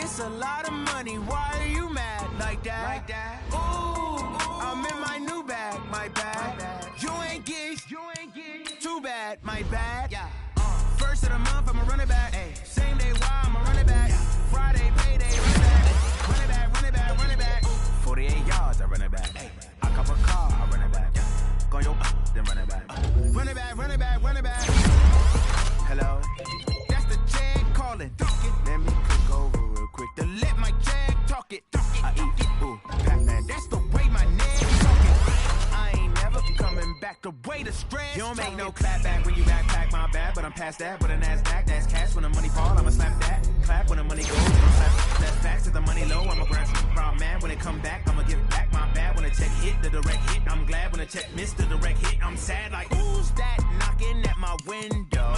It's a lot of money, why are you mad like that? Ooh, I'm in my new bag, my bad. You ain't get too bad, my bad. First of the month, I'ma run it back. Same day, why I'ma run it back. Friday, payday, run it back. Run it back, run it back, run it back. 48 yards, I run it back. I cop a car, I run it back. Go yo, then run it back. Run it back, run it back, run it back. Hello, that's the jag calling. Let me click over real quick to let my jag talk it. I eat it, ooh, Pac-Man, that's the way my neck talking. I ain't never coming back the way the stress. You don't make no clap back when you backpack, my bad, but I'm past that. With a NASDAQ, that's cash. When the money fall, I'ma slap that. Clap when the money goes, I'ma slap. That's facts. If the money low, I'ma grab some proud man. When it come back, I'ma give back my bad. When the check hit, the direct hit. I'm glad when the check missed the direct hit. I'm sad like, who's that knocking at my window?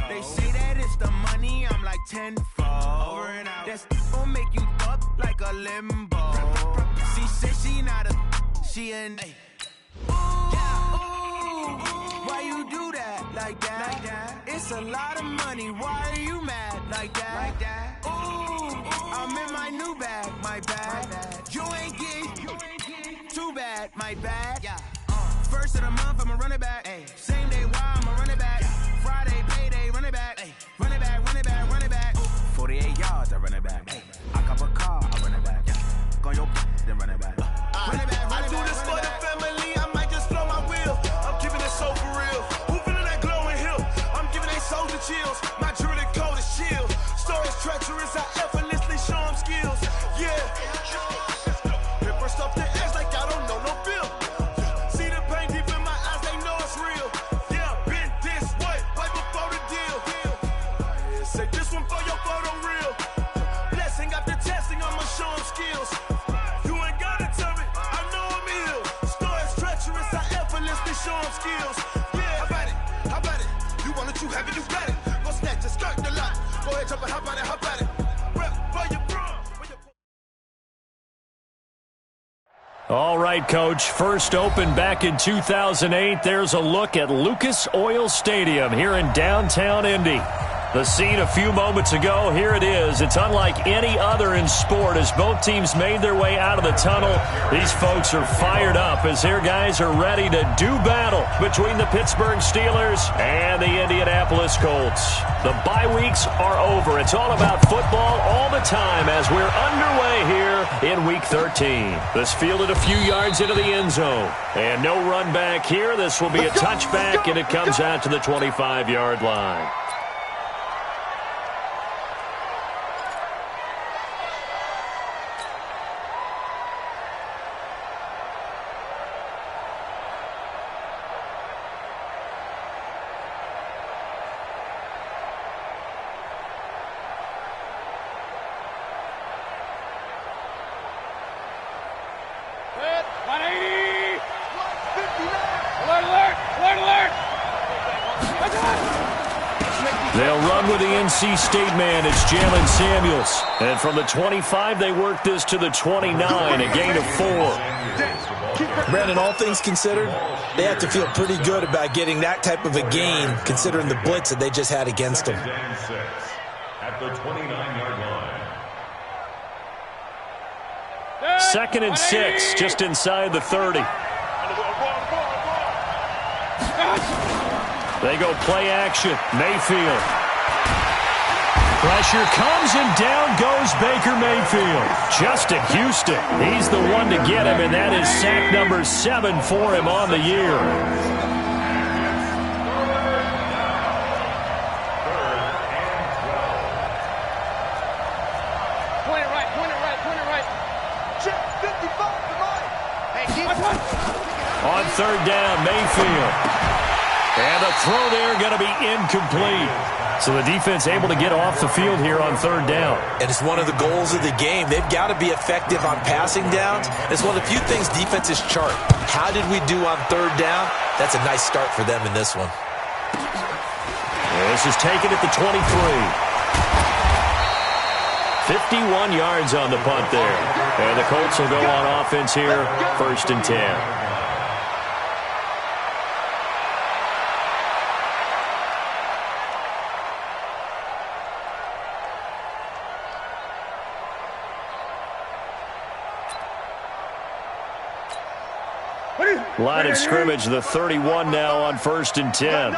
They say that it's the money, I'm like tenfold. Over and out. That's gon' make you up like a limbo. She said she not a, she an. Ooh, why you do that like that? It's a lot of money, why are you mad like that? Ooh, I'm in my new bag, my bad. You ain't get too bad, my bad. First of the month, I'ma run it back. Same day, why I'ma run it back. Friday, payday, run it back. Run it back, run it back, run it back. 48 yards, I run it back. I cop a car, I run it back. Go yo, then run it back. Run it back, run it back. I do this for the family, I might just blow my wheel. I'm keeping it so for real. Who feeling that glowing hill? I'm giving they souls the chills. My jewelry code is chill. Stories treacherous, I effortlessly show them skills. Yeah. Paper stuff the edge like I don't know no feel. See the pain deep in my eyes, they know it's real. Yeah, been this way, right before the deal. Say this one for your photo reel. Blessing after testing, I'ma show them skills. You ain't gotta tell me, I know I'm ill. Stories treacherous, I effortlessly show them skills. Yeah, how about it? You want it, you have it, you got it. Go snatch it, skirt the lot. Go ahead, jump it, how about it? Rep for your bro. All right, Coach. First opened back in 2008. There's a look at Lucas Oil Stadium here in downtown Indy. The scene a few moments ago, here it is. It's unlike any other in sport as both teams made their way out of the tunnel. These folks are fired up as their guys are ready to do battle between the Pittsburgh Steelers and the Indianapolis Colts. The bye weeks are over. It's all about football all the time as we're underway here in Week 13. This fielded a few yards into the end zone. And no run back here. This will be a touchback, and it comes out to the 25-yard line. They'll run with the NC State man. It's Jalen Samuels. And from the 25, they work this to the 29, a gain of 4. Brandon, all things considered, they have to feel pretty good about getting that type of a gain, considering the blitz that they just had against them. At the 29-yard line. Second and 6, just inside the 30. They go play action. Mayfield. Pressure comes and down goes Baker Mayfield. Justin Houston. He's the one to get him, and that is sack number 7 for him on the year. Point it right. Check 55 to mine. Hey, on third down, Mayfield. And the throw there going to be incomplete. So the defense able to get off the field here on third down. And it's one of the goals of the game. They've got to be effective on passing downs. It's one of the few things defenses chart. How did we do on third down? That's a nice start for them in this one. This is taken at the 23. 51 yards on the punt there. And the Colts will go on offense here, 1st and 10. Line of scrimmage, the 31 now on 1st and 10.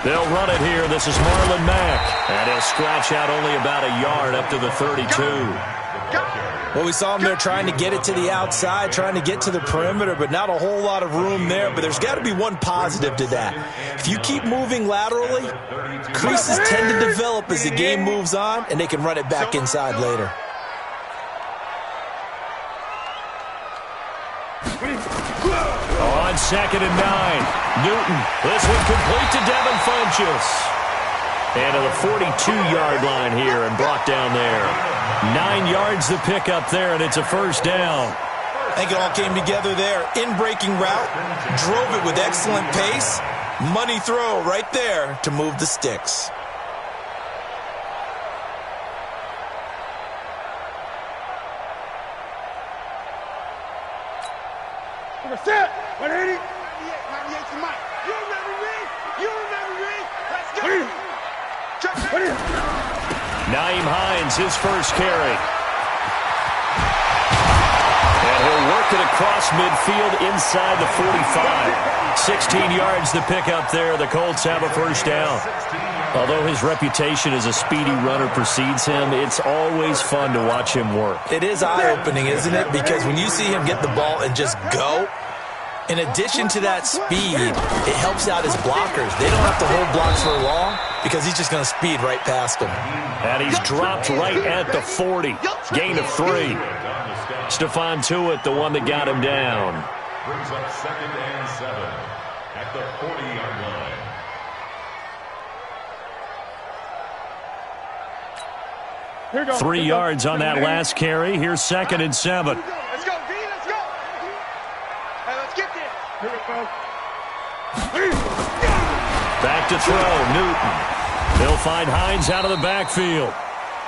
They'll run it here. This is Marlon Mack. And he'll scratch out only about a yard up to the 32. Well, we saw him there trying to get it to the outside, trying to get to the perimeter, but not a whole lot of room there. But there's got to be one positive to that. If you keep moving laterally, creases tend to develop as the game moves on, and they can run it back inside later. On 2nd and 9, Newton. This one complete to Devin Funchess. And to the 42-yard line here and brought down there. 9 yards to pick up there, and it's a first down. I think it all came together there. In-breaking route, drove it with excellent pace. Money throw right there to move the sticks. Set. 180. 98 to Mike. You remember me? You remember me? Let's go. Naeem Hines, his first carry. And he'll work it across midfield inside the 45. 16 yards to pick up there. The Colts have a first down. Although his reputation as a speedy runner precedes him, it's always fun to watch him work. It is eye-opening, isn't it? Because when you see him get the ball and just go, in addition to that speed, it helps out his blockers. They don't have to hold blocks for long because he's just going to speed right past them. And he's dropped right at the 40. Gain of 3. Stephon Tuitt, the one that got him down. Brings up 2nd and 7 at the 40-yard line. 3 yards on that last carry. Here's 2nd and 7. Let's go, D. Let's go. Hey, let's get this. Here we go. Back to throw, Newton. They'll find Hines out of the backfield.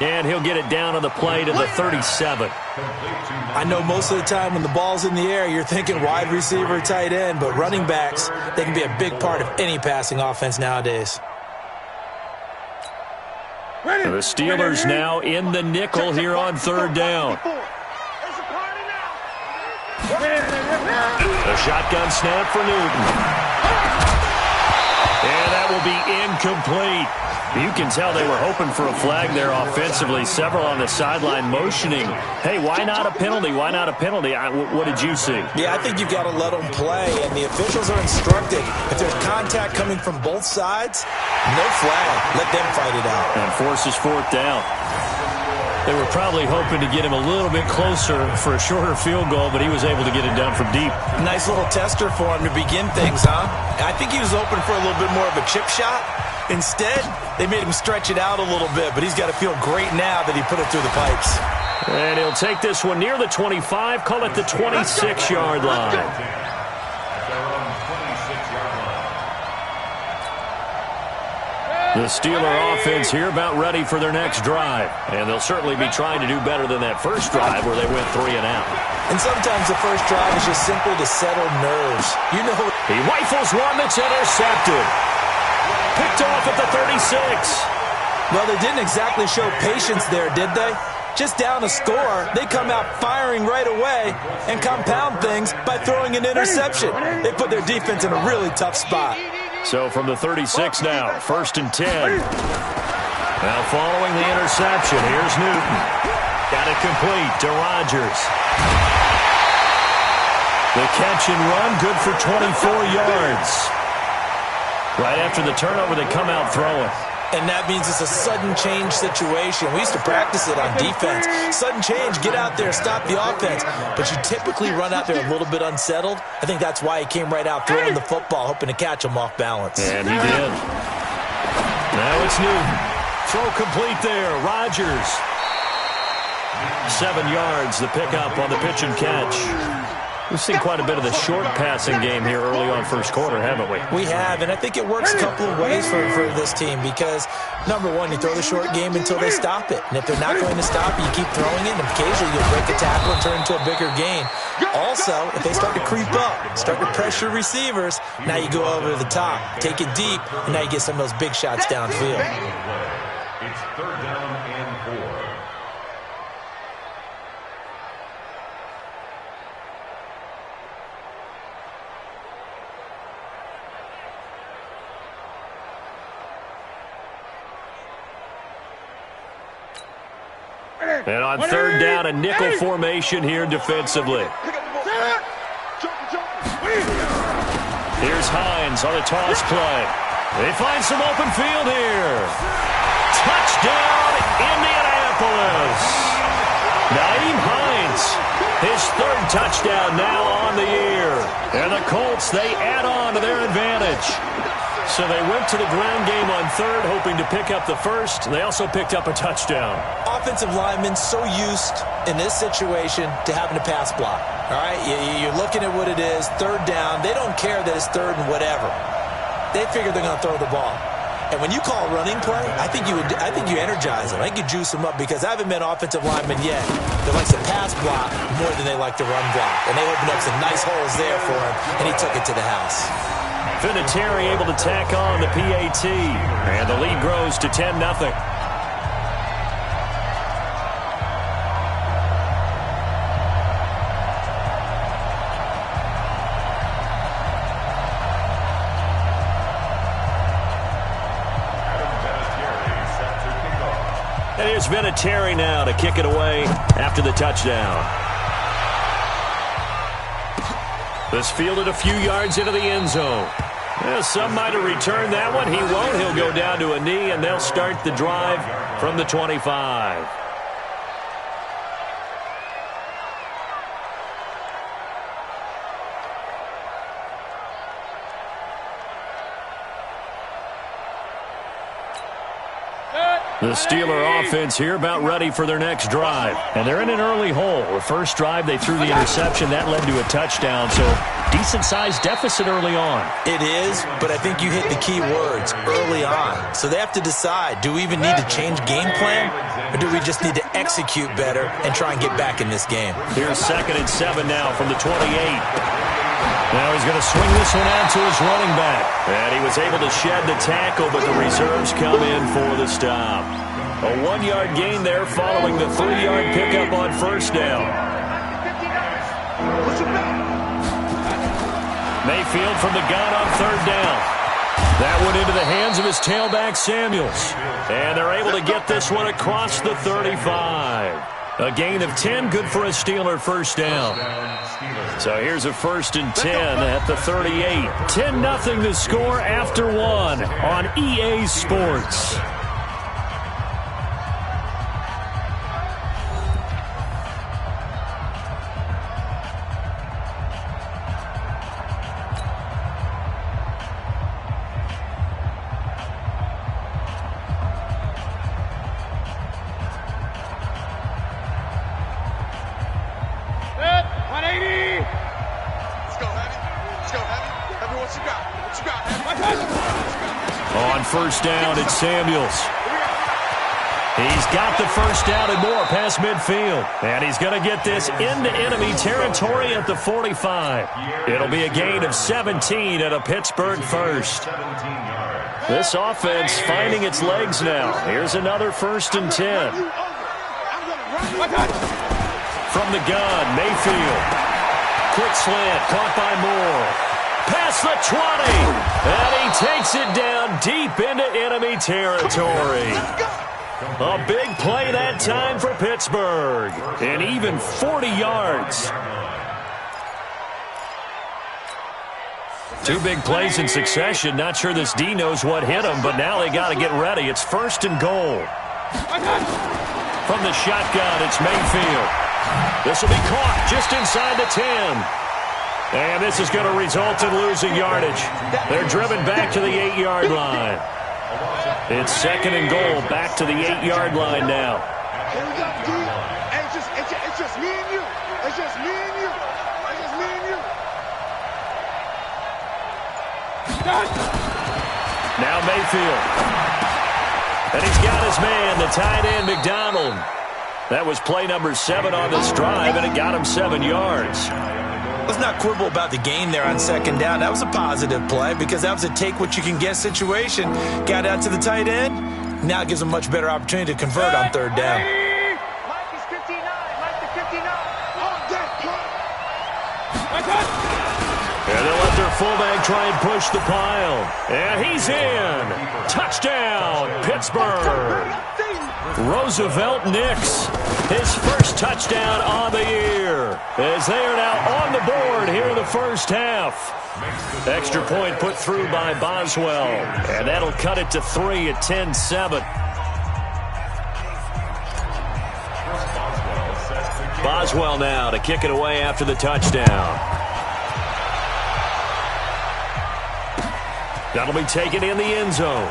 And he'll get it down on the play to the 37. I know most of the time when the ball's in the air, you're thinking wide receiver, tight end, but running backs, they can be a big part of any passing offense nowadays. The Steelers now in the nickel here on 3rd down. The shotgun snap for Newton. And that will be incomplete. You can tell they were hoping for a flag there offensively. Several on the sideline motioning, hey, why not a penalty? Why not a penalty? What did you see? Yeah, I think you've got to let them play, and the officials are instructed. If there's contact coming from both sides, no flag. Let them fight it out. And forces 4th down. They were probably hoping to get him a little bit closer for a shorter field goal, but he was able to get it down from deep. Nice little tester for him to begin things, huh? I think he was open for a little bit more of a chip shot. Instead, they made him stretch it out a little bit, but he's got to feel great now that he put it through the pipes. And he'll take this one near the 25, call it the 26-yard line. The Steeler offense here about ready for their next drive. And they'll certainly be trying to do better than that first drive where they went 3 and out. And sometimes the first drive is just simply to settle nerves. You know, he rifles one that's intercepted. Picked off at the 36. Well, they didn't exactly show patience there, did they? Just down a score, they come out firing right away and compound things by throwing an interception. They put their defense in a really tough spot. So from the 36 now, 1st and 10. Now following the interception, here's Newton. Got it complete to Rodgers. The catch and run, good for 24 yards. Right after the turnover, they come out throwing. And that means it's a sudden change situation. We used to practice it on defense. Sudden change, get out there, stop the offense. But you typically run out there a little bit unsettled. I think that's why he came right out throwing the football, hoping to catch him off balance. And he did. Now it's Newton. Throw complete there. Rodgers. 7 yards, the pickup on the pitch and catch. We've seen quite a bit of the short passing game here early on first quarter, haven't we? We have, and I think it works a couple of ways for this team because, number one, you throw the short game until they stop it. And if they're not going to stop it, you keep throwing it, and occasionally you'll break a tackle and turn it into a bigger gain. Also, if they start to creep up, start to pressure receivers, now you go over the top, take it deep, and now you get some of those big shots downfield. It's 3rd down and 4. And on third down, a nickel formation here defensively. Here's Hines on a toss play. They find some open field here. Touchdown, Indianapolis. Nyheim Hines, his third touchdown now on the year. And the Colts, they add on to their advantage. So they went to the ground game on third, hoping to pick up the first. They also picked up a touchdown. Offensive linemen so used in this situation to having to pass block. All right, you're looking at what it is, third down. They don't care that it's third and whatever. They figure they're going to throw the ball. And when you call a running play, I think you energize them. I think you juice them up because I haven't met offensive linemen yet that likes to pass block more than they like to run block. And they opened up some nice holes there for him, and he took it to the house. Vinatieri able to tack on the PAT, and the lead grows to 10-0. And here's Vinatieri now to kick it away after the touchdown. This fielded a few yards into the end zone. Well, some might have returned that one. He won't. He'll go down to a knee, and they'll start the drive from the 25. The Steeler offense here about ready for their next drive. And they're in an early hole. The first drive, they threw the interception. That led to a touchdown. So decent-sized deficit early on. It is, but I think you hit the key words, early on. So they have to decide, do we even need to change game plan? Or do we just need to execute better and try and get back in this game? Here's 2nd and 7 now from the 28. Now he's going to swing this one out to his running back. And he was able to shed the tackle, but the reserves come in for the stop. A 1-yard gain there following the 3-yard pickup on first down. Mayfield from the gun on third down. That went into the hands of his tailback, Samuels. And they're able to get this one across the 35. A gain of 10, good for a Steeler first down. So here's a 1st and 10 at the 38. 10-0 the score after one on EA Sports. On first down, it's Samuels. He's got the first down and more past midfield. And he's going to get this into enemy territory at the 45. It'll be a gain of 17 at a Pittsburgh first. This offense finding its legs now. Here's another 1st and 10. From the gun, Mayfield. Quick slant, caught by Moore. Past the 20, and he takes it down deep into enemy territory. A big play that time for Pittsburgh, and even 40 yards. Two big plays in succession. Not sure this D knows what hit him, but now they got to get ready. It's 1st and goal. From the shotgun, it's Mayfield. This will be caught just inside the 10. And this is going to result in losing yardage. They're driven back to the 8-yard line. It's 2nd and goal, back to the 8-yard line now. It's just me and you. It's just me and you. It's just me and you. Now Mayfield. And he's got his man, the tight end, McDonald. That was play number 7 on this drive, and it got him 7 yards. Let's not quibble about the gain there on 2nd down. That was a positive play because that was a take-what-you-can-get situation. Got out to the tight end. Now it gives them a much better opportunity to convert on 3rd down. Mike is 59. Mike is 59. And they'll let their fullback try and push the pile. And he's in. Touchdown, Pittsburgh. Roosevelt Nix. his first touchdown on the year, as they are now on the board here in the first half. Extra point put through by Boswell, and that'll cut it to 3 at 10-7. Boswell now to kick it away after the touchdown. That'll be taken in the end zone.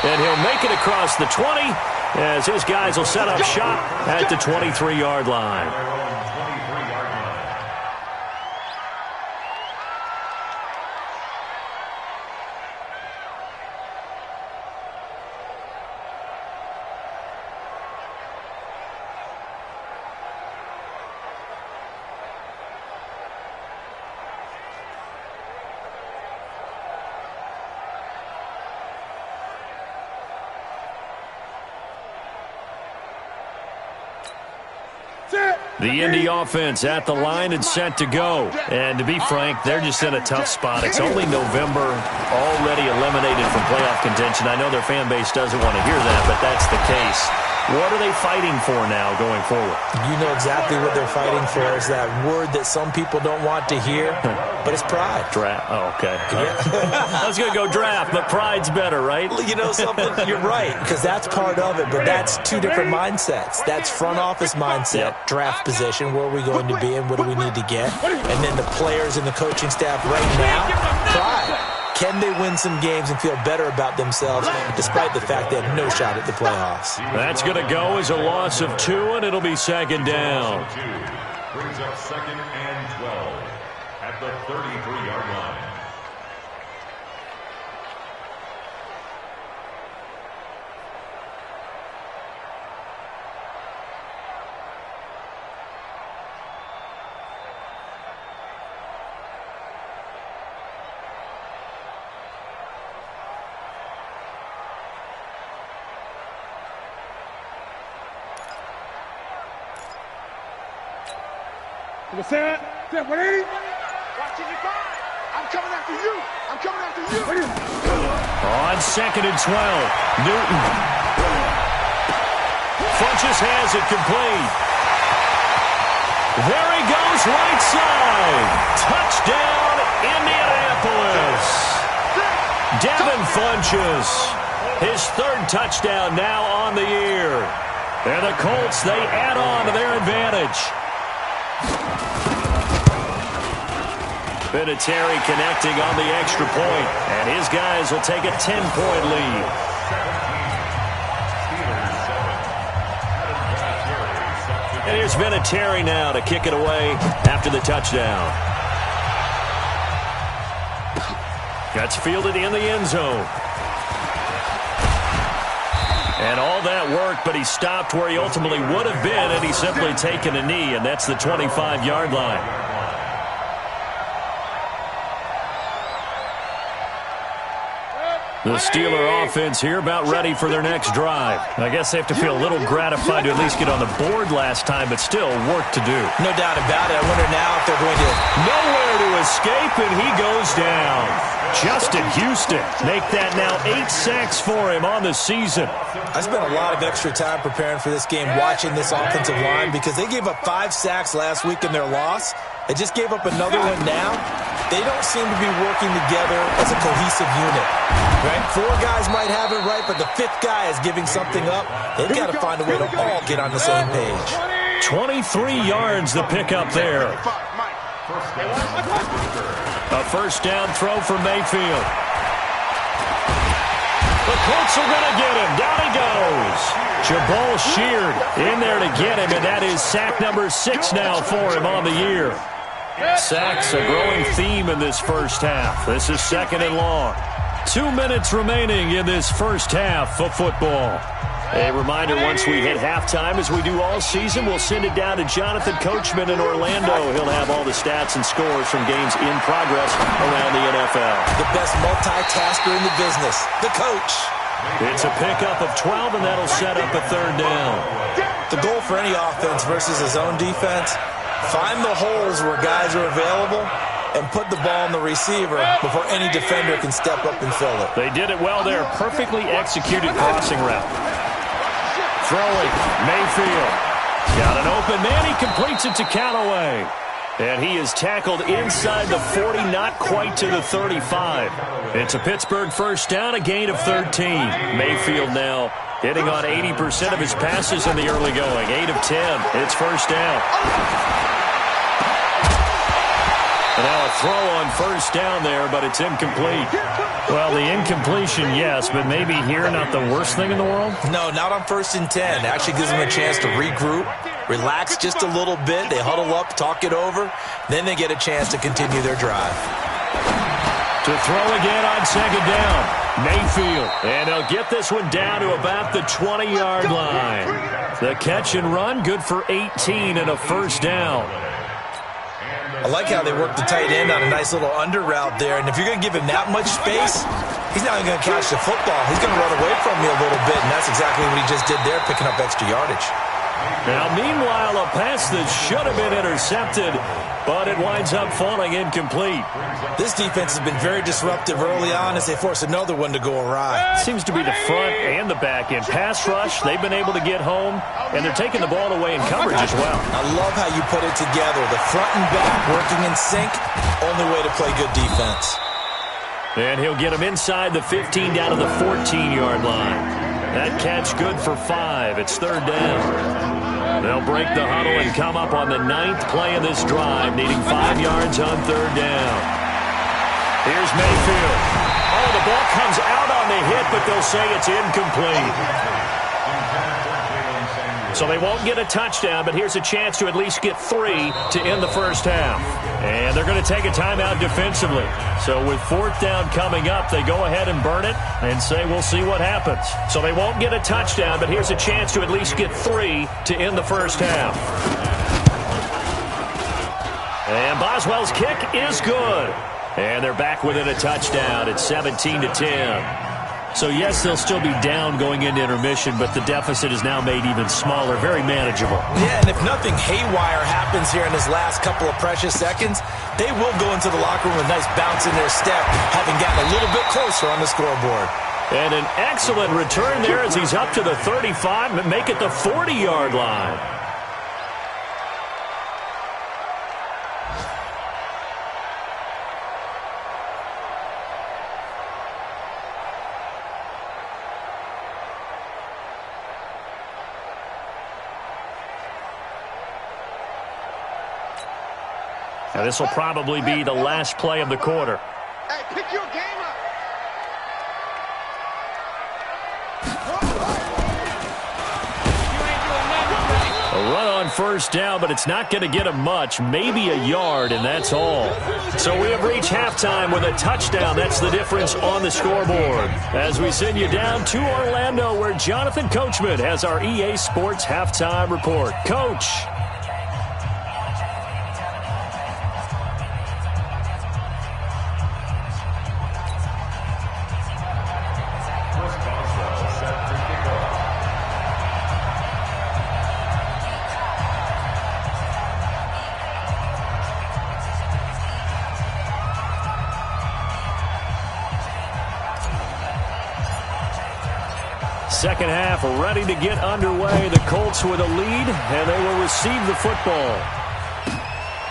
And he'll make it across the 20 as his guys will set up shop at the 23-yard line. The Indy offense at the line and set to go. And to be frank, they're just in a tough spot. It's only November, already eliminated from playoff contention. I know their fan base doesn't want to hear that, but that's the case. What are they fighting for now going forward? You know exactly what they're fighting for. Is that word that some people don't want to hear, but it's pride. Draft. Oh, okay. Yeah. I was going to go draft, but pride's better, right? You know something? You're right, because that's part of it, but that's two different mindsets. That's front office mindset, draft position, where are we going to be and what do we need to get? And then the players and the coaching staff right now, pride. Can they win some games and feel better about themselves despite the fact they have no shot at the playoffs? That's going to go as a loss of 2, and it'll be second down. Brings up 2nd and 12 at the 33-yard line. Set, 180. Watching your back. I'm coming after you. I'm coming after you. On 2nd and 12, Newton. Funches has it complete. There he goes, right side. Touchdown, Indianapolis. Devin Funches, his 3rd touchdown now on the year. And the Colts, they add on to their advantage. Vinatieri connecting on the extra point, and his guys will take a 10-point lead. And here's Vinatieri now to kick it away after the touchdown. That's fielded in the end zone. And all that work, but he stopped where he ultimately would have been, and he's simply taken a knee, and that's the 25-yard line. The Steeler offense here about ready for their next drive. I guess they have to feel a little gratified to at least get on the board last time, but still work to do. No doubt about it. I wonder now if they're going to... Nowhere to escape, and he goes down. Justin Houston, make that now 8 sacks for him on the season. I spent a lot of extra time preparing for this game, watching this offensive line, because they gave up 5 sacks last week in their loss. They just gave up another one now. They don't seem to be working together as a cohesive unit. Right? 4 guys might have it right, but the 5th guy is giving something up. They've got to find a way to all get on the same page. 23 yards the pickup there. A first down throw for Mayfield. The Colts are going to get him. Down he goes. Jabal Sheard in there to get him, and that is sack number 6 now for him on the year. Sacks, a growing theme in this first half. This is 2nd and long. 2 minutes remaining in this first half of football. A reminder, once we hit halftime, as we do all season, we'll send it down to Jonathan Coachman in Orlando. He'll have all the stats and scores from games in progress around the NFL. The best multitasker in the business, the coach. It's a pickup of 12, and that'll set up a 3rd down. The goal for any offense versus his own defense, find the holes where guys are available and put the ball on the receiver before any defender can step up and fill it. They did it well there. Perfectly executed crossing route. throwing. Mayfield. Got an open man. He completes it to Callaway. And he is tackled inside the 40, not quite to the 35. It's a Pittsburgh first down, a gain of 13. Mayfield now hitting on 80% of his passes in the early going. 8 of 10. It's first down. And now a throw on first down there, but it's incomplete. Well, the incompletion, yes, but maybe here not the worst thing in the world? No, not on 1st and 10. Actually gives them a chance to regroup, relax just a little bit. They huddle up, talk it over. Then they get a chance to continue their drive. To throw again on second down. Mayfield. And he'll get this one down to about the 20-yard line. The catch and run, good for 18 and a first down. I like how they work the tight end on a nice little under route there. And if you're going to give him that much space, he's not even going to catch the football. He's going to run away from you a little bit, and that's exactly what he just did there, picking up extra yardage. Now, meanwhile, a pass that should have been intercepted, but it winds up falling incomplete. This defense has been very disruptive early on as they force another one to go awry. Seems to be the front and the back end. Pass rush, they've been able to get home, and they're taking the ball away in coverage as well. I love how you put it together. The front and back working in sync, only way to play good defense. And he'll get him inside the 15 down to the 14-yard line. That catch good for 5. It's third down. They'll break the huddle and come up on the 9th play of this drive, needing 5 yards on third down. Here's Mayfield. Oh, the ball comes out on the hit, but they'll say it's incomplete. So they won't get a touchdown, but here's a chance to at least get 3 to end the first half. And they're going to take a timeout defensively. So with 4th down coming up, they go ahead and burn it and say we'll see what happens. So they won't get a touchdown, but here's a chance to at least get 3 to end the first half. And Boswell's kick is good. And they're back within a touchdown. It's 17-10. So, yes, they'll still be down going into intermission, but the deficit is now made even smaller, very manageable. Yeah, and if nothing haywire happens here in this last couple of precious seconds, they will go into the locker room with a nice bounce in their step, having gotten a little bit closer on the scoreboard. And an excellent return there as he's up to the 35, but make it the 40-yard line. Now, this will probably be the last play of the quarter. Hey, pick your game up. A run on first down, but it's not going to get him much, maybe a yard, and that's all. So we have reached halftime with a touchdown. That's the difference on the scoreboard. As we send you down to Orlando, where Jonathan Coachman has our EA Sports halftime report. Coach. Second half ready to get underway. The Colts with a lead, and they will receive the football.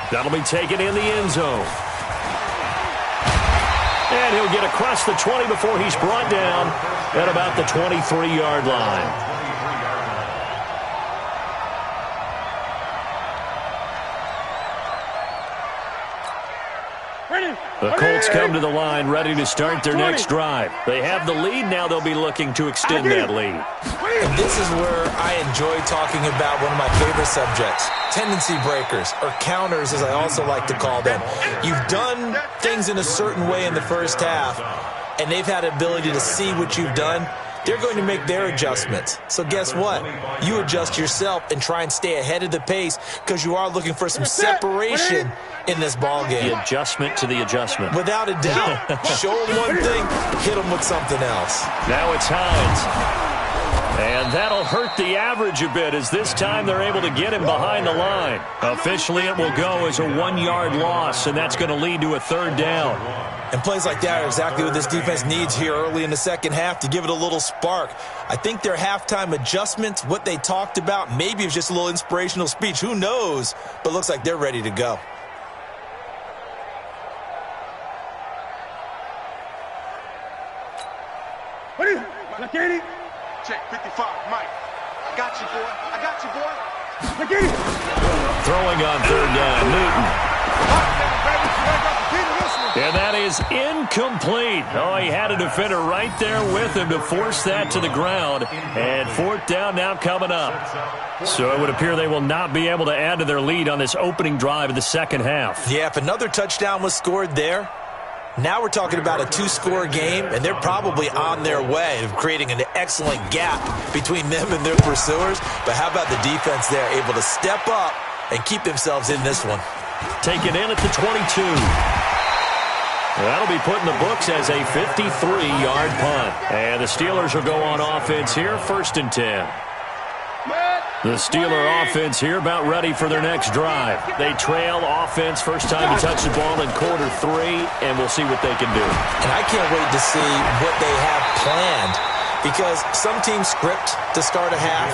That'll be taken in the end zone. And he'll get across the 20 before he's brought down at about the 23-yard line. The Colts come to the line ready to start their next drive. They have the lead. Now they'll be looking to extend that lead. And this is where I enjoy talking about one of my favorite subjects, tendency breakers, or counters as I also like to call them. You've done things in a certain way in the first half, and they've had the ability to see what you've done. They're going to make their adjustments. So guess what? You adjust yourself and try and stay ahead of the pace because you are looking for some separation in this ball game. The adjustment to the adjustment. Without a doubt. Show them one thing, hit them with something else. Now it's Hines. And that'll hurt the average a bit as this time they're able to get him behind the line. Officially, it will go as a 1-yard loss, and that's going to lead to a third down. And plays like that are exactly what this defense needs here early in the second half to give it a little spark. I think their halftime adjustments, what they talked about, maybe it was just a little inspirational speech. Who knows? But looks like they're ready to go. What is it? Lakini? Check 55, Mike. I got you, boy. I got you, boy. Lakini! Throwing on third down, Newton. And that is incomplete. Oh, he had a defender right there with him to force that to the ground. And fourth down now coming up. So it would appear they will not be able to add to their lead on this opening drive of the second half. Yeah, if another touchdown was scored there, now we're talking about a two-score game, and they're probably on their way of creating an excellent gap between them and their pursuers. But how about the defense there, able to step up and keep themselves in this one? Taken in at the 22. That'll be put in the books as a 53-yard punt. And the Steelers will go on offense here, 1st and 10. The Steeler offense here about ready for their next drive. They trail offense, first time to touch the ball in quarter 3, and we'll see what they can do. And I can't wait to see what they have planned, because some teams script to start a half.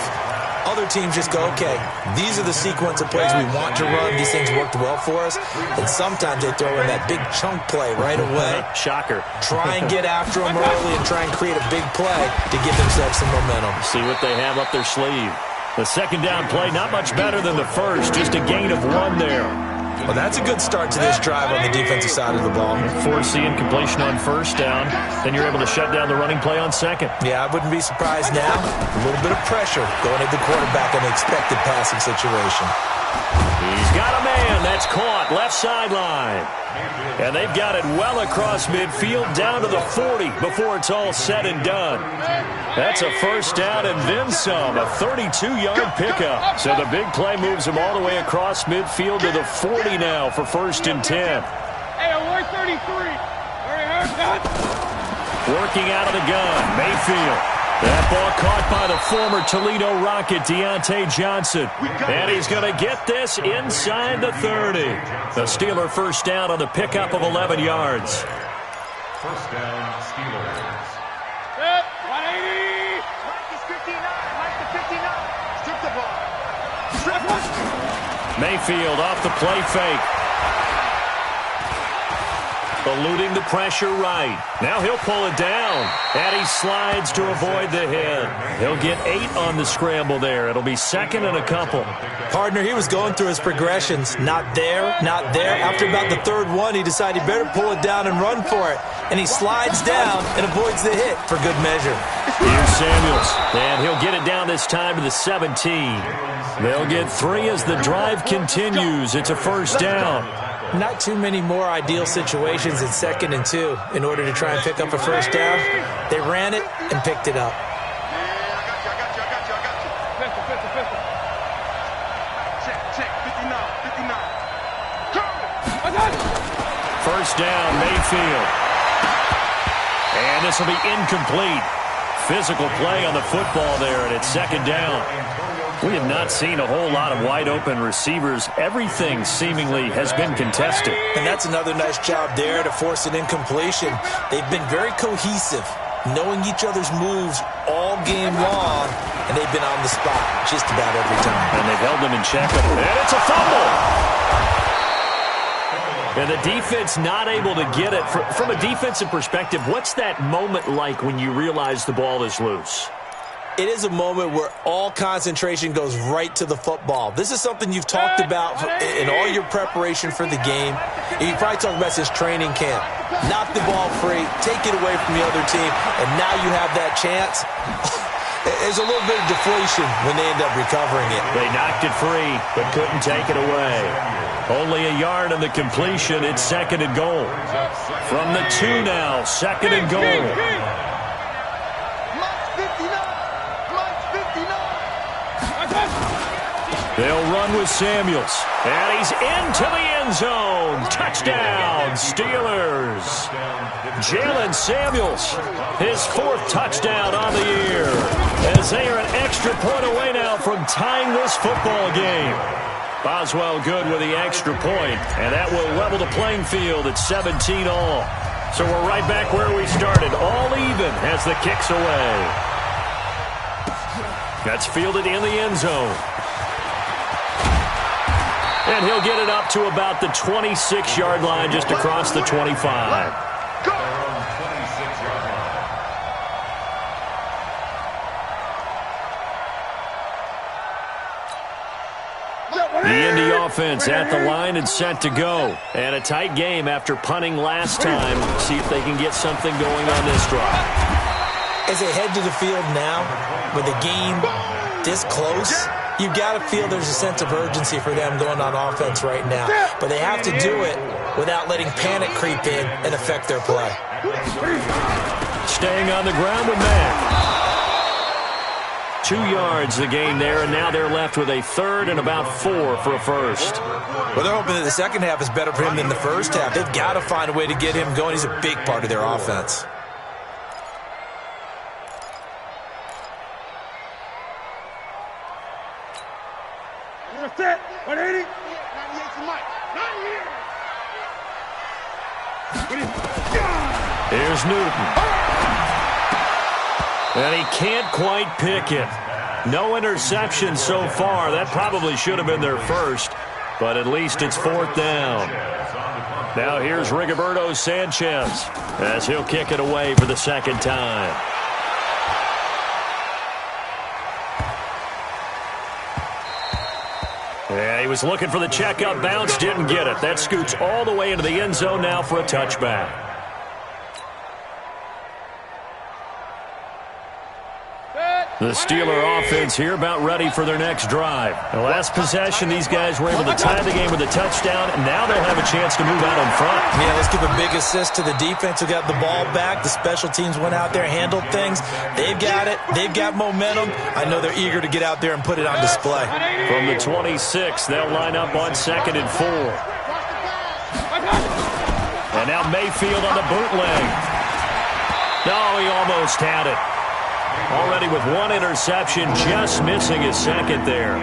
Other teams just go, okay, these are the sequence of plays we want to run. These things worked well for us. And sometimes they throw in that big chunk play right away. Shocker. Try and get after them early and try and create a big play to give themselves some momentum. See what they have up their sleeve. The second down play, not much better than the first, just a gain of 1 there. Well, that's a good start to this drive on the defensive side of the ball. Forcing completion on first down, then you're able to shut down the running play on second. Yeah, I wouldn't be surprised now. A little bit of pressure going at the quarterback in an expected passing situation. He's got a man. That's caught left sideline. And they've got it well across midfield down to the 40 before it's all said and done. That's a first down and then some, a 32-yard pickup. So the big play moves him all the way across midfield to the 40 now for 1st and 10. Hey, we're 33. Working out of the gun, Mayfield. That ball caught by the former Toledo Rocket, Deontay Johnson. And he's going to get this inside the 30. The Steeler first down on the pickup of 11 yards. First down, Steelers. 180. Mike is 59. Mike the 59. Strip the ball. Strip it. Mayfield off the play fake. Eluding the pressure right. Now he'll pull it down. And he slides to avoid the hit. He'll get 8 on the scramble there. It'll be second and a couple. Partner, he was going through his progressions. Not there, not there. After about the third one, he decided he better pull it down and run for it. And he slides down and avoids the hit for good measure. Here's Samuels. And he'll get it down this time to the 17. They'll get 3 as the drive continues. It's a first down. Not too many more ideal situations in 2nd and 2 in order to try and pick up a first down. They ran it and picked it up. I got you. Pistol. Check. 59. I got it. First down, Mayfield. And this will be incomplete. Physical play on the football there, and it's 2nd down. We have not seen a whole lot of wide-open receivers. Everything seemingly has been contested. And that's another nice job there to force an incompletion. They've been very cohesive, knowing each other's moves all game long, and they've been on the spot just about every time. And they've held them in check. And it's a fumble! And the defense not able to get it. From a defensive perspective, what's that moment like when you realize the ball is loose? It is a moment where all concentration goes right to the football. This is something you've talked about in all your preparation for the game. You probably talked about since training camp. Knock the ball free, take it away from the other team, and now you have that chance. There's a little bit of deflation when they end up recovering it. They knocked it free, but couldn't take it away. Only a yard on the completion. It's 2nd and goal. From the 2 now, 2nd and goal. They'll run with Samuels. And he's into the end zone. Touchdown, Steelers. Jalen Samuels, his 4th touchdown on the year. As they are an extra point away now from tying this football game. Boswell good with the extra point. And that will level the playing field at 17 all. So we're right back where we started. All even as the kick's away. That's fielded in the end zone. And he'll get it up to about the 26-yard line, just across the 25. The Indy offense at the line and set to go. And a tight game after punting last time. See if they can get something going on this drive. As they head to the field now, with the game this close, you've got to feel there's a sense of urgency for them going on offense right now. But they have to do it without letting panic creep in and affect their play. Staying on the ground with Mack. 2 yards the gain there, and now they're left with a third and about 4 for a first. Well, they're hoping that the second half is better for him than the first half. They've got to find a way to get him going. He's a big part of their offense. Set, 180. 98 to Mike. 90 here. Here's Newton. And he can't quite pick it. No interception so far. That probably should have been their first, but at least it's 4th down. Now here's Rigoberto Sanchez as he'll kick it away for the second time. Yeah, he was looking for the checkup bounce, didn't get it. That scoots all the way into the end zone now for a touchback. The Steeler offense here about ready for their next drive. The last possession, these guys were able to tie the game with a touchdown, and now they'll have a chance to move out in front. Yeah, let's give a big assist to the defense who got the ball back. The special teams went out there, handled things. They've got it. They've got momentum. I know they're eager to get out there and put it on display. From the 26, they'll line up on 2nd and 4. And now Mayfield on the bootleg. No, he almost had it. Already with 1 interception, just missing his second there.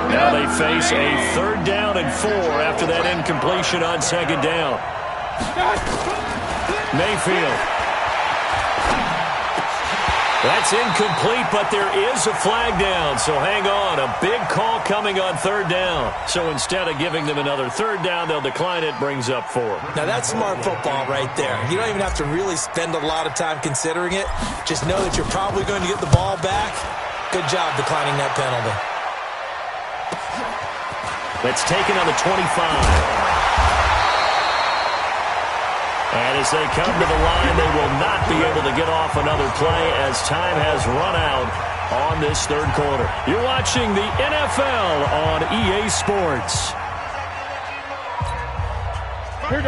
Now they face a 3rd down and 4 after that incompletion on 2nd down. Mayfield. That's incomplete, but there is a flag down, so hang on. A big call coming on 3rd down. So instead of giving them another 3rd down, they'll decline it, brings up 4. Now that's smart football right there. You don't even have to really spend a lot of time considering it. Just know that you're probably going to get the ball back. Good job declining that penalty. That's taken on the 25. And as they come to the line, they will not be able to get off another play as time has run out on this 3rd quarter. You're watching the NFL on EA Sports.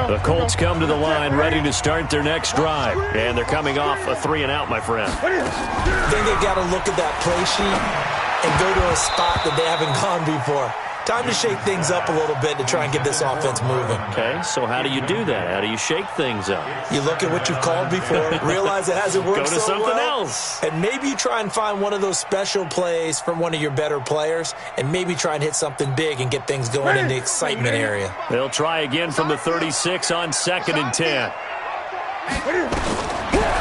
The Colts come to the line ready to start their next drive. And they're coming off a 3-and-out, my friend. I think they've got to look at that play sheet and go to a spot that they haven't gone before. Time to shake things up a little bit to try and get this offense moving. Okay, so how do you do that? How do you shake things up? You look at what you've called before, realize it hasn't worked so well. Go to something else. And maybe you try and find one of those special plays from one of your better players, and maybe try and hit something big and get things going in the excitement area. They'll try again from the 36 on 2nd and 10.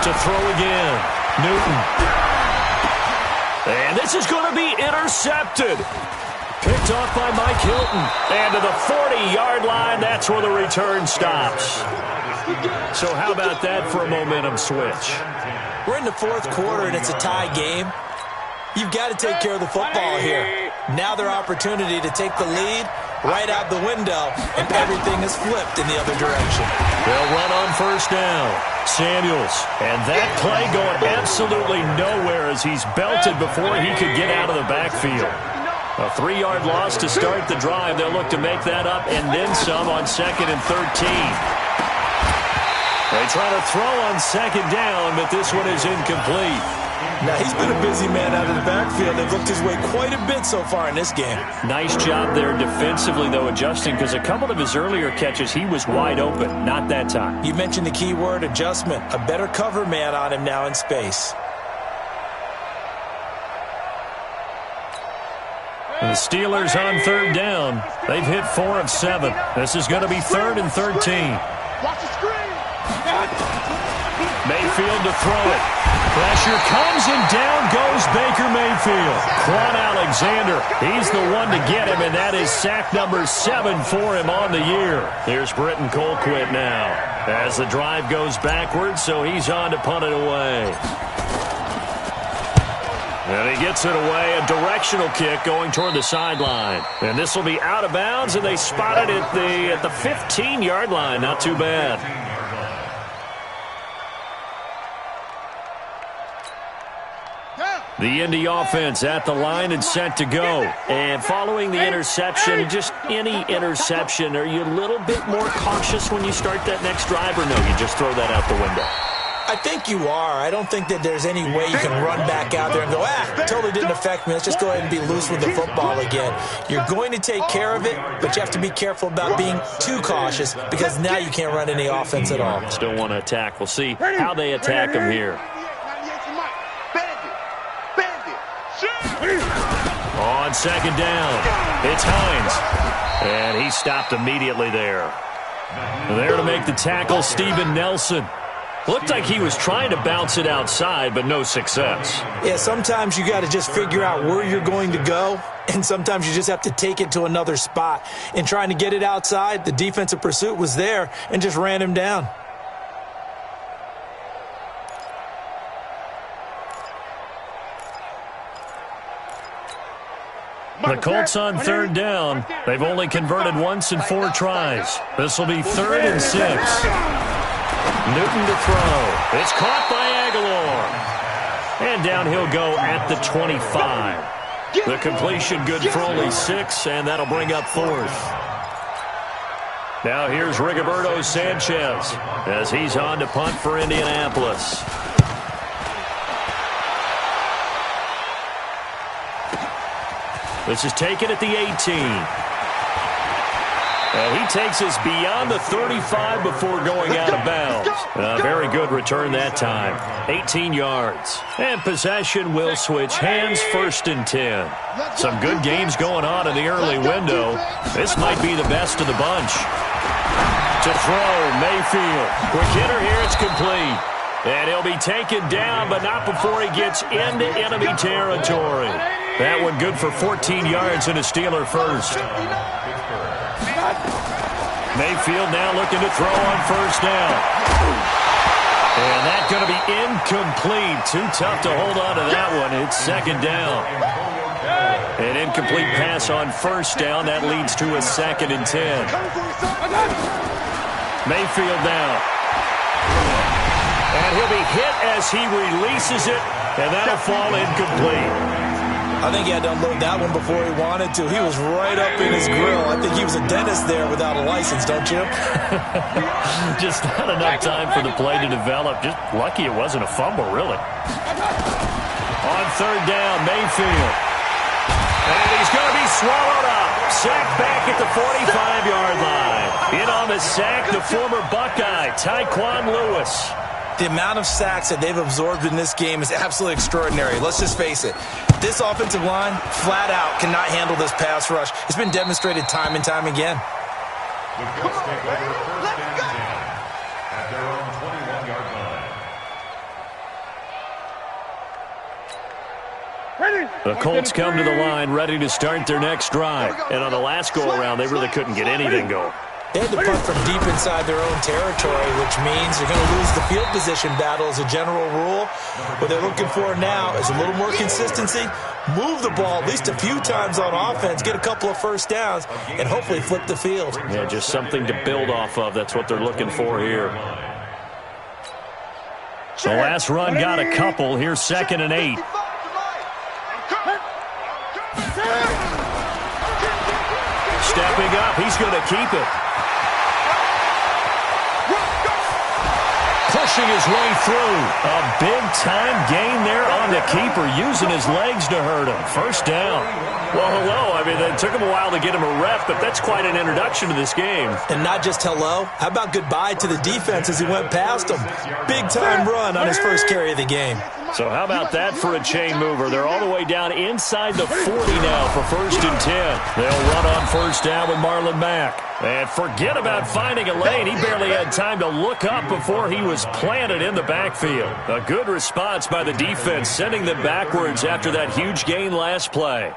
To throw again. Newton. And this is going to be intercepted. Picked off by Mike Hilton. And to the 40-yard line, that's where the return stops. So how about that for a momentum switch? We're in the 4th quarter, and it's a tie game. You've got to take care of the football here. Now their opportunity to take the lead right out the window, and everything is flipped in the other direction. They'll run on 1st down. Samuels. And that play going absolutely nowhere as he's belted before he could get out of the backfield. A 3-yard loss to start the drive. They'll look to make that up and then some on 2nd and 13. They try to throw on 2nd down, but this one is incomplete. Now, he's been a busy man out of the backfield. They've looked his way quite a bit so far in this game. Nice job there defensively, though, adjusting, because a couple of his earlier catches, he was wide open. Not that time. You mentioned the key word, adjustment. A better cover man on him now in space. The Steelers on third down. They've hit 4 of 7. This is going to be 3rd and 13. Watch the screen. Mayfield to throw it. Pressure comes and down goes Baker Mayfield. Quan Alexander, he's the one to get him, and that is sack number 7 for him on the year. Here's Britton Colquitt now as the drive goes backwards, so he's on to punt it away. And he gets it away, a directional kick going toward the sideline. And this will be out of bounds, and they spot it at the 15-yard line. Not too bad. The Indy offense at the line and set to go. And following the interception, just any interception, are you a little bit more cautious when you start that next drive, or no, you just throw that out the window? I think you are. I don't think that there's any way you can run back out there and go, totally didn't affect me. Let's just go ahead and be loose with the football again. You're going to take care of it, but you have to be careful about being too cautious because now you can't run any offense at all. Still want to attack. We'll see how they attack him here. On second down, it's Hines. And he stopped immediately there. There to make the tackle, Steven Nelson. Looked like he was trying to bounce it outside, but no success. Yeah, sometimes you got to just figure out where you're going to go, and sometimes you just have to take it to another spot. In trying to get it outside, the defensive pursuit was there and just ran him down. The Colts on third down. They've only converted once in 4 tries. This will be 3rd and 6. Newton to throw. It's caught by Aguilar. And down he'll go at the 25. The completion good for only 6, and that'll bring up 4th. Now here's Rigoberto Sanchez as he's on to punt for Indianapolis. This is taken at the 18. And he takes us beyond the 35 before going out of bounds. Very good return that time. 18 yards. And possession will switch hands, 1st and 10. Some good games going on in the early window. This might be the best of the bunch. To throw, Mayfield. Quick hitter here, it's complete. And he'll be taken down, but not before he gets into enemy territory. That one good for 14 yards and a Steeler first. Mayfield now looking to throw on 1st down. And that's going to be incomplete. Too tough to hold on to that one. It's 2nd down. An incomplete pass on 1st down. That leads to a 2nd and 10. Mayfield now. And he'll be hit as he releases it, and that'll fall incomplete. I think he had to unload that one before he wanted to. He was right up in his grill. I think he was a dentist there without a license, don't you? Just not enough time for the play to develop. Just lucky it wasn't a fumble, really. On 3rd down, Mayfield. And he's going to be swallowed up. Sacked back at the 45-yard line. In on the sack, the former Buckeye, Tyquan Lewis. The amount of sacks that they've absorbed in this game is absolutely extraordinary. Let's just face it. This offensive line, flat out, cannot handle this pass rush. It's been demonstrated time and time again. The Colts take over 1st and 10 at their own 21-yard line. The Colts come to the line ready to start their next drive. And on the last go-around, they really couldn't get anything going. They had to punt from deep inside their own territory, which means they're going to lose the field position battle as a general rule. What they're looking for now is a little more consistency, move the ball at least a few times on offense, get a couple of 1st downs, and hopefully flip the field. Yeah, just something to build off of. That's what they're looking for here. The last run got a couple. Here's 2nd and 8. Stepping up, he's going to keep it. Pushing his way through. A big-time gain there on the keeper, using his legs to hurt him. 1st down. Well, hello. I mean, it took him a while to get him a rep, but that's quite an introduction to this game. And not just hello. How about goodbye to the defense as he went past him? Big-time run on his first carry of the game. So how about that for a chain mover? They're all the way down inside the 40 now for 1st and 10. They'll run on 1st down with Marlon Mack. And forget about finding a lane. He barely had time to look up before he was planted in the backfield. A good response by the defense, sending them backwards after that huge gain last play.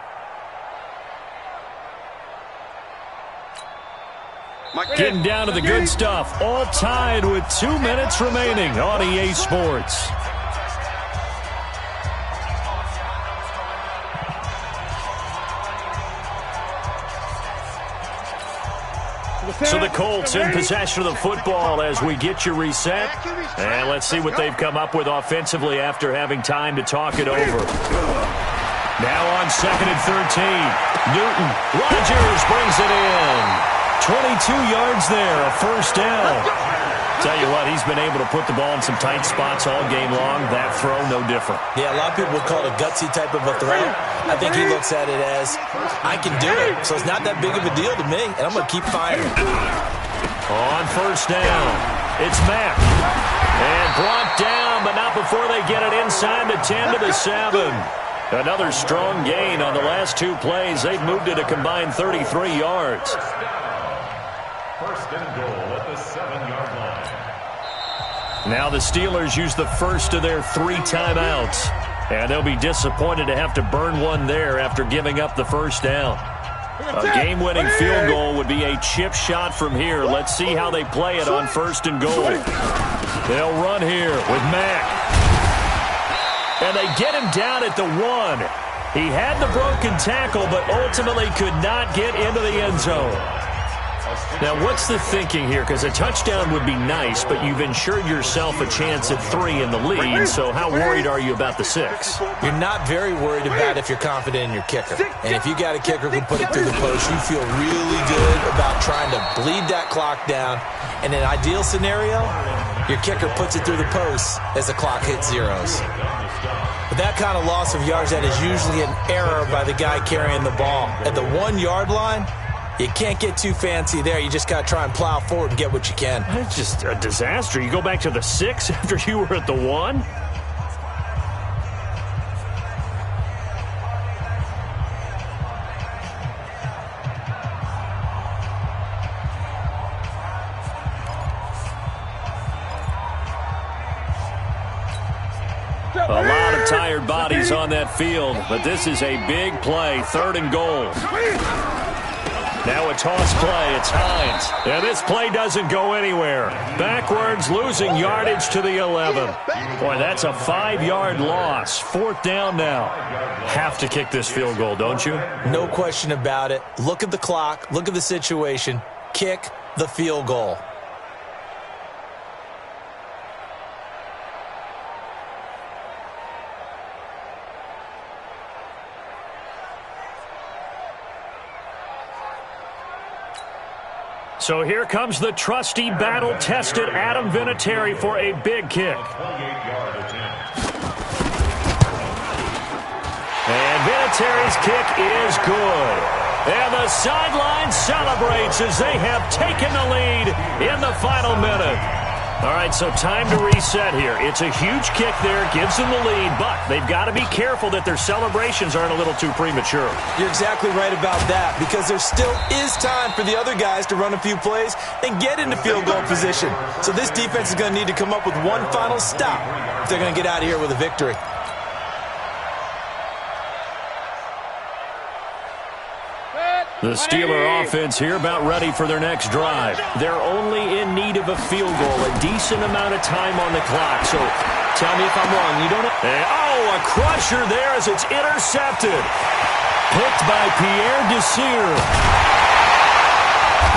Getting down to the good stuff. All tied with 2 minutes remaining on EA Sports. So the Colts in possession of the football as we get you reset. And let's see what they've come up with offensively after having time to talk it over. Now on 2nd and 13. Newton. Rodgers brings it in. 22 yards there, a 1st down. Tell you what, he's been able to put the ball in some tight spots all game long. That throw, no different. Yeah, a lot of people would call it a gutsy type of a throw. I think he looks at it as, I can do it. So it's not that big of a deal to me, and I'm going to keep firing. On 1st down, it's Mack. And brought down, but not before they get it inside the 10 to the 7. Another strong gain on the last 2 plays. They've moved it a combined 33 yards. 1st and goal at the 7-yard line. Now the Steelers use the first of their 3 timeouts. And they'll be disappointed to have to burn one there after giving up the 1st down. A game-winning field goal would be a chip shot from here. Let's see how they play it on 1st and goal. They'll run here with Mack. And they get him down at the 1. He had the broken tackle, but ultimately could not get into the end zone. Now, what's the thinking here? Because a touchdown would be nice, but you've ensured yourself a chance at 3 in the lead, so how worried are you about the 6? You're not very worried about if you're confident in your kicker. And if you got a kicker who can put it through the post, you feel really good about trying to bleed that clock down. In an ideal scenario, your kicker puts it through the post as the clock hits zeros. But that kind of loss of yards, that is usually an error by the guy carrying the ball. At the 1-yard line, you can't get too fancy there. You just got to try and plow forward and get what you can. It's just a disaster. You go back to the 6 after you were at the 1? A lot of tired bodies on that field, but this is a big play. 3rd and goal. Now a toss play. It's Hines. And this play doesn't go anywhere. Backwards, losing yardage to the 11. Boy, that's a 5-yard loss. 4th down now. Have to kick this field goal, don't you? No question about it. Look at the clock. Look at the situation. Kick the field goal. So here comes the trusty, battle-tested Adam Vinatieri for a big kick. And Vinatieri's kick is good. And the sideline celebrates as they have taken the lead in the final minute. All right, so time to reset here. It's a huge kick there, gives them the lead, but they've got to be careful that their celebrations aren't a little too premature. You're exactly right about that, because there still is time for the other guys to run a few plays and get into field goal position. So this defense is going to need to come up with one final stop if they're going to get out of here with a victory. The Steeler offense here about ready for their next drive. They're only in need of a field goal, a decent amount of time on the clock. So tell me if I'm wrong. You don't have... Oh, a crusher there as it's intercepted. Picked by Pierre Desir.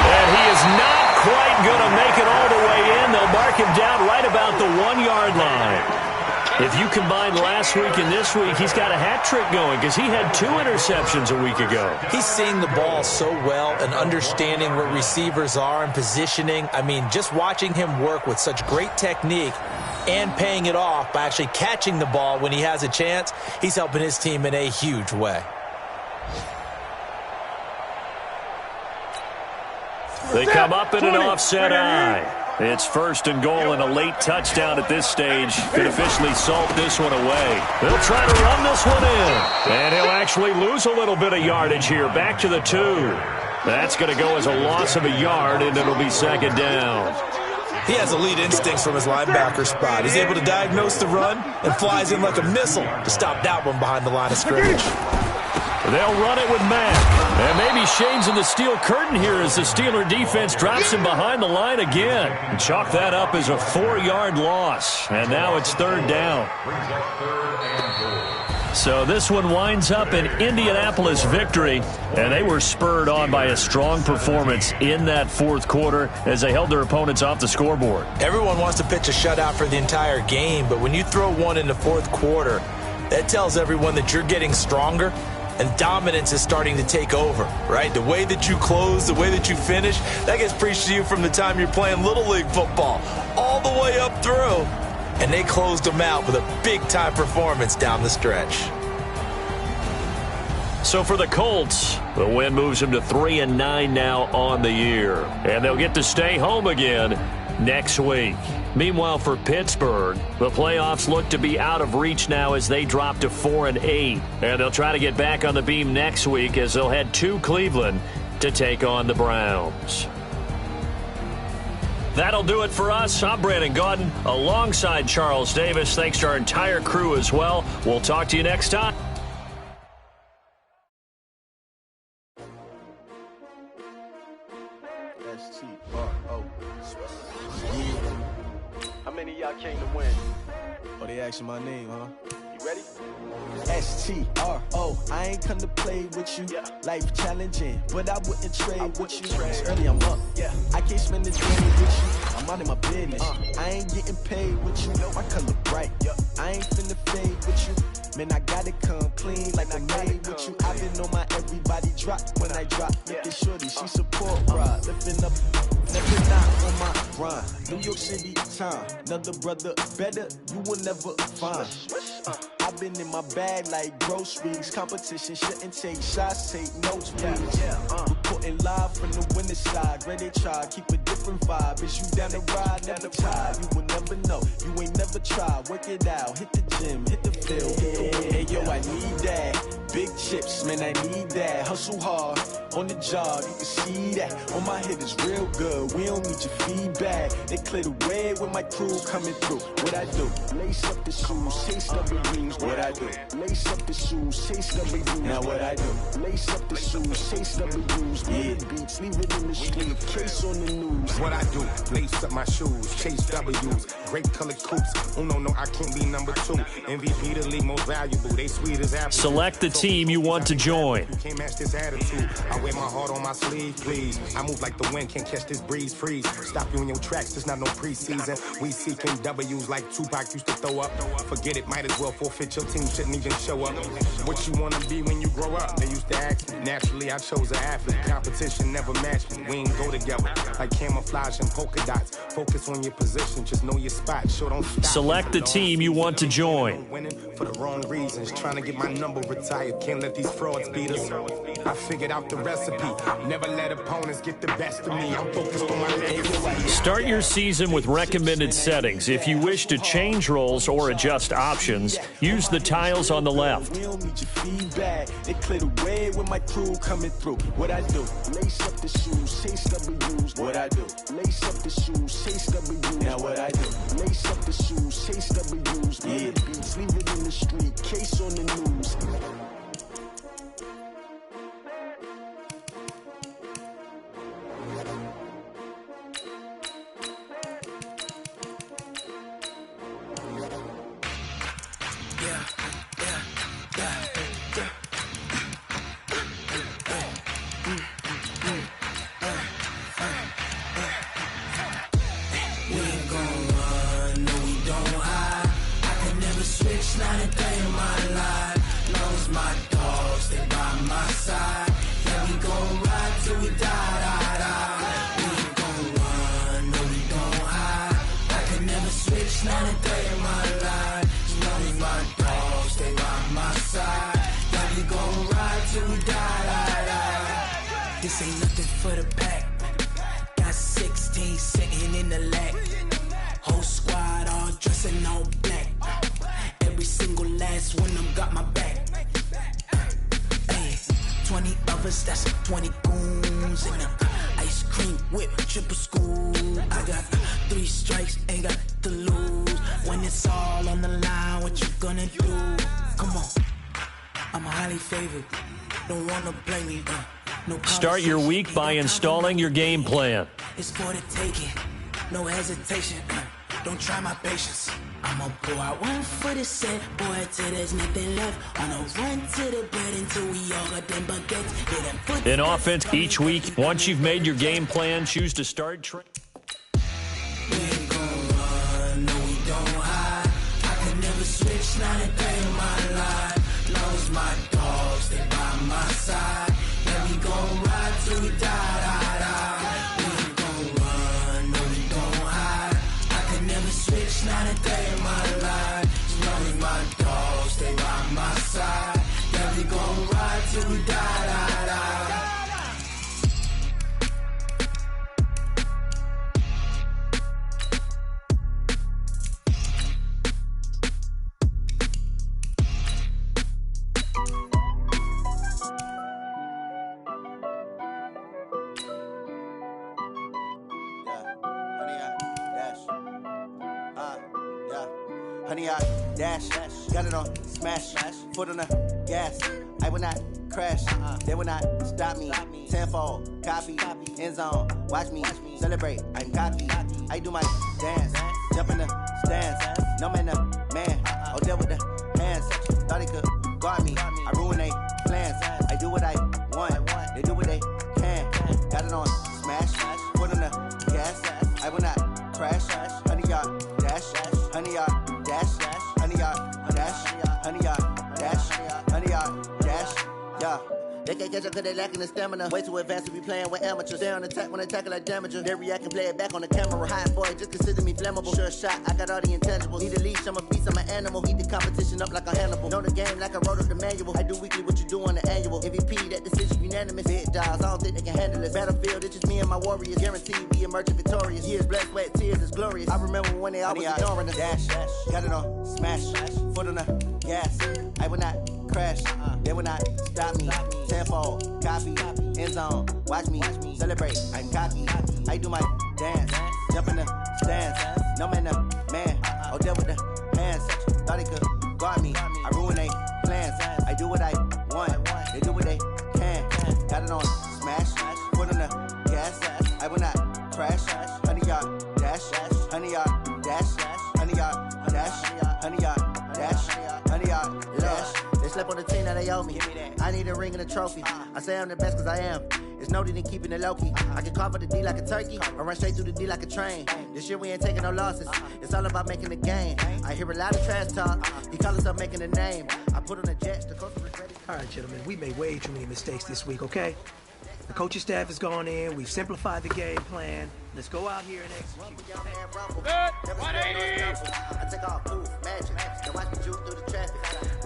And he is not quite going to make it all the way in. They'll mark him down right about the 1-yard line. If you combine last week and this week, he's got a hat trick going because he had 2 interceptions a week ago. He's seeing the ball so well and understanding where receivers are and positioning. I mean, just watching him work with such great technique and paying it off by actually catching the ball when he has a chance, he's helping his team in a huge way. They come up in an offset eye. It's 1st and goal, and a late touchdown at this stage could officially salt this one away. They'll try to run this one in, and he'll actually lose a little bit of yardage here. Back to the 2. That's going to go as a loss of a yard, and it'll be 2nd down. He has elite instincts from his linebacker spot. He's able to diagnose the run and flies in like a missile to stop that one behind the line of scrimmage. They'll run it with Mack. And maybe Shane's in the steel curtain here as the Steeler defense drops him behind the line again. And chalk that up as a 4-yard loss. And now it's 3rd down. So this one winds up an Indianapolis victory, and they were spurred on by a strong performance in that 4th quarter as they held their opponents off the scoreboard. Everyone wants to pitch a shutout for the entire game, but when you throw one in the 4th quarter, that tells everyone that you're getting stronger and dominance is starting to take over, right? The way that you close, the way that you finish, that gets preached to you from the time you're playing Little League football all the way up through. And they closed them out with a big-time performance down the stretch. So for the Colts, the win moves them to 3-9 now on the year. And they'll get to stay home again next week. Meanwhile, for Pittsburgh, the playoffs look to be out of reach now as they drop to 4-8. And they'll try to get back on the beam next week as they'll head to Cleveland to take on the Browns. That'll do it for us. I'm Brandon Gaudin alongside Charles Davis. Thanks to our entire crew as well. We'll talk to you next time. How many of y'all came to win? Oh, they asking my name, huh? You ready? S-T-R-O, I ain't come to play with you. Yeah. Life challenging, but I wouldn't trade with you. It's early, I'm up. Yeah. I can't spend the day with you. I'm out of my business. I ain't getting paid with you. My color bright. I ain't finna fade with you. Man, I gotta come clean like I made with you. I've been on my everybody drop when I drop. Look at shorty, she support ride. Lifting up, never not on my grind. New York City time, another brother better, you will never find. I've been in my bag like groceries. Competition shouldn't take shots, take notes, please. Reporting live from the winning side. Ready to try, keep a different vibe. Is you down the ride, never tired. You will never know, you ain't never tried. Work it out, hit the gym, hit the field. Hey yo, I need that. Big chips, man, I need that. Hustle hard, on the job, you can see that. On my head is real good, we don't need your feedback. They clear the way with my crew coming through. What I do? Lace up the shoes, chase W's. What I do? Lace up the shoes, chase W's. Now what I do? Lace up the shoes, chase W's. Yeah, beats, leave it in the street, case on the news. What I do? Lace up my shoes, chase W's. Great colored coops. Oh no, I can't be number 2. MVP the league most valuable. They sweet as apple. Select the team you want to join. You can't match this attitude. I wear my heart on my sleeve, please. I move like the wind, can't catch this breeze, freeze. Stop you in your tracks, there's not no preseason. We seeking W's like Tupac used to throw up. Forget it, might as well forfeit. Your team shouldn't even show up. What you wanna be when you grow up? They used to ask me. Naturally, I chose an athlete. Competition never matched me. We ain't go together like camouflage and polka dots. Focus on your position, just know your spot. Sure, don't stop. Select the team you want to join. Winning for the wrong reasons, trying to get my number retired. Can't let these frauds beat us. I figured out the recipe. Never let opponents get the best of me. I'm focused on my legacy. Start your season with recommended settings. If you wish to change roles or adjust options, use the tiles on the left. We don't need your feedback. They clear the way with my crew coming through. What I do? Lace up the shoes, chase W's. What I do? Lace up the shoes, chase W's. Now what I do? Lace up the shoes, chase W's. Yeah, beats, leave it in the street, case on the news. Not a day in my life. Long as my dogs stay by my side. Yeah, we gon' ride till we die. We ain't gon' run, no, we don't hide. I can never switch, not a day in my life. Long as my dogs stay by my side. Yeah, we gon' ride till we die. This ain't nothing for the pack. Got 16 seconds. sitting in the lag. Whole squad all dressing all black. Every single last one of them got my back. Hey, 20 of us, that's 20 goons in the ice cream whip, triple scoop. I got 3 strikes, ain't got to lose. When it's all on the line, what you gonna do? Come on, I'm highly favored. Don't wanna blame me. No. Start your week by installing your game plan. It's for the taking, no hesitation. Don't try my patience. I'ma pour out one for the set, boy, till there's nothing left. On a run to the bed until we all got them buckets. In offense, each week, once you've made your game plan, choose to start. We ain't gon' run, no, we don't hide. I can never switch, not a day in my life. Long as my dogs, they by my side. Yeah, we gon' ride till we die. We ain't gon' run, no, we don't hide. I can never switch, not a day in my life. As long as my dogs, stay by my side. Yeah, we gon' ride till we die. Honey, I dash, got it on smash, foot on the gas. I will not crash, they will not stop me. Tenfold, copy, end zone, watch me celebrate. I'm cocky, I do my dance, jump in the stands. No man, man, I'll deal with the hands. Thought he could guard me, I ruin they plans. I do what I want, they do what they can. Got it on smash, foot on the gas. I will not crash, honey, y'all dash, honey, y'all dash, honey, y'all dash, honey, y'all dash, honey, y'all dash, yeah. They can't catch up cause they lacking the stamina. Way too advanced to be playing with amateurs. Stay on attack when they tackle like damager. They react and play it back on the camera. Hot boy, just consider me flammable. Sure shot, I got all the intangibles. Need a leash, I'm a beast, I'm an animal. Heat the competition up like a Hannibal. Know the game like I wrote up the manual. I do weekly what you do on the annual. MVP, that decision unanimous. Big dogs, I don't think they can handle it. Battlefield, it's just me and my warriors. Guaranteed be emerging victorious. Years, blood, sweat, tears, is glorious. I remember when they always ignoring us. Dash, got it on smash, foot on the gas. I will not crash, they will not stop me. Tenfold, copy, end zone, watch me celebrate. I'm cocky, I do my dance, jump in the stands. No man, man, I'll deal with the hands. Thought he could guard me, I ruin they plans. I do what I want, they do what they can. Got it on smash, foot on the gas. I will not crash, honey, y'all dash, honey, y'all dash, honey, y'all dash, honey, y'all dash, honey, y'all dash. They slept on the team that they owe me. I need a ring and a trophy. I say I'm the best cause I am. It's no need in keeping it low-key. I can carve for the D like a turkey or run straight through the D like a train. This year we ain't taking no losses. It's all about making the game. I hear a lot of trash talk. He call himself making a name. I put on the Jets. The coach was ready. All right, gentlemen, we made way too many mistakes this week, okay? The coaching staff has gone in. We've simplified the game plan. Let's go out here and execute. 180! I take off, poof, magic. Now watch me juke through the traffic.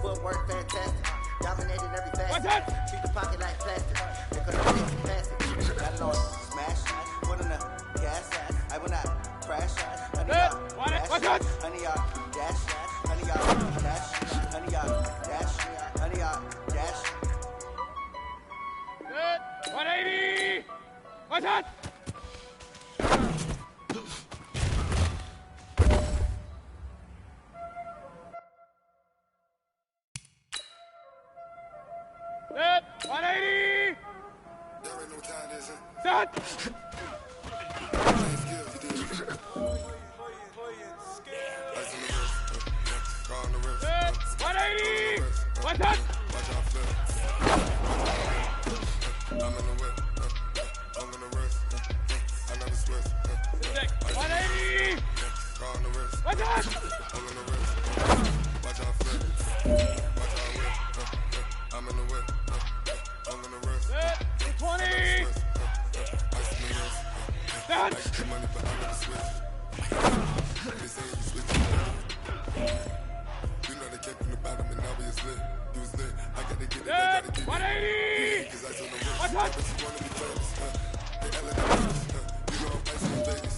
Footwork fantastic. Dominating every facet. Treat the pocket like plastic. Because I'm plastic. Got it on smash. Foot on the gas. I will not crash. Honey, y'all dash. Honey, y'all dash. Honey, y'all dash. Honey, y'all dash. Honey, y'all dash. 180! What's that? Set! 180! There ain't no time, is it? Set! Set! 180! What's that? I'm in the whip, I'm in the wrist, I never switch. 180! On the wrist, What's that? I'm in the wrist, watch out flip, watch out whip, I'm in the whip, I'm in the wrist. Set! 20! Ice in the wrist, Set! I get the money but I never switch. They say you switch it. You know they came from the bottom and now we is lit. You was lit, I gotta get it, I gotta get it. 180! Cause I told them What's that? but you wanna be famous, they elevated, you know I'm ice in Vegas,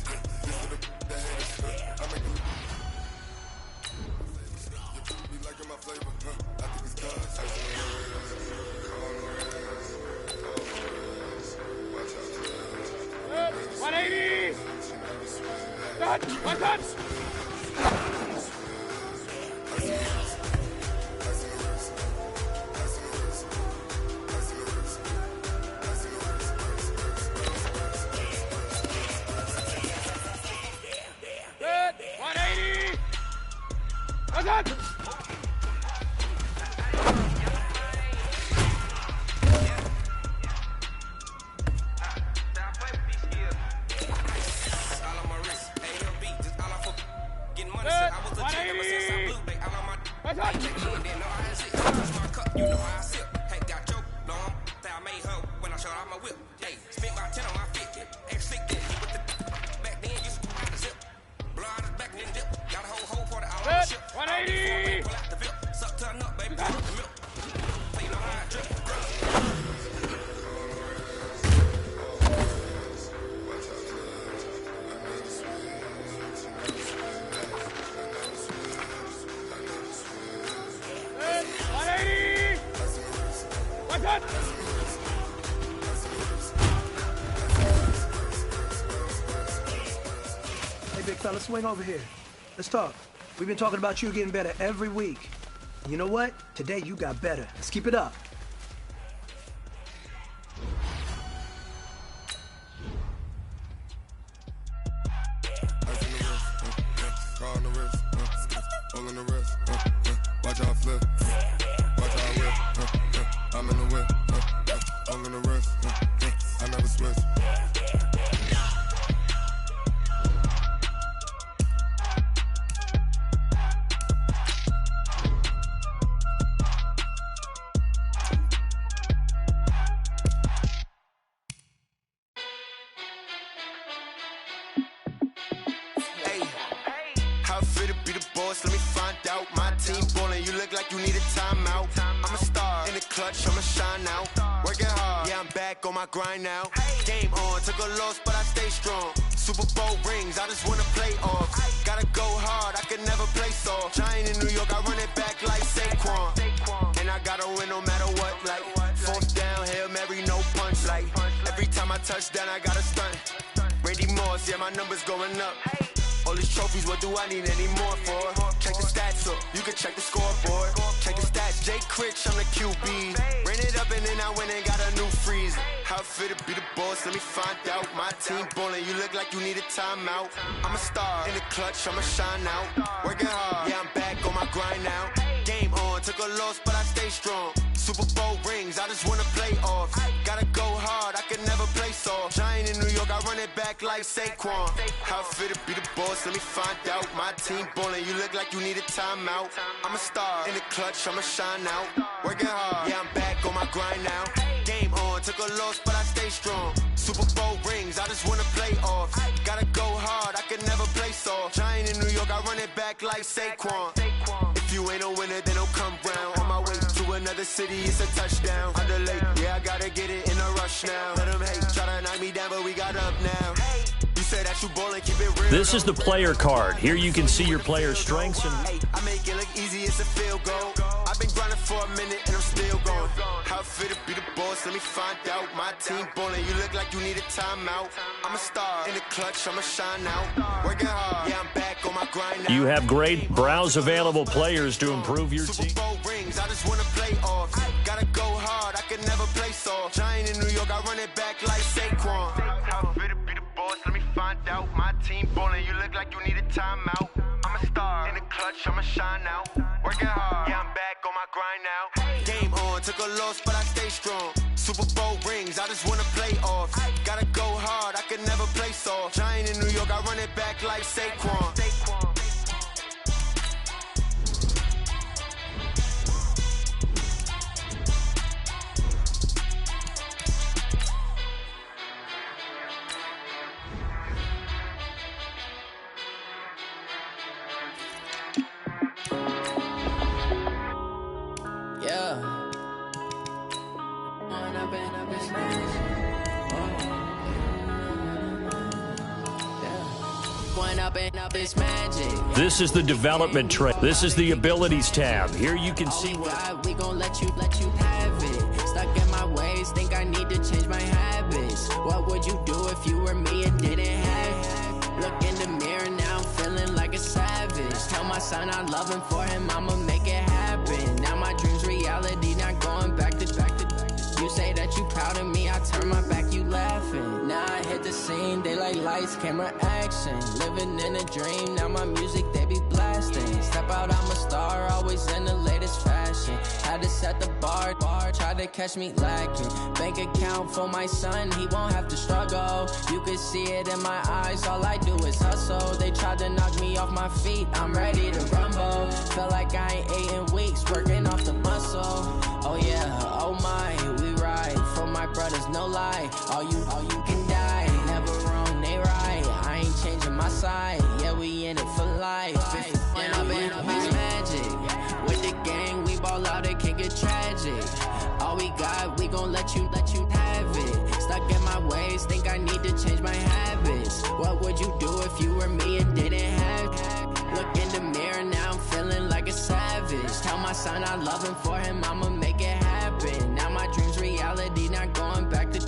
One touch. Good. 180. One touch. Hey, big fella, swing over here. Let's talk. We've been talking about you getting better every week. You know what? Today you got better. Let's keep it up. Watch out flip, watch out whip, I'm in the whip, I'm in the wrist, I never switch. Let me find out. My team ballin', you look like you need a timeout. I'm a star in the clutch, I'ma shine out. Working hard, yeah, I'm back on my grind now. Game on, took a loss, but I stay strong. Super Bowl rings, I just wanna play off. Gotta go hard, I can never play soft. Giant in New York, I run it back like Saquon. And I gotta win no matter what, like fourth down, Hail Mary, no punch. Like every time I touch down, I gotta stunt. Randy Moss, yeah, my numbers going up. All these trophies, what do I need any more for? Check the stats up, you can check the scoreboard. Check the stats, Jay Critch, I'm the QB. Ran it up and then I went and got a new freeze. How it fit to be the boss, let me find out. My team ballin', you look like you need a timeout. I'm a star in the clutch, I'ma shine out. Working hard, yeah, I'm back on my grind now. Game on, took a loss, but I stay strong. Super Bowl rings, I just wanna play off. Gotta go hard, I can never play soft. Giant in New York, I run it back like Saquon. How it fit to be the boss, let me find out. My team ballin', you look like you need a timeout. I'm a star in the clutch, I'ma shine out. Working hard, yeah, I'm back on my grind now. Game on, took a loss, but I stay strong. Super Bowl rings, I just wanna play off. Gotta go hard, I can never play soft. Giant in New York, I run it back like Saquon. If you ain't a winner, then don't come round. On my way to another city, it's a touchdown. Underlay, yeah, I gotta get it in a rush now. Let them hate, try to knock me down, but we got up now. You said that you ballin', keep it real. This is the player card. Here you can see your player's strengths and... I make it look easy, it's a field goal. I've been grinding for a minute and I'm still going. How it fit to be the boss, let me find out. My team ballin', you look like you need a timeout. I'm a star in the clutch, I'ma shine out. Working hard, yeah, I'm back on my grind now. You have great browse available players to improve your team. Super Bowl rings, I just wanna play off. Gotta go hard, I can never play soft. Giant in New York, I run it back like Saquon. How it fit to be the boss, let me find out. My team ballin', you look like you need a timeout. I'm a star in the clutch, I'ma shine out. Working hard, yeah, I'm back on my grind now. Game on, took a loss, but I stay strong. Super Bowl rings, I just wanna play off. Gotta go hard, I can never play soft. Giant in New York, I run it back like Saquon. This is the development tray. This is the abilities tab. Here you can see what... We gon' let you have it. Stuck in my ways, think I need to change my habits. What would you do if you were me and didn't have? Look in the mirror now. like a savage. Tell my son I love him, for him I'ma make it happen. Now my dream's reality, not going back to. You say that you proud of me, I turn my back, you laughing. Now I hit the scene, they like lights, camera, action. Living in a dream, now my music they be blasting. Step out, I'm a star, always in the latest fashion. Had to set the bar, try to catch me lacking. Bank account for my son, he won't have to struggle. You can see it in my eyes, all I do is hustle. They tried to knock me off my feet, I'm ready to rumble. Felt like I ain't ate in weeks, working off the muscle. Oh yeah, oh my, we ride for my brothers, no lie. All you can die, never wrong, they right. I ain't changing my side, yeah, we in it for life. And I've been magic with the gang, we ball out, it can get tragic. All we got, we gon' let you have it. Stuck in my ways, think I need to change my habits. What would you do if you were me and didn't have it? Look in the mirror, now I'm feeling like a savage. Tell my son I love him, for him I'ma make it happen. Now my dream's reality, not going back to.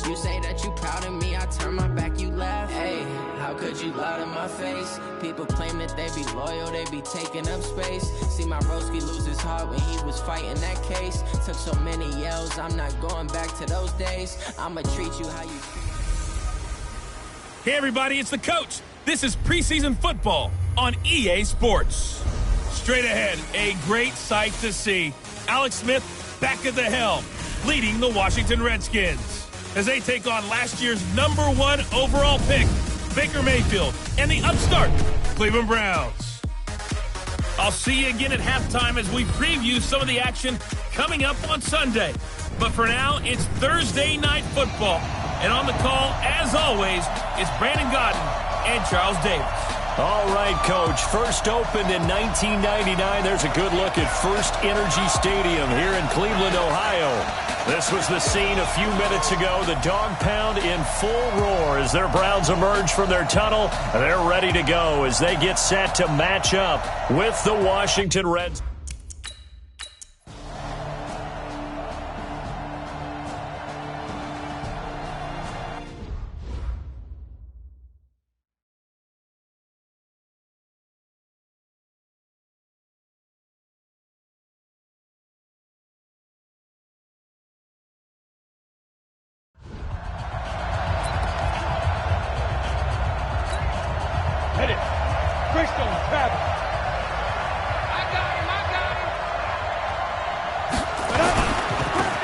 You say that you proud of me, I turn my back, you laugh. Hey, how could you lie to my face? People claim that they be loyal, they be taking up space. See my broski lose his heart when he was fighting that case. Took so many yells, I'm not going back to those days. I'ma treat you how you. Hey everybody, it's the coach. This is preseason football on EA Sports. Straight ahead, a great sight to see. Alex Smith back at the helm, leading the Washington Redskins as they take on last year's #1 overall pick, Baker Mayfield, and the upstart Cleveland Browns. I'll see you again at halftime as we preview some of the action coming up on Sunday. But for now, it's Thursday Night Football. And on the call, as always, it's Brandon Godden and Charles Davis. All right, Coach. First opened in 1999. There's a good look at First Energy Stadium here in Cleveland, Ohio. This was the scene a few minutes ago. The dog pound in full roar as their Browns emerge from their tunnel. They're ready to go as they get set to match up with the Washington Reds.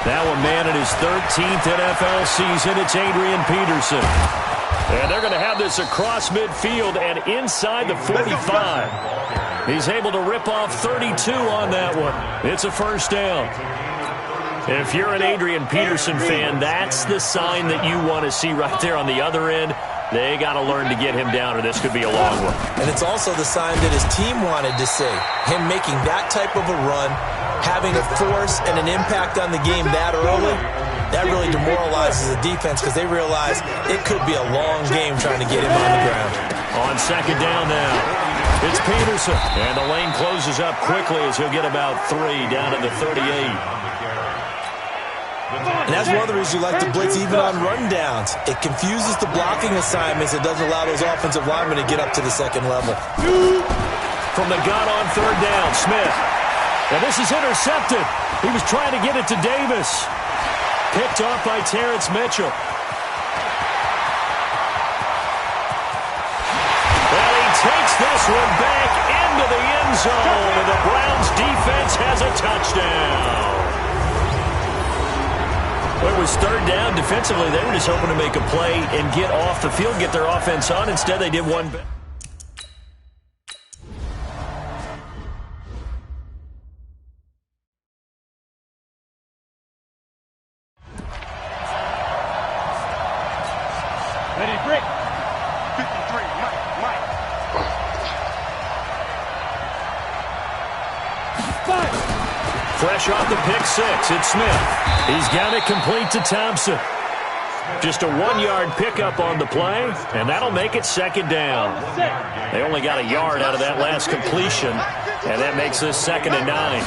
Now a man in his 13th NFL season, it's Adrian Peterson. And they're going to have this across midfield and inside the 45. He's able to rip off 32 on that one. It's a first down. If you're an Adrian Peterson fan, that's the sign that you want to see right there on the other end. They got to learn to get him down, or this could be a long one. And it's also the sign that his team wanted to see. Him making that type of a run, having a force and an impact on the game that early, that really demoralizes the defense because they realize it could be a long game trying to get him on the ground. On second down now, it's Peterson. And the lane closes up quickly as he'll get about 3 down to the 38. And that's one of the reasons you like to blitz even on rundowns. It confuses the blocking assignments. It doesn't allow those offensive linemen to get up to the second level. From the gun on third down, Smith. And this is intercepted. He was trying to get it to Davis. Picked off by Terrence Mitchell. And he takes this one back into the end zone. And the Browns defense has a touchdown. Well, it was third down. Defensively, they were just hoping to make a play and get off the field, get their offense on. Instead, they did one. Ready, break. 53, Mike. Fresh off the pick six, it's Smith. He's got it complete to Thompson. Just a 1-yard pickup on the play, and that'll make it second down. They only got a yard out of that last completion, and that makes this 2nd and 9.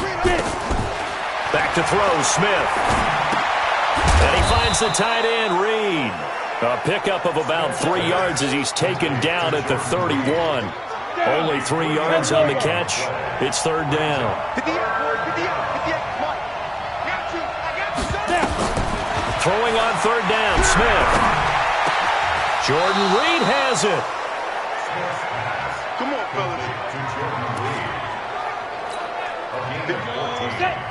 Back to throw, Smith. And he finds the tight end, Reed. A pickup of about 3 yards as he's taken down at the 31. Only 3 yards on the catch. It's third down. Throwing on third down, Smith. Jordan Reed has it. Come on, fellas.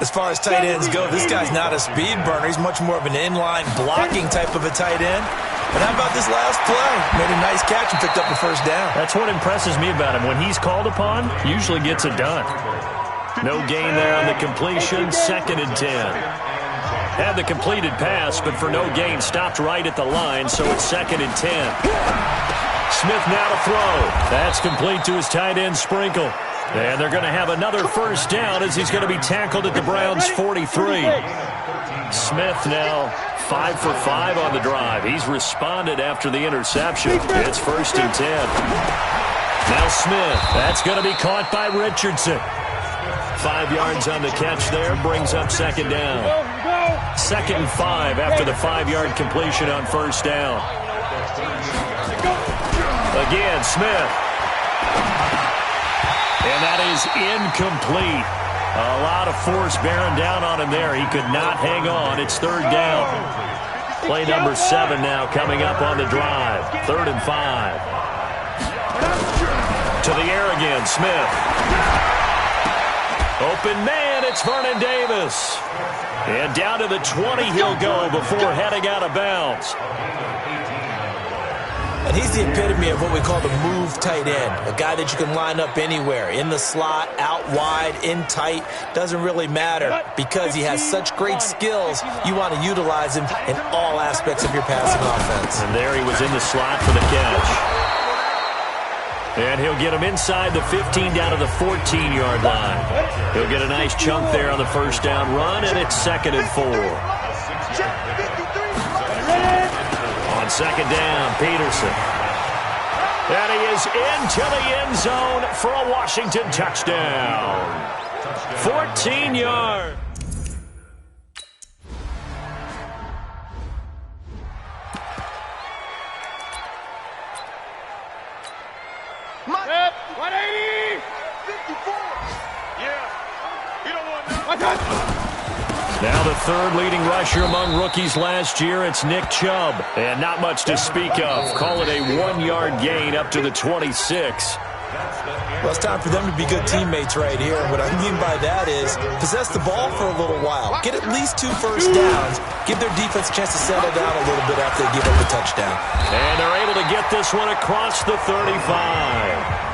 As far as tight ends go, this guy's not a speed burner. He's much more of an inline blocking type of a tight end. And how about this last play? Made a nice catch and picked up a first down. That's what impresses me about him. When he's called upon, usually gets it done. No gain there on the completion. 2nd and 10. Had the completed pass, but for no gain, stopped right at the line, so it's 2nd and 10. Smith now to throw. That's complete to his tight end, Sprinkle. And they're going to have another first down as he's going to be tackled at the Browns' 43. Smith now 5 for 5 on the drive. He's responded after the interception. It's 1st and 10. Now Smith. That's going to be caught by Richardson. 5 yards on the catch there. Brings up 2nd down. 2nd and 5 after the 5-yard completion on first down. Again, Smith. And that is incomplete. A lot of force bearing down on him there. He could not hang on. It's third down. Play number 7 now coming up on the drive. 3rd and 5. To the air again, Smith. Open man, it's Vernon Davis. And down to the 20 he'll go before heading out of bounds. And he's the epitome of what we call the move tight end. A guy that you can line up anywhere. In the slot, out wide, in tight. Doesn't really matter because he has such great skills. You want to utilize him in all aspects of your passing offense. And there he was in the slot for the catch. And he'll get him inside the 15 down to the 14-yard line. He'll get a nice chunk there on the first down run, and it's 2nd and 4. On 2nd down, Peterson. And he is into the end zone for a Washington touchdown. 14 yards. Yep, 180! 54! Yeah. You don't want nothing. Now the 3rd leading rusher among rookies last year, it's Nick Chubb. And not much to speak of. Call it a 1-yard gain up to the 26. Well, it's time for them to be good teammates right here. What I mean by that is possess the ball for a little while. Get at least 2 first downs. Give their defense a chance to settle down a little bit after they give up a touchdown. And they're able to get this one across the 35.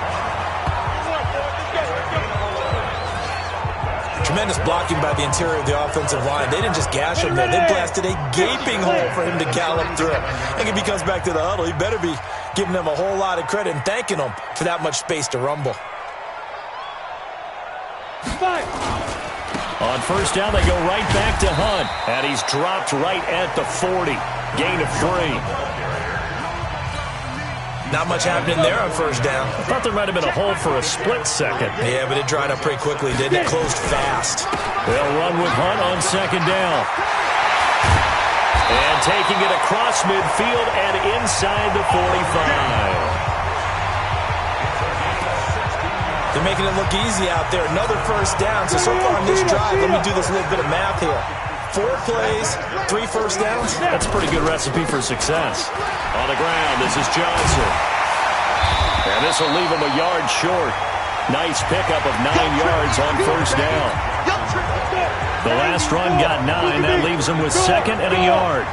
Tremendous blocking by the interior of the offensive line. They didn't just gash him there. They blasted a gaping hole for him to gallop through. And if he comes back to the huddle, he better be giving them a whole lot of credit and thanking them for that much space to rumble. On first down, they go right back to Hunt. And he's dropped right at the 40. Gain of 3. Not much happening there on first down. I thought there might have been a hole for a split second. Yeah, but it dried up pretty quickly, didn't it? Closed fast. They'll run with Hunt on 2nd down. And taking it across midfield and inside the 45. They're making it look easy out there. Another first down. So far on this drive, let me do this little bit of math here. 4 plays, 3 first downs. That's a pretty good recipe for success. On the ground, this is Johnson. And this will leave him a yard short. Nice pickup of 9 yards on first down. The last run got 9. That leaves him with 2nd and a yard.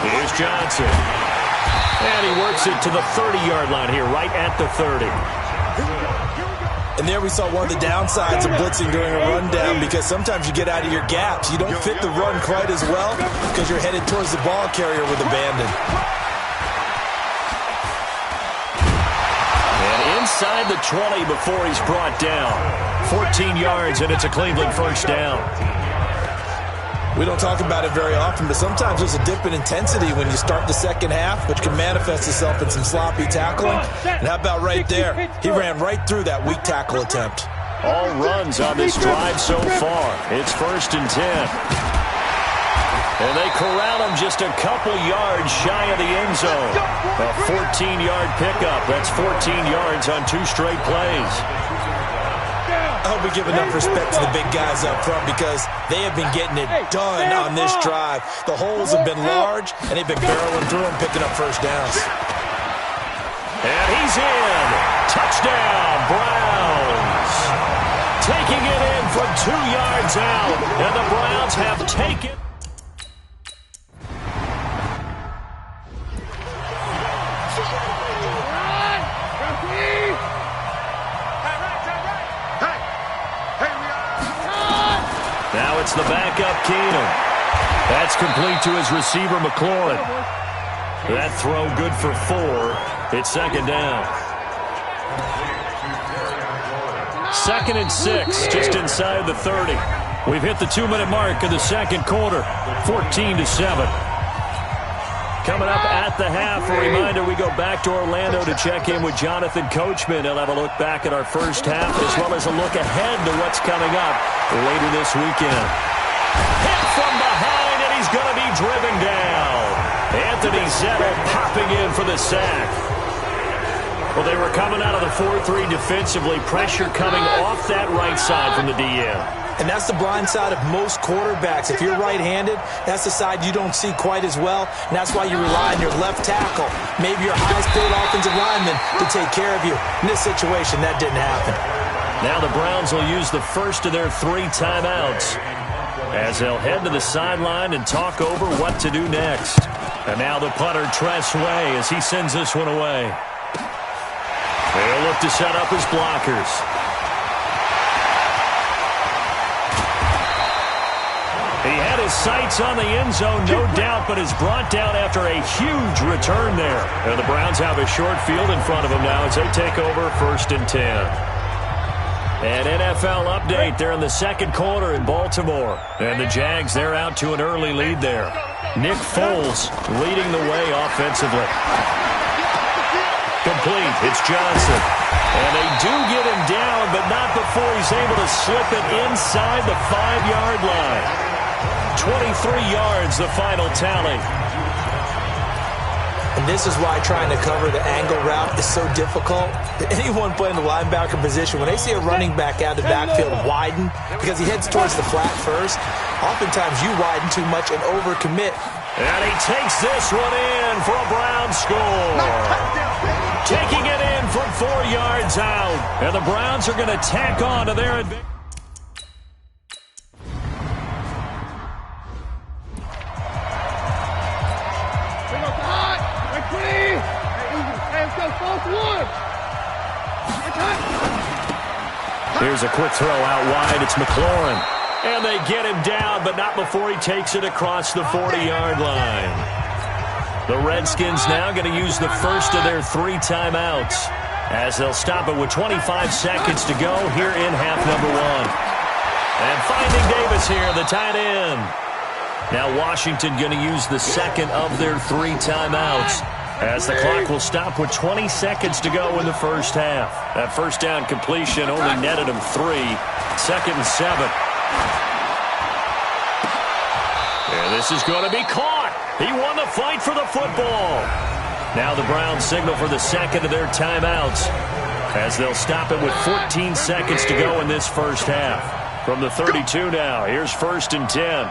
Here's Johnson. And he works it to the 30-yard line here, right at the 30. And there we saw one of the downsides of blitzing during a rundown because sometimes you get out of your gaps. You don't fit the run quite as well because you're headed towards the ball carrier with abandon. And inside the 20 before he's brought down. 14 yards, and it's a Cleveland first down. We don't talk about it very often, but sometimes there's a dip in intensity when you start the second half, which can manifest itself in some sloppy tackling. And how about right there? He ran right through that weak tackle attempt. All runs on this drive so far. It's 1st and 10. And they corral him just a couple yards shy of the end zone. A 14-yard pickup. That's 14 yards on 2 straight plays. I hope we give enough respect to the big guys up front because they have been getting it done on this drive. The holes have been large, and they've been barreling through them, picking up first downs. And he's in. Touchdown, Browns. Taking it in from 2 yards out. And the Browns have taken. Now it's the backup Keenum. That's complete to his receiver, McLaurin. That throw good for 4. It's second down. 2nd and 6, just inside the 30. We've hit the 2-minute mark of the second quarter, 14-7. Coming up at the half, a reminder, we go back to Orlando to check in with Jonathan Coachman. He'll have a look back at our first half as well as a look ahead to what's coming up later this weekend. Hit from behind, and he's going to be driven down. Anthony Zettel popping in for the sack. Well, they were coming out of the 4-3 defensively. Pressure coming off that right side from the DN. And that's the blind side of most quarterbacks. If you're right-handed, that's the side you don't see quite as well, and that's why you rely on your left tackle, maybe your highest-paid offensive lineman, to take care of you. In this situation, that didn't happen. Now the Browns will use the first of their 3 timeouts as they'll head to the sideline and talk over what to do next. And now the punter, Tress Way, as he sends this one away. They'll look to set up his blockers. He had his sights on the end zone, no doubt, but is brought down after a huge return there. And the Browns have a short field in front of them now as they take over 1st and 10. An NFL update. They're in the second quarter in Baltimore. And the Jags, they're out to an early lead there. Nick Foles leading the way offensively. Complete. It's Johnson. And they do get him down, but not before he's able to slip it inside the 5-yard line. 23 yards, the final tally. And this is why trying to cover the angle route is so difficult. Anyone playing the linebacker position, when they see a running back out of the backfield widen because he heads towards the flat first, oftentimes you widen too much and overcommit. And he takes this one in for a Browns score. Taking it in from 4 yards out. And the Browns are going to tack on to their advantage. Here's a quick throw out wide. It's McLaurin. And they get him down, but not before he takes it across the 40-yard line. The Redskins now going to use the first of their 3 timeouts as they'll stop it with 25 seconds to go here in half number 1. And finding Davis here, the tight end. Now Washington going to use the second of their 3 timeouts as the clock will stop with 20 seconds to go in the first half. That first down completion only netted him 3. 2nd and 7. And this is going to be caught. He won the fight for the football. Now the Browns signal for the second of their timeouts as they'll stop it with 14 seconds to go in this first half. From the 32 now, here's 1st and 10.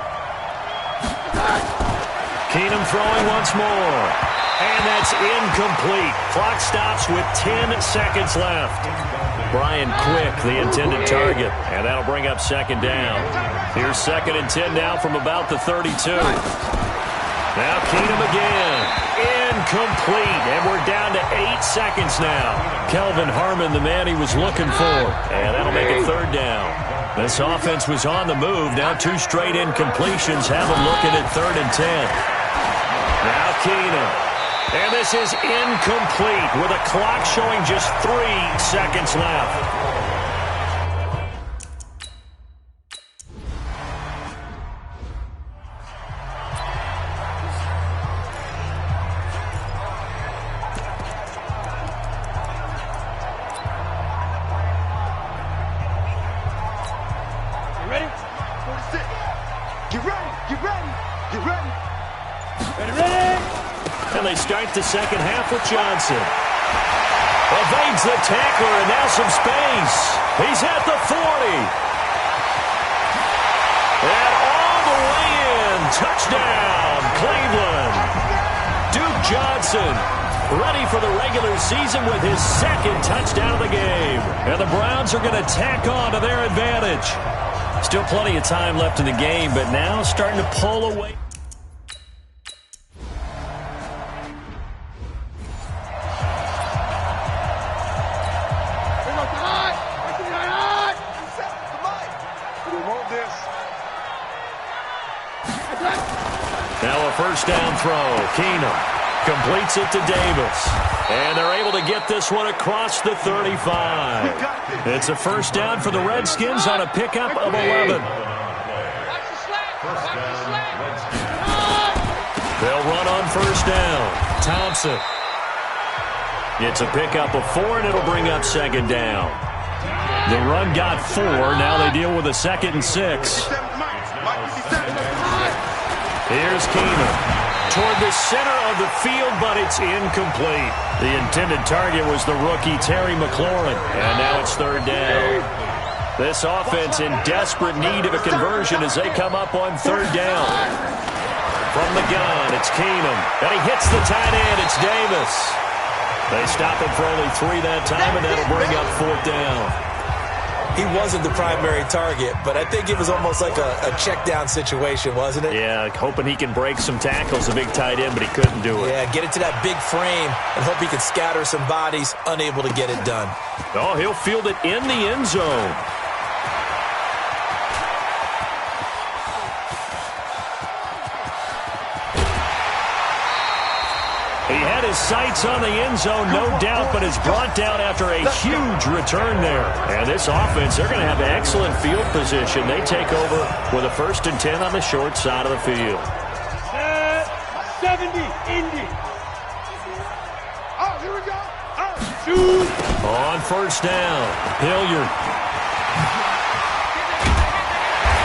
Keenum throwing once more. And that's incomplete. Clock stops with 10 seconds left. Brian Quick, the intended target. And that'll bring up 2nd down. Here's 2nd and 10 now from about the 32. Now Keenum again. Incomplete. And we're down to 8 seconds now. Kelvin Harmon, the man he was looking for. And that'll make it 3rd down. This offense was on the move. Now 2 straight incompletions have them looking at 3rd and 10. Now Keenum. And this is incomplete with a clock showing just 3 seconds left. You ready? 46. Get ready. Get ready. Get ready. Ready. And they start the second half with Johnson. Evades the tackler and now some space. He's at the 40. And all the way in. Touchdown, Cleveland. Duke Johnson ready for the regular season with his second touchdown of the game. And the Browns are going to tack on to their advantage. Still plenty of time left in the game, but now starting to pull away. Now a first down throw. Keenum completes it to Davis. And they're able to get this one across the 35. It's a first down for the Redskins on a pickup of 11. They'll run on first down. Thompson. It's a pickup of 4, and it'll bring up second down. The run got 4. Now they deal with a 2nd and 6. Here's Keenum toward the center of the field, but it's incomplete. The intended target was the rookie Terry McLaurin, and now it's third down. This offense in desperate need of a conversion as they come up on third down. From the gun, it's Keenum, and he hits the tight end. It's Davis. They stop him for only 3 that time, and that'll bring up fourth down. He wasn't the primary target, but I think it was almost like a check-down situation, wasn't it? Yeah, hoping he can break some tackles, a big tight end, but he couldn't do it. Yeah, get it to that big frame and hope he can scatter some bodies, unable to get it done. Oh, he'll field it in the end zone. He had his sights on the end zone, no doubt, but is brought down after a huge return there. And this offense, they're going to have excellent field position. They take over with a 1st and 10 on the short side of the field. 70, Indy. Oh, here we go. Oh, shoot. On first down, Hilliard.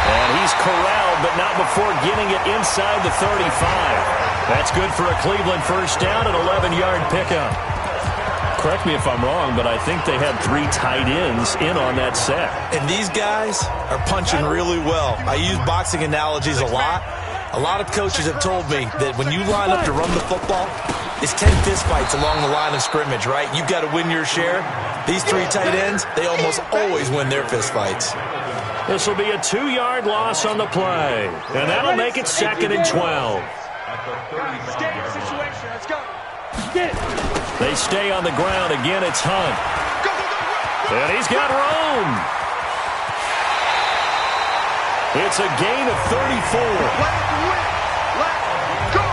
And he's corralled, but not before getting it inside the 35. That's good for a Cleveland first down, an 11-yard pickup. Correct me if I'm wrong, but I think they had 3 tight ends in on that set. And these guys are punching really well. I use boxing analogies a lot. A lot of coaches have told me that when you line up to run the football, it's 10 fistfights along the line of scrimmage, right? You've got to win your share. These 3 tight ends, they almost always win their fistfights. This will be a 2-yard loss on the play, and that'll make it 2nd and 12. Situation. Let's go. They stay on the ground. Again, it's Hunt. And he's got room. It's a gain of 34.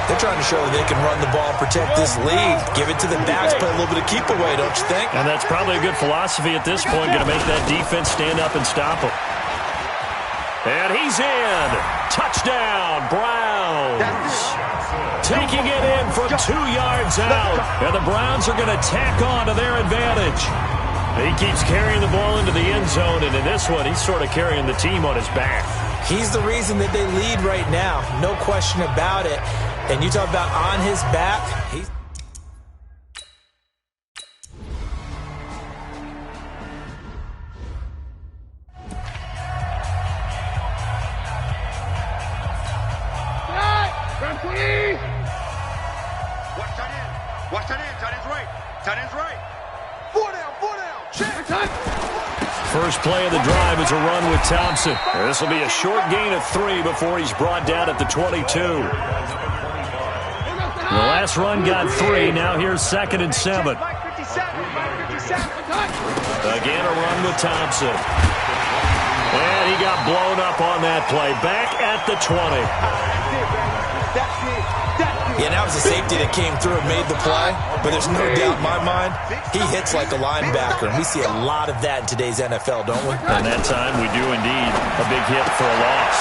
They're trying to show that they can run the ball, protect this lead, give it to the backs, play a little bit of keep away, don't you think? And that's probably a good philosophy at this point, going to make that defense stand up and stop them. And he's in. Touchdown, Browns. Taking it in from 2 yards out. And the Browns are going to tack on to their advantage. He keeps carrying the ball into the end zone, and in this one, he's sort of carrying the team on his back. He's the reason that they lead right now. No question about it. And you talk about on his back, he's... Watch tight end. Tight end's right. Tight end's right. 4 down. Check. First play of the drive is a run with Thompson. This will be a short gain of 3 before he's brought down at the 22. The last run got 3. Now here's 2nd and 7. Again, a run with Thompson. And he got blown up on that play. Back at the 20. Yeah, that was a safety that came through and made the play, but there's no doubt in my mind, he hits like a linebacker, and we see a lot of that in today's NFL, don't we? And that time we do indeed. A big hit for a loss.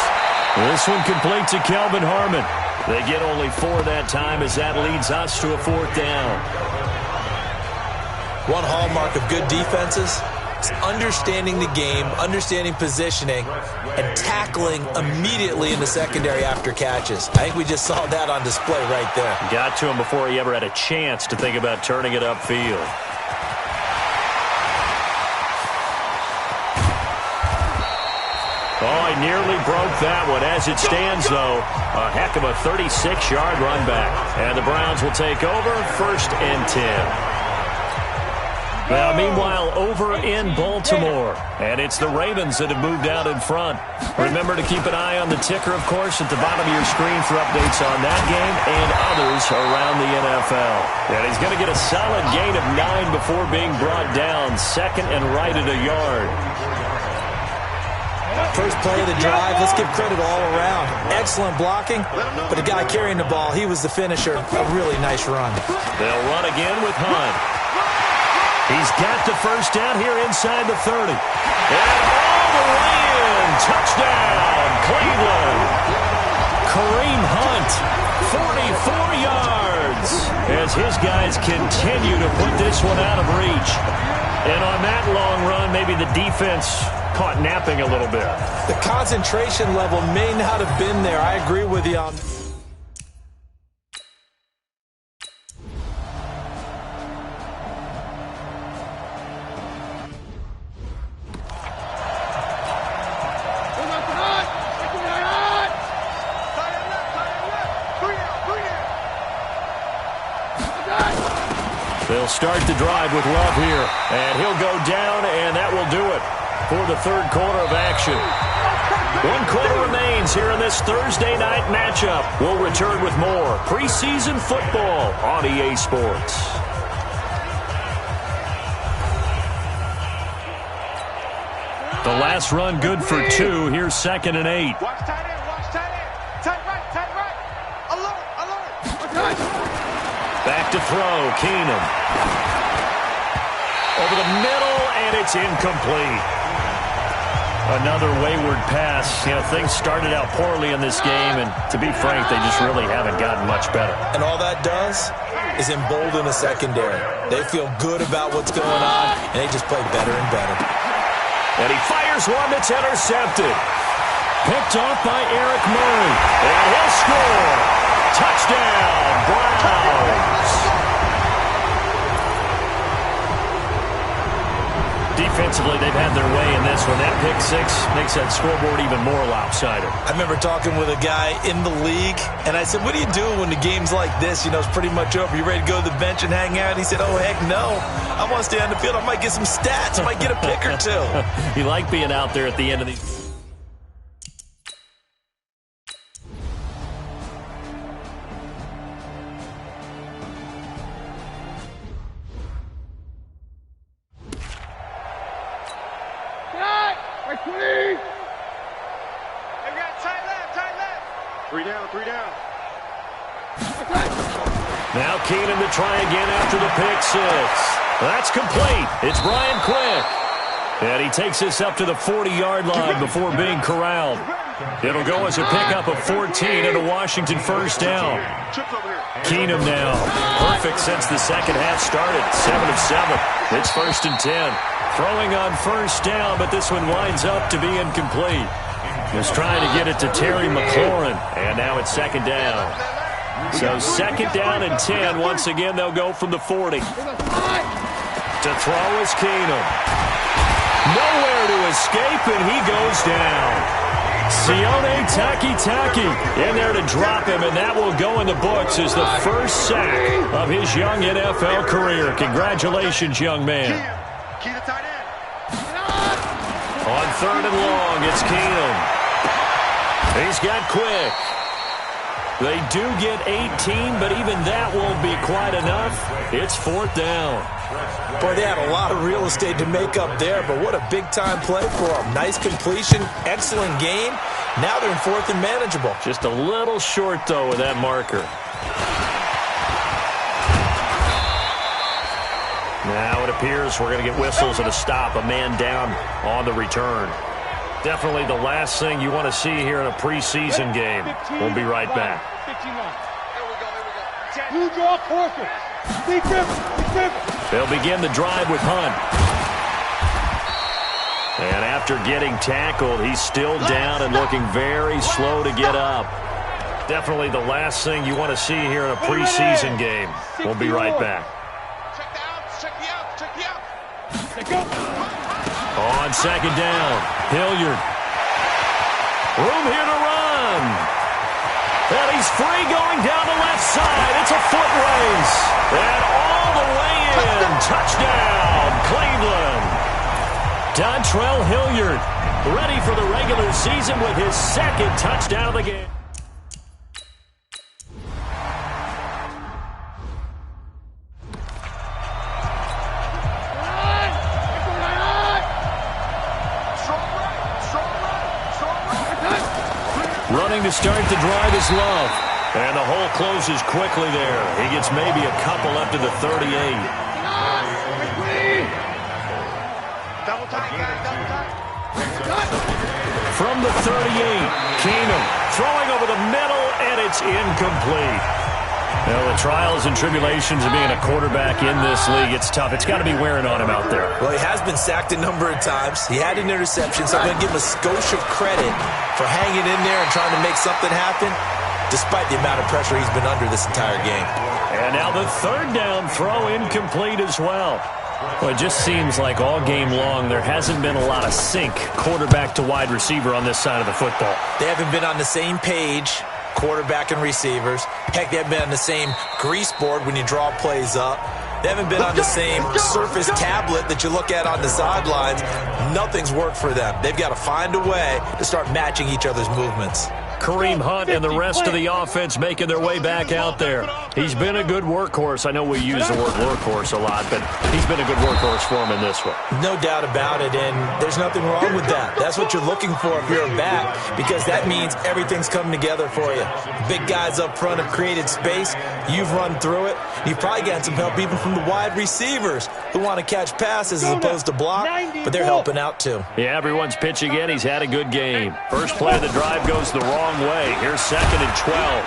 This one complete to Kelvin Harmon. They get only 4 that time as that leads us to a 4th down. One hallmark of good defenses It's understanding the game, understanding positioning, and tackling immediately in the secondary after catches. I think we just saw that on display right there. Got to him before he ever had a chance to think about turning it upfield. Oh, he nearly broke that one. As it stands, though, a heck of a 36-yard run back. And the Browns will take over 1st and 10. Now, meanwhile, over in Baltimore, and it's the Ravens that have moved out in front. Remember to keep an eye on the ticker, of course, at the bottom of your screen for updates on that game and others around the NFL. And he's going to get a solid gain of 9 before being brought down, 2nd and right at a yard. First play of the drive, let's give credit all around. Excellent blocking, but the guy carrying the ball, he was the finisher. A really nice run. They'll run again with Hunt. He's got the first down here inside the 30. And all the way in. Touchdown, Cleveland. Kareem Hunt, 44 yards, as his guys continue to put this one out of reach. And on that long run, maybe the defense caught napping a little bit. The concentration level may not have been there. I agree with you on They'll start the drive with Love here, and he'll go down, and that will do it for the 3rd quarter of action. 1 quarter remains here in this Thursday night matchup. We'll return with more preseason football on EA Sports. The last run good for 2. Here's 2nd and 8. Watch tight end, watch tight end. Tight right. Alert, alert. Back to throw, Keenum. Over the middle, and it's incomplete. Another wayward pass. You know, things started out poorly in this game, and to be frank, they just really haven't gotten much better. And all that does is embolden the secondary. They feel good about what's going on, and they just play better and better. And he fires one that's intercepted. Picked off by Eric Murray. And he'll score. Touchdown, Browns. Defensively, they've had their way in this one. That pick 6 makes that scoreboard even more lopsided. I remember talking with a guy in the league, and I said, what do you do when the game's like this? You know, it's pretty much over. You ready to go to the bench and hang out? He said, oh, heck no. I want to stay on the field. I might get some stats. I might get a pick or 2. You like being out there at the end of these. Now Keenum to try again after the pick 6. That's complete. It's Brian Quick. And he takes this up to the 40-yard line before being corralled. It'll go as a pickup of 14 and a Washington first down. Keenum now. Perfect since the second half started. 7 of 7. It's 1st and 10. Throwing on first down, but this one winds up to be incomplete. Just trying to get it to Terry McLaurin. And now it's 2nd down. So 2nd down and 10. Once again, they'll go from the 40. To throw is Keenum. Nowhere to escape, and he goes down. Sione Takitaki in there to drop him, and that will go in the books as the first sack of his young NFL career. Congratulations, young man. On 3rd and long, it's Keenum. He's got Quick. They do get 18, but even that won't be quite enough. It's 4th down. Boy, they had a lot of real estate to make up there, but what a big-time play for them. Nice completion, excellent game. Now they're in 4th and manageable. Just a little short, though, with that marker. Now it appears we're going to get whistles and a stop. A man down on the return. Definitely the last thing you want to see here in a preseason game. We'll be right back. They'll begin the drive with Hunt. And after getting tackled, he's still down and looking very slow to get up. Definitely the last thing you want to see here in a preseason game. We'll be right back. On second down, Hilliard. Room here to run. And he's free going down the left side. It's a foot race. And all the way in. Touchdown, Cleveland. Dontrell Hilliard ready for the regular season with his second touchdown of the game. Running to start the drive is Love. And the hole closes quickly there. He gets maybe a couple up to the 38. From the 38, Keenum throwing over the middle, and it's incomplete. Well, the trials and tribulations of being a quarterback in this league, it's tough. It's got to be wearing on him out there. Well, he has been sacked a number of times. He had an interception, so I'm going to give him a skosh of credit for hanging in there and trying to make something happen, despite the amount of pressure he's been under this entire game. And now the third down throw incomplete as well. Well, it just seems like all game long there hasn't been a lot of sync quarterback to wide receiver on this side of the football. They haven't been on the same page, quarterback and receivers. Heck, they haven't been on the same grease board when you draw plays up. They haven't been on the same surface tablet that you look at on the sidelines. Nothing's worked for them. They've got to find a way to start matching each other's movements. Kareem Hunt and the rest of the offense making their way back out there. He's been a good workhorse. I know we use the word workhorse a lot, but he's been a good workhorse for him in this one. No doubt about it, and there's nothing wrong with that. That's what you're looking for if you're a back, because that means everything's coming together for you. Big guys up front have created space. You've run through it. You've probably gotten some help even from the wide receivers who want to catch passes as opposed to block, but they're helping out too. Yeah, everyone's pitching in. He's had a good game. First play of the drive goes the wrong way. Here's 2nd and 12.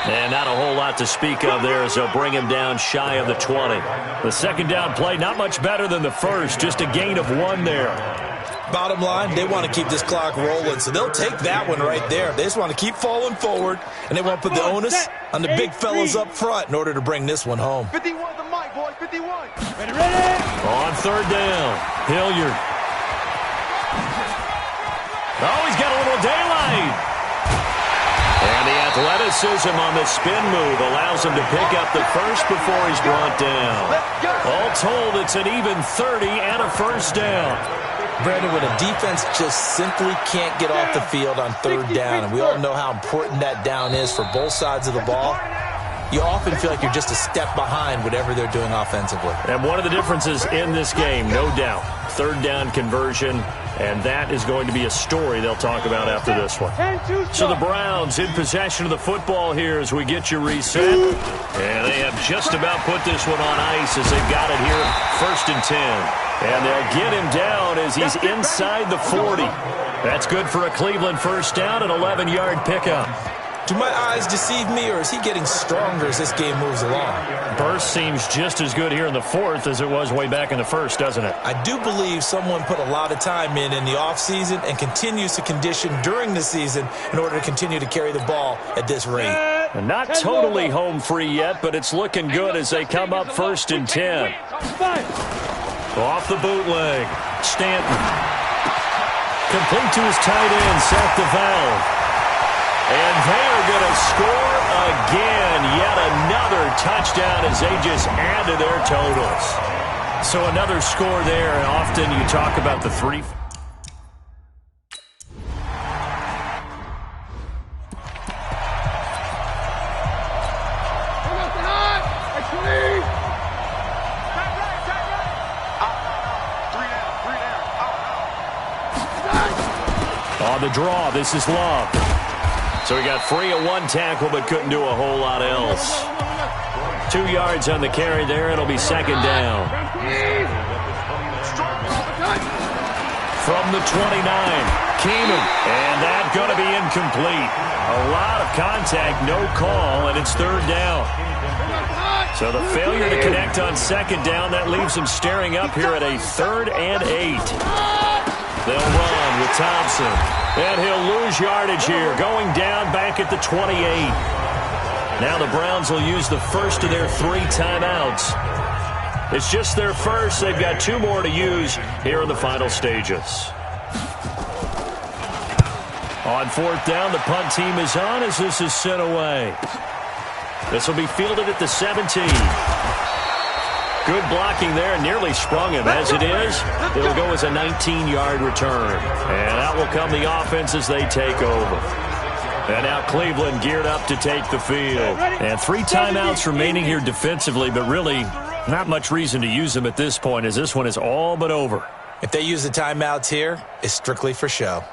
And not a whole lot to speak of there as they'll bring him down shy of the 20. The second down play, not much better than the first. Just a gain of 1 there. Bottom line, they want to keep this clock rolling, so they'll take that one right there. They just want to keep falling forward, and they want to put the onus on the big fellas up front in order to bring this one home. 51 the mic, boys, 51. Ready? On third down, Hilliard. Oh, he's got a little daylight. And the athleticism on the spin move allows him to pick up the first before he's brought down. All told, it's an even 30 and a first down. Brandon, when a defense just simply can't get off the field on third down, and we all know how important that down is for both sides of the ball, you often feel like you're just a step behind whatever they're doing offensively. And one of the differences in this game, no doubt, third down conversion, and that is going to be a story they'll talk about after this one. So the Browns in possession of the football here as we get you reset. And they have just about put this one on ice as they've got it here, 1st and 10. And they'll get him down as he's inside the 40. That's good for a Cleveland first down, an 11-yard pickup. Do my eyes deceive me, or is he getting stronger as this game moves along? Burst seems just as good here in the 4th as it was way back in the 1st, doesn't it? I do believe someone put a lot of time in the offseason and continues to condition during the season in order to continue to carry the ball at this rate. And not totally home free yet, but it's looking good as they come up 1st and 10. Off the bootleg, Stanton. Complete to his tight end, Seth DeValve. And they are going to score again. Yet another touchdown as they just add to their totals. So another score there, and often you talk about the 3. On the draw, this is Love. So he got free of 1 tackle, but couldn't do a whole lot else. 2 yards on the carry there. It'll be 2nd down. From the 29, Keenum. And that's going to be incomplete. A lot of contact, no call, and it's 3rd down. So the failure to connect on 2nd down, that leaves him staring up here at a 3rd and 8. They'll run with Thompson. And he'll lose yardage here, going down back at the 28. Now the Browns will use the first of their 3 timeouts. It's just their first. They've got 2 more to use here in the final stages. On 4th down, the punt team is on as this is sent away. This will be fielded at the 17. Good blocking there, nearly sprung him. As it is, it'll go as a 19-yard return. And out will come the offense as they take over. And now Cleveland geared up to take the field. And 3 timeouts remaining here defensively, but really not much reason to use them at this point as this one is all but over. If they use the timeouts here, it's strictly for show.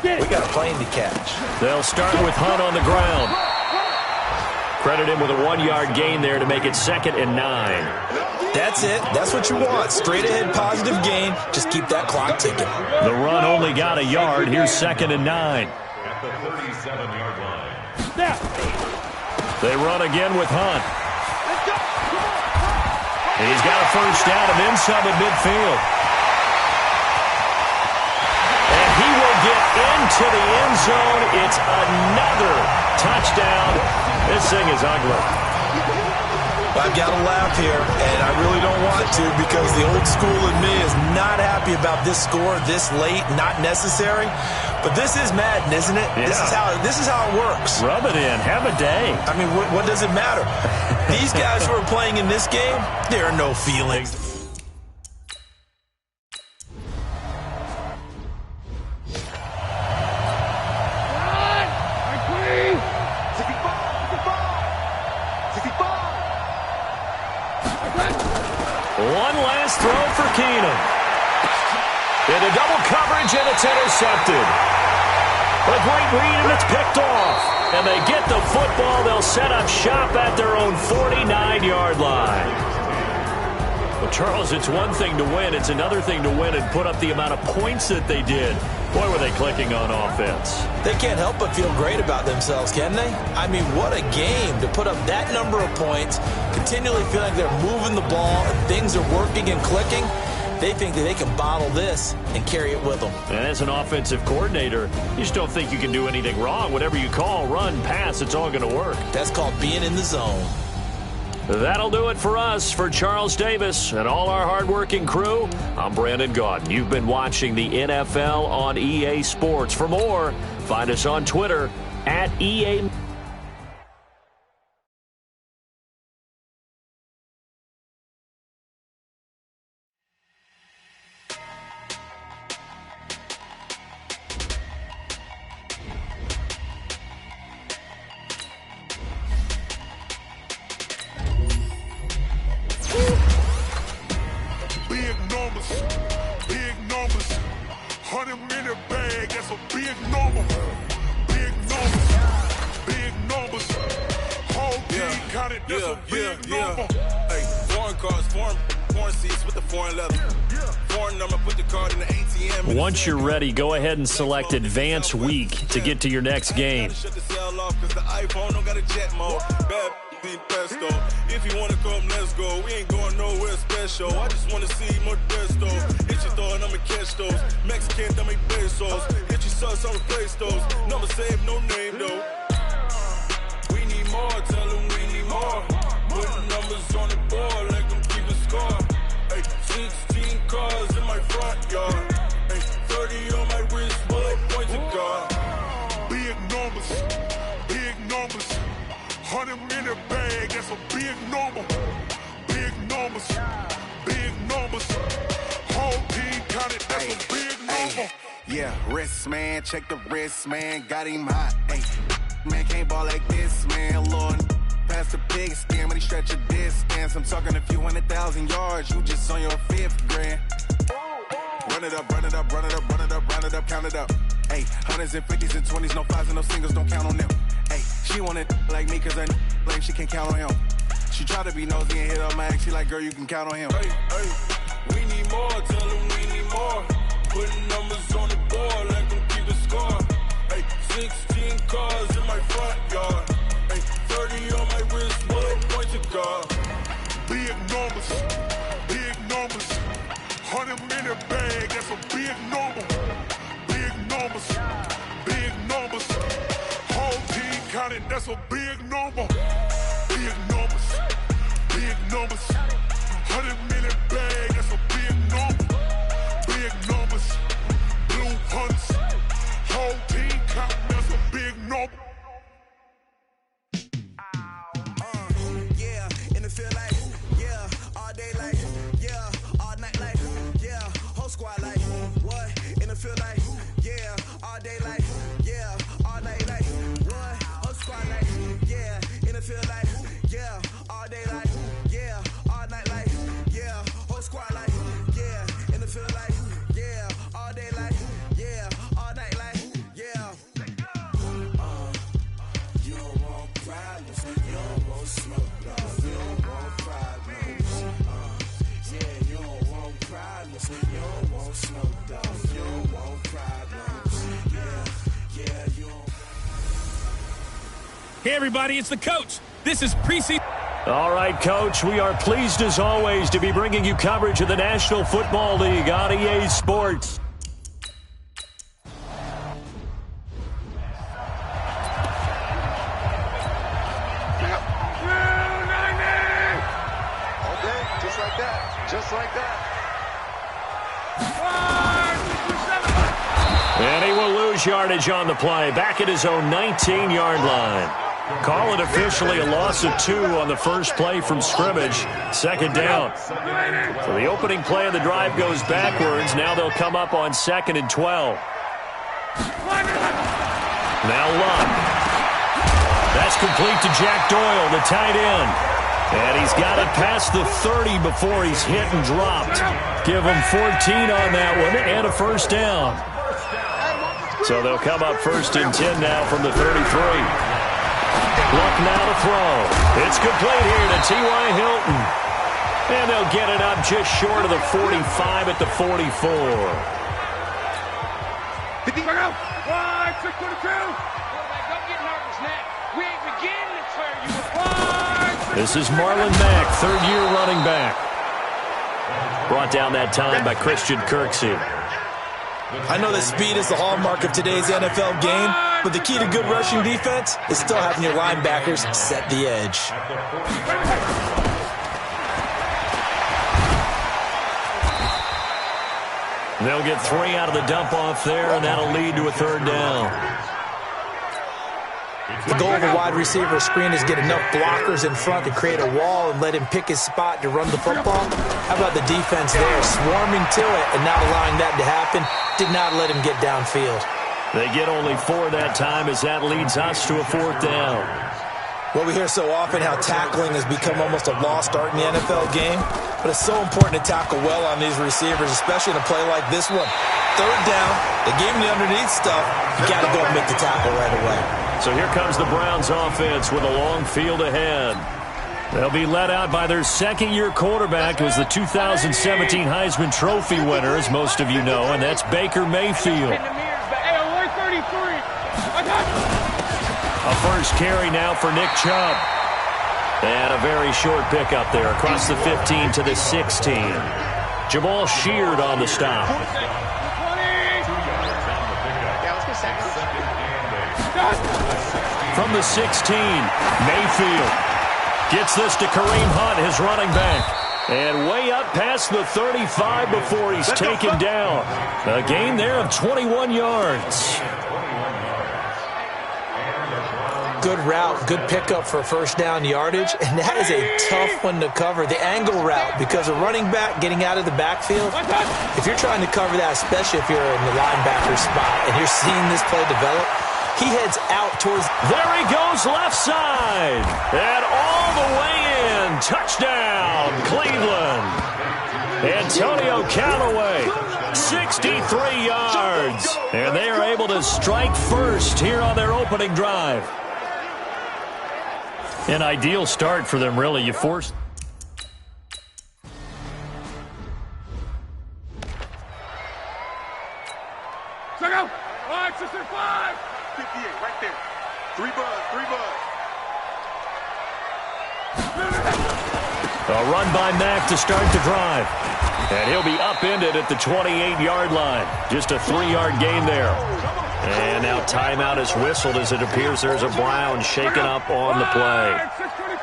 We got a plane to catch. They'll start with Hunt on the ground. Credit him with a 1-yard gain there to make it 2nd and 9. That's it. That's what you want. Straight ahead positive gain. Just keep that clock ticking. The run only got a yard. Here's 2nd and 9. At the 37-yard line. They run again with Hunt. He's got a first down and then some at midfield. And he will get into the end zone. It's another touchdown. This thing is ugly. I've got to laugh here, and I really don't want to because the old school in me is not happy about this score this late, not necessary. But this is Madden, isn't it? Yeah. This is how it works. Rub it in. Have a day. I mean, what does it matter? These guys who are playing in this game, there are no feelings. One last throw for Keenum. Into double coverage, and it's intercepted. A great read, and it's picked off. And they get the football. They'll set up shop at their own 49-yard line. Well, Charles, it's one thing to win. It's another thing to win and put up the amount of points that they did. Boy, were they clicking on offense. They can't help but feel great about themselves, can they? I mean, what a game to put up that number of points, continually feel like they're moving the ball, and things are working and clicking. They think that they can bottle this and carry it with them. And as an offensive coordinator, you just don't think you can do anything wrong. Whatever you call, run, pass, it's all going to work. That's called being in the zone. That'll do it for us. For Charles Davis and all our hardworking crew, I'm Brandon Gaudin. You've been watching the NFL on EA Sports. For more, find us on Twitter at EA. Big numbers, 100-minute bag, that's a big number. Big numbers, whole team counted, that's a big number. Hey, foreign cars, foreign seats with the foreign leather. Foreign number, put the card in the ATM. Once you're ready, go ahead and select Advance Week to get to your next game. Shut the cell off because the iPhone don't got a jet mode. Bad pesto. If you wanna come, let's go. We ain't going nowhere special. I just wanna see more desto. Hit your throw and I'ma catch those. Mexican, that make pesos. Hit your sauce, I'll replace those. Number save, no name though. We need more, tell them we need more. Putting numbers on the board, let them keep a score. Hey, 16 cars in my front yard. Hey, 30 on my wrist, bullet points of God. Big numbers, 100-minute bag, that's a big number. Big numbers, whole team counted, that's a big number. Yeah, wrist man, check the wrist man, got him hot. Ay, man can't ball like this, man. Lord, past the pig skin when he stretch a distance. I'm talking a few 100,000 yards, you just on your 5th grand. Run it up, count it up. Ay, hundreds and 50s and 20s, no 5s and no singles, don't count on them. Ay, she want it like me cause her blame, she can't count on him. She try to be nosy and hit up my ex, she like, girl, you can count on him. Hey, we need more, tell them we need more. Putting numbers on the board, let them keep the score. Hey, 16 cars in my front yard. Hey, 30 on my wrist, bullet points of God. Big numbers, 100-minute bag, that's a big counted, that's a big number. Big numbers, big numbers. 100 million bag, that's a big number. Big numbers, blue hunts. Whole team counting, that's a big number. Yeah, in the field like, yeah, all day like, yeah, all night like, yeah, whole squad like, what? In the field like, yeah, all day like, yeah, all night like, what? Whole squad like, yeah, in the field like, yeah, all day like, yeah, all night like, yeah, whole squad like, yeah, in the field like, yeah, all day like, yeah, all night like, yeah. You don't want problems, you don't want smoke, dog. You don't want problems. Yeah, you don't want problems, you don't want smoke, dog. You don't want problems. Yeah, you don't. Hey, everybody, it's the coach. This is preseason. All right, Coach, we are pleased as always to be bringing you coverage of the National Football League on EA Sports. Okay, just like that. Just like that. And he will lose yardage on the play, back at his own 19-yard line. Call it officially a loss of 2 on the first play from scrimmage. Second down. So the opening play of the drive goes backwards. Now they'll come up on 2nd and 12. Now Luck. That's complete to Jack Doyle, the tight end. And he's got it past the 30 before he's hit and dropped. Give him 14 on that one and a first down. So they'll come up 1st and 10 now from the 33. Luck now to throw. It's complete here to T.Y. Hilton. And they'll get it up just short of the 45 at the 44. This is Marlon Mack, third-year running back. Brought down that time by Christian Kirksey. I know that speed is the hallmark of today's NFL game, but the key to good rushing defense is still having your linebackers set the edge. They'll get 3 out of the dump-off there, and that'll lead to a third down. The goal of a wide receiver screen is get enough blockers in front to create a wall and let him pick his spot to run the football. How about the defense there, swarming to it and not allowing that to happen? Did not let him get downfield. They get only 4 that time as that leads us to a 4th down. Well, we hear so often how tackling has become almost a lost art in the NFL game, but it's so important to tackle well on these receivers, especially in a play like this one. Third down, they gave him the underneath stuff. You got to go and make the tackle right away. So here comes the Browns offense with a long field ahead. They'll be led out by their second-year quarterback, who was the 2017 Heisman Trophy winner, as most of you know, and that's Baker Mayfield. A first carry now for Nick Chubb. And a very short pickup there across the 15 to the 16. Jamal Sheard on the stop. From the 16, Mayfield gets this to Kareem Hunt, his running back. And way up past the 35 before he's taken down. A gain there of 21 yards. Good route, good pickup for first down yardage, and that is a tough one to cover, the angle route, because a running back getting out of the backfield, if you're trying to cover that, especially if you're in the linebacker spot and you're seeing this play develop, he heads out towards... There he goes, left side, and all the way in, touchdown, Cleveland. Antonio Callaway, 63 yards, and they are able to strike first here on their opening drive. An ideal start for them, really. You forced. Check out. 5, 6, 5. 58, right there. 3 bud. A run by Mack to start the drive. And he'll be upended at the 28-yard line. Just a 3-yard gain there. And now timeout is whistled as it appears there's a Brown shaken up on the play.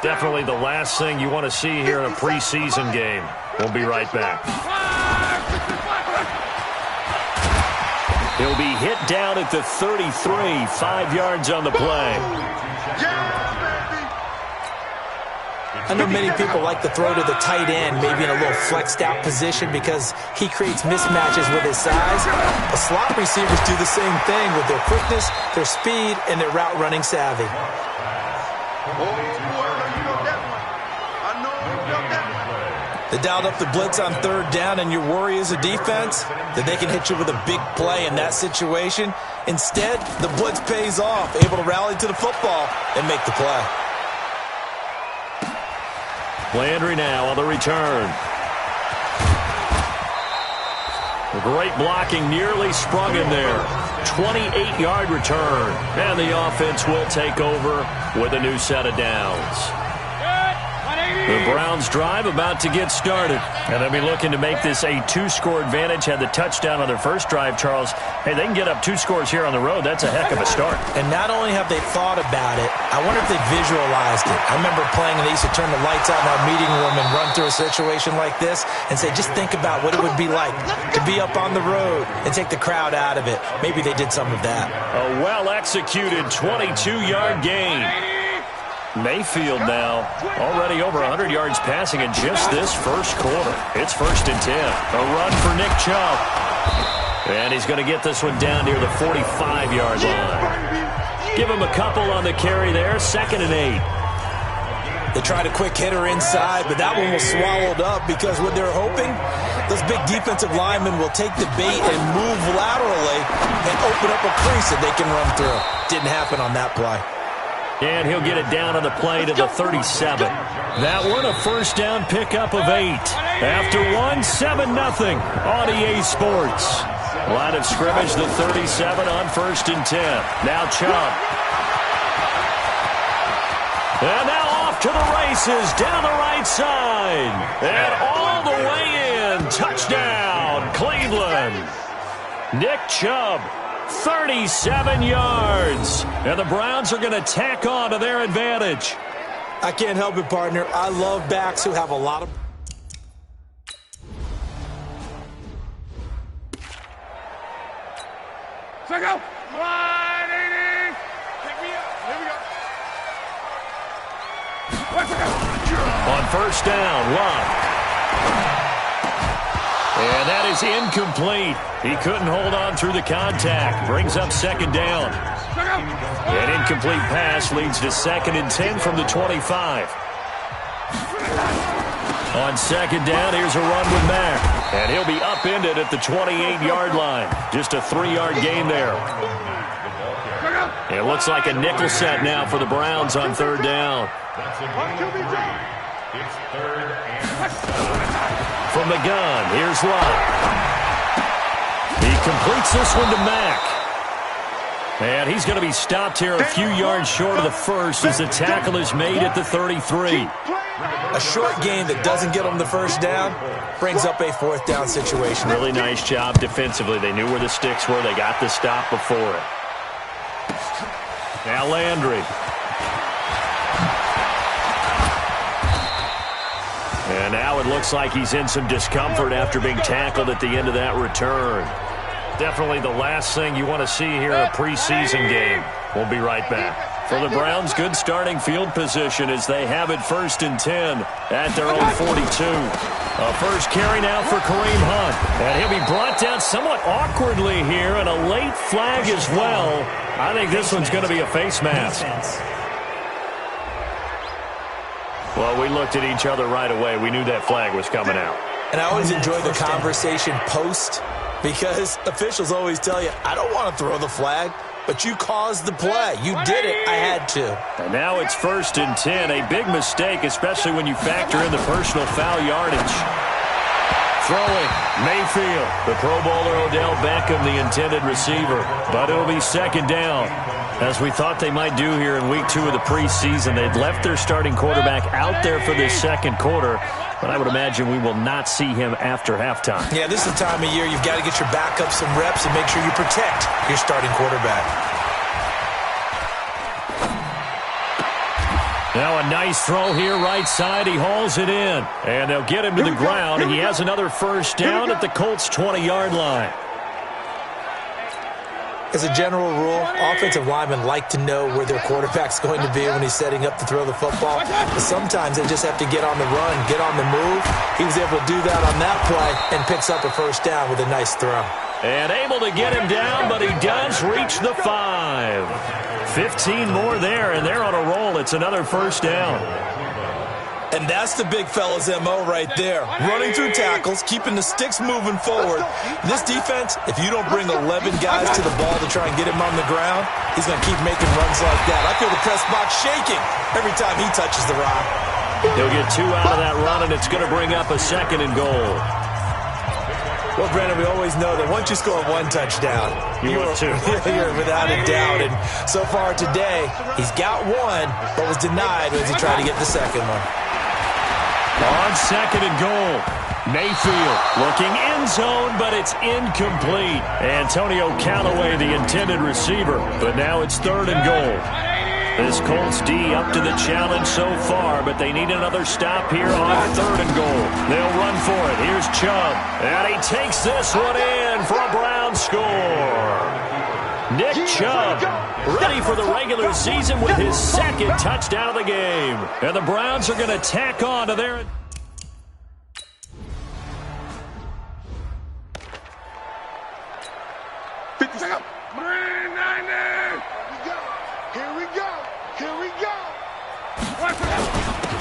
Definitely the last thing you want to see here in a preseason game. We'll be right back. He'll be hit down at the 33, 5 yards on the play. I know many people like to throw to the tight end, maybe in a little flexed out position because he creates mismatches with his size. But slot receivers do the same thing with their quickness, their speed, and their route running savvy. They dialed up the blitz on third down, and your worry as a defense that they can hit you with a big play in that situation. Instead, the blitz pays off, able to rally to the football and make the play. Landry now on the return. Great blocking, nearly sprung in there. 28-yard return. And the offense will take over with a new set of downs. The Browns drive about to get started. And they'll be looking to make this a 2-score advantage. Had the touchdown on their first drive, Charles. Hey, they can get up 2 scores here on the road. That's a heck of a start. And not only have they thought about it, I wonder if they visualized it. I remember playing and they used to turn the lights out in our meeting room and run through a situation like this and say, just think about what it would be like to be up on the road and take the crowd out of it. Maybe they did some of that. A well-executed 22-yard gain. Mayfield now already over 100 yards passing in just this first quarter. It's 1st and 10. A run for Nick Chubb. And he's going to get this one down near the 45-yard line. Give him a couple on the carry there. 2nd and 8. They tried a quick hitter inside, but that one was swallowed up because what they're hoping, those big defensive linemen will take the bait and move laterally and open up a crease that they can run through. Didn't happen on that play. And he'll get it down on the play to the 37. That one a first down pickup of 8. After one, 7-0 on EA Sports. Line of scrimmage, the 37 on 1st and 10. Now Chubb. And now off to the races down the right side. And all the way in. Touchdown, Cleveland. Nick Chubb. 37 yards. And the Browns are going to tack on to their advantage. I can't help it, partner. I love backs who have a lot of... Check out. 180. Pick me up. Here we go. On first down, Love. And that is incomplete. He couldn't hold on through the contact. Brings up 2nd down. An incomplete pass leads to 2nd and 10 from the 25. On 2nd down, here's a run with Mack. And he'll be upended at the 28-yard line. Just a 3-yard gain there. It looks like a nickel set now for the Browns on 3rd down. It's 3rd and 7. From the gun, here's Love. He completes this one to Mack. And he's going to be stopped here a few yards short of the first as the tackle is made at the 33. A short gain that doesn't get them the first down brings up a 4th down situation. Really nice job defensively. They knew where the sticks were. They got the stop before it. Now Landry. And now it looks like he's in some discomfort after being tackled at the end of that return. Definitely the last thing you want to see here in a preseason game. We'll be right back. For the Browns, good starting field position as they have it 1st and 10 at their own 42. A first carry now for Kareem Hunt. And he'll be brought down somewhat awkwardly here, and a late flag as well. I think this one's going to be a face mask. Well, we looked at each other right away. We knew that flag was coming out. And I always enjoy the conversation post because officials always tell you, I don't want to throw the flag, but you caused the play. You did it. I had to. And now it's 1st and 10. A big mistake, especially when you factor in the personal foul yardage. Throwing, Mayfield. The Pro Bowler Odell Beckham, the intended receiver. But it'll be 2nd down. As we thought they might do here in week 2 of the preseason, they'd left their starting quarterback out there for this second quarter, but I would imagine we will not see him after halftime. Yeah, this is the time of year you've got to get your backup some reps and make sure you protect your starting quarterback. Now a nice throw here right side. He hauls it in, and they'll get him to the ground. He has another first down at the Colts' 20-yard line. As a general rule, offensive linemen like to know where their quarterback's going to be when he's setting up to throw the football. But sometimes they just have to get on the run, get on the move. He was able to do that on that play and picks up a first down with a nice throw. And able to get him down, but he does reach the 5. 15 more there, and they're on a roll. It's another first down. And that's the big fella's MO right there. Running through tackles, keeping the sticks moving forward. This defense, if you don't bring 11 guys to the ball to try and get him on the ground, he's going to keep making runs like that. I feel the press box shaking every time he touches the rock. He'll get 2 out of that run, and it's going to bring up a 2nd and goal. Well, Brandon, we always know that once you score 1 touchdown, you're without a doubt. And so far today, he's got 1, but was denied as he tried to get the second one. On 2nd and goal, Mayfield looking end zone, but it's incomplete. Antonio Callaway, the intended receiver, but now it's 3rd and goal. This Colts D up to the challenge so far, but they need another stop here on 3rd and goal. They'll run for it. Here's Chubb, and he takes this one in for a Brown score. Nick Chubb ready for the regular season with his 2nd touchdown of the game. And the Browns are going to tack on to their...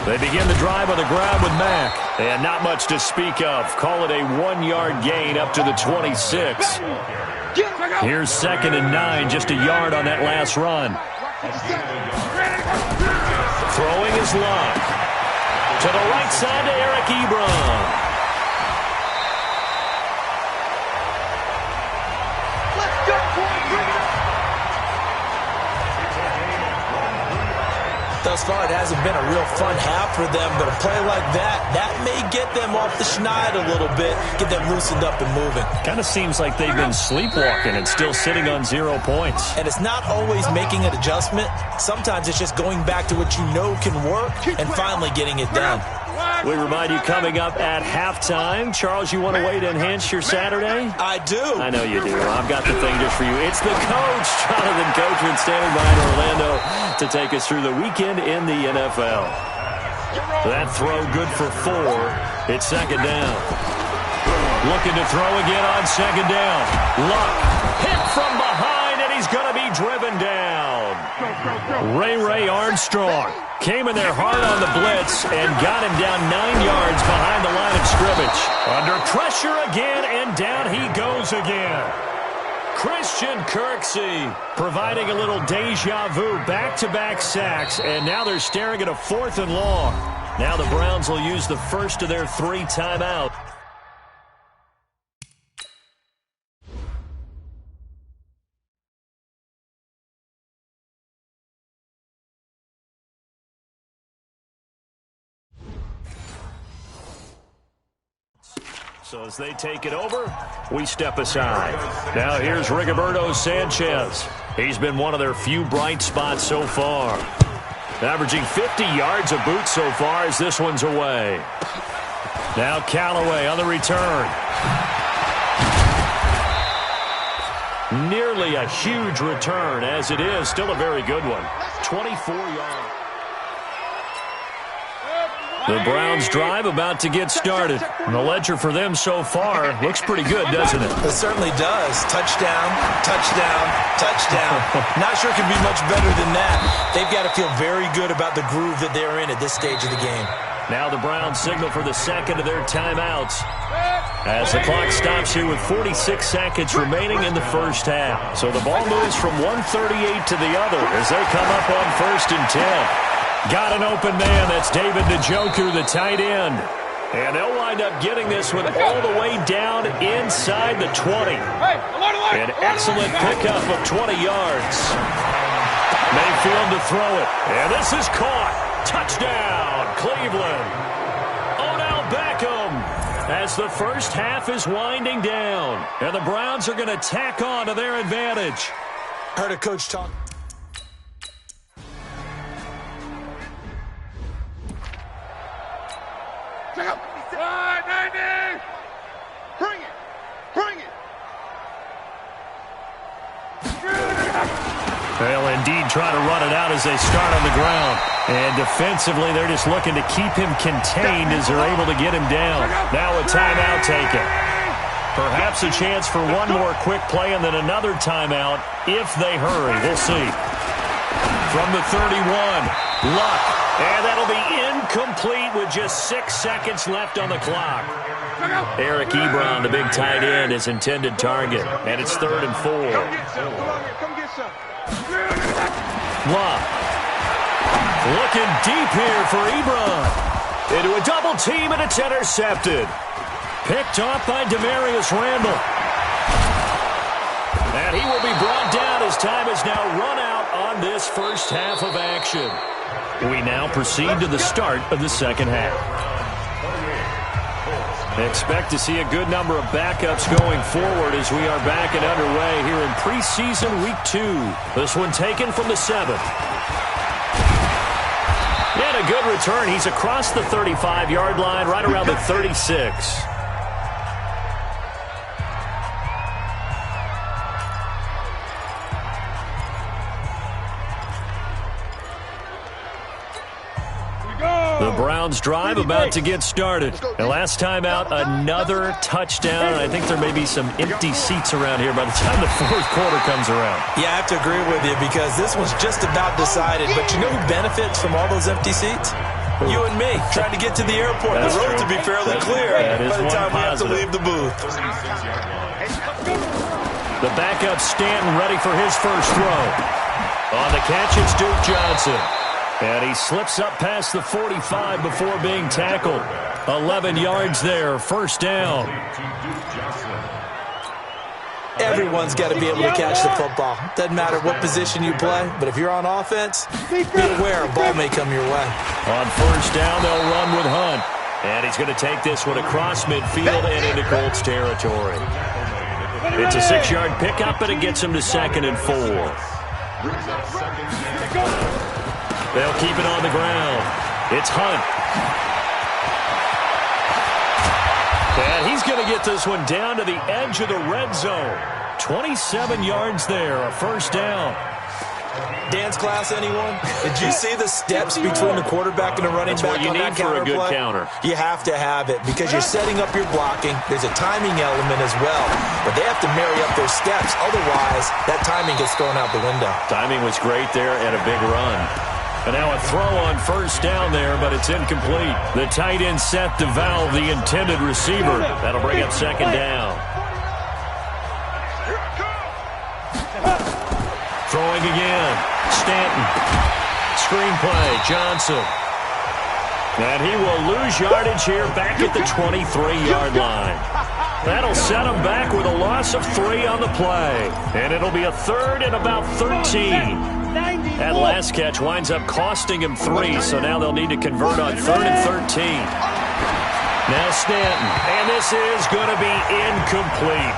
They begin the drive on the ground with Mack. And not much to speak of. Call it a 1-yard gain up to the 26. Here's 2nd and 9, just a yard on that last run. Throwing his line. To the right side to Eric Ebron. Thus far, it hasn't been a real fun half for them, but a play like that may get them off the schneid a little bit, get them loosened up and moving. Kind of seems like they've been sleepwalking and still sitting on 0 points. And it's not always making an adjustment. Sometimes it's just going back to what you know can work and finally getting it done. We remind you coming up at halftime. Charles, you want a way to enhance your Saturday? I do. I know you do. I've got the thing just for you. It's the coach, Jonathan Coachman, standing by in Orlando to take us through the weekend in the NFL. That throw good for 4. It's 2nd down. Looking to throw again on 2nd down. Luck hit from behind, and he's going to be driven down. Ray Armstrong came in there hard on the blitz and got him down 9 yards behind the line of scrimmage. Under pressure again, and down he goes again. Christian Kirksey providing a little deja vu, back-to-back sacks, and now they're staring at a 4th and long. Now the Browns will use the first of their 3 timeouts. So as they take it over, we step aside. Now here's Rigoberto Sanchez. He's been one of their few bright spots so far. Averaging 50 yards a boot so far as this one's away. Now Callaway on the return. Nearly a huge return, as it is. Still a very good one. 24 yards. The Browns drive about to get started. And the ledger for them so far looks pretty good, doesn't it? It certainly does. Touchdown, touchdown, touchdown. Not sure it can be much better than that. They've got to feel very good about the groove that they're in at this stage of the game. Now the Browns signal for the 2nd of their timeouts as the clock stops here with 46 seconds remaining in the first half. So the ball moves from 138 to the other as they come up on 1st and 10. Got an open man. That's David Njoku, the tight end. And they'll wind up getting this one all the way down inside the 20. An excellent pickup of 20 yards. midfield to throw it. And this is caught. Touchdown, Cleveland. Odell Beckham as the first half is winding down. And the Browns are going to tack on to their advantage. Heard a coach talk. Check out. 90. Bring it. Bring it. They'll indeed try to run it out as they start on the ground. And defensively, they're just looking to keep him contained as they're able to get him down. Now a timeout taken. Perhaps a chance for one more quick play and then another timeout if they hurry. We'll see. From the 31, Luck. And that'll be incomplete with just 6 seconds left on the clock. Eric Ebron, the big tight end, his intended target. And it's 3rd and 4. Come get some. Luck. Looking deep here for Ebron. Into a double team, and it's intercepted. Picked off by Demarius Randall. And he will be brought down as time is now run out on this first half of action. We now proceed to the start of the second half. Expect to see a good number of backups going forward as we are back and underway here in preseason week 2. This one taken from the 7th. And a good return. He's across the 35-yard line, right around the 36. The Browns drive about to get started. And last time out, another touchdown. And I think there may be some empty seats around here by the time the fourth quarter comes around. Yeah, I have to agree with you because this one's just about decided. But you know who benefits from all those empty seats? You and me, trying to get to the airport. The roads will be fairly clear by the time we have to leave the booth. The backup Stanton ready for his first throw. On the catch, it's Duke Johnson. And he slips up past the 45 before being tackled. 11 yards there, first down. Everyone's got to be able to catch the football. Doesn't matter what position you play, but if you're on offense, be aware a ball may come your way. On first down, they'll run with Hunt. And he's going to take this one across midfield and into Colts territory. It's a 6-yard pickup, and it gets him to 2nd and 4. They'll keep it on the ground. It's Hunt. And he's going to get this one down to the edge of the red zone. 27 yards there, a first down. Dance class, anyone? Did you see the steps between the quarterback and the running back on that counter play? That's what you need for a good counter. You have to have it because you're setting up your blocking. There's a timing element as well, but they have to marry up their steps. Otherwise, that timing gets thrown out the window. Timing was great there and a big run. And now a throw on first down there, but it's incomplete. The tight end set to valve the intended receiver. That'll bring up 2nd down. Throwing again. Stanton. Screenplay. Johnson. And he will lose yardage here back at the 23-yard line. That'll set him back with a loss of 3 on the play. And it'll be a 3rd and about 13. That last catch winds up costing him 3, so now they'll need to convert on 3rd and 13. Now Stanton, and this is going to be incomplete.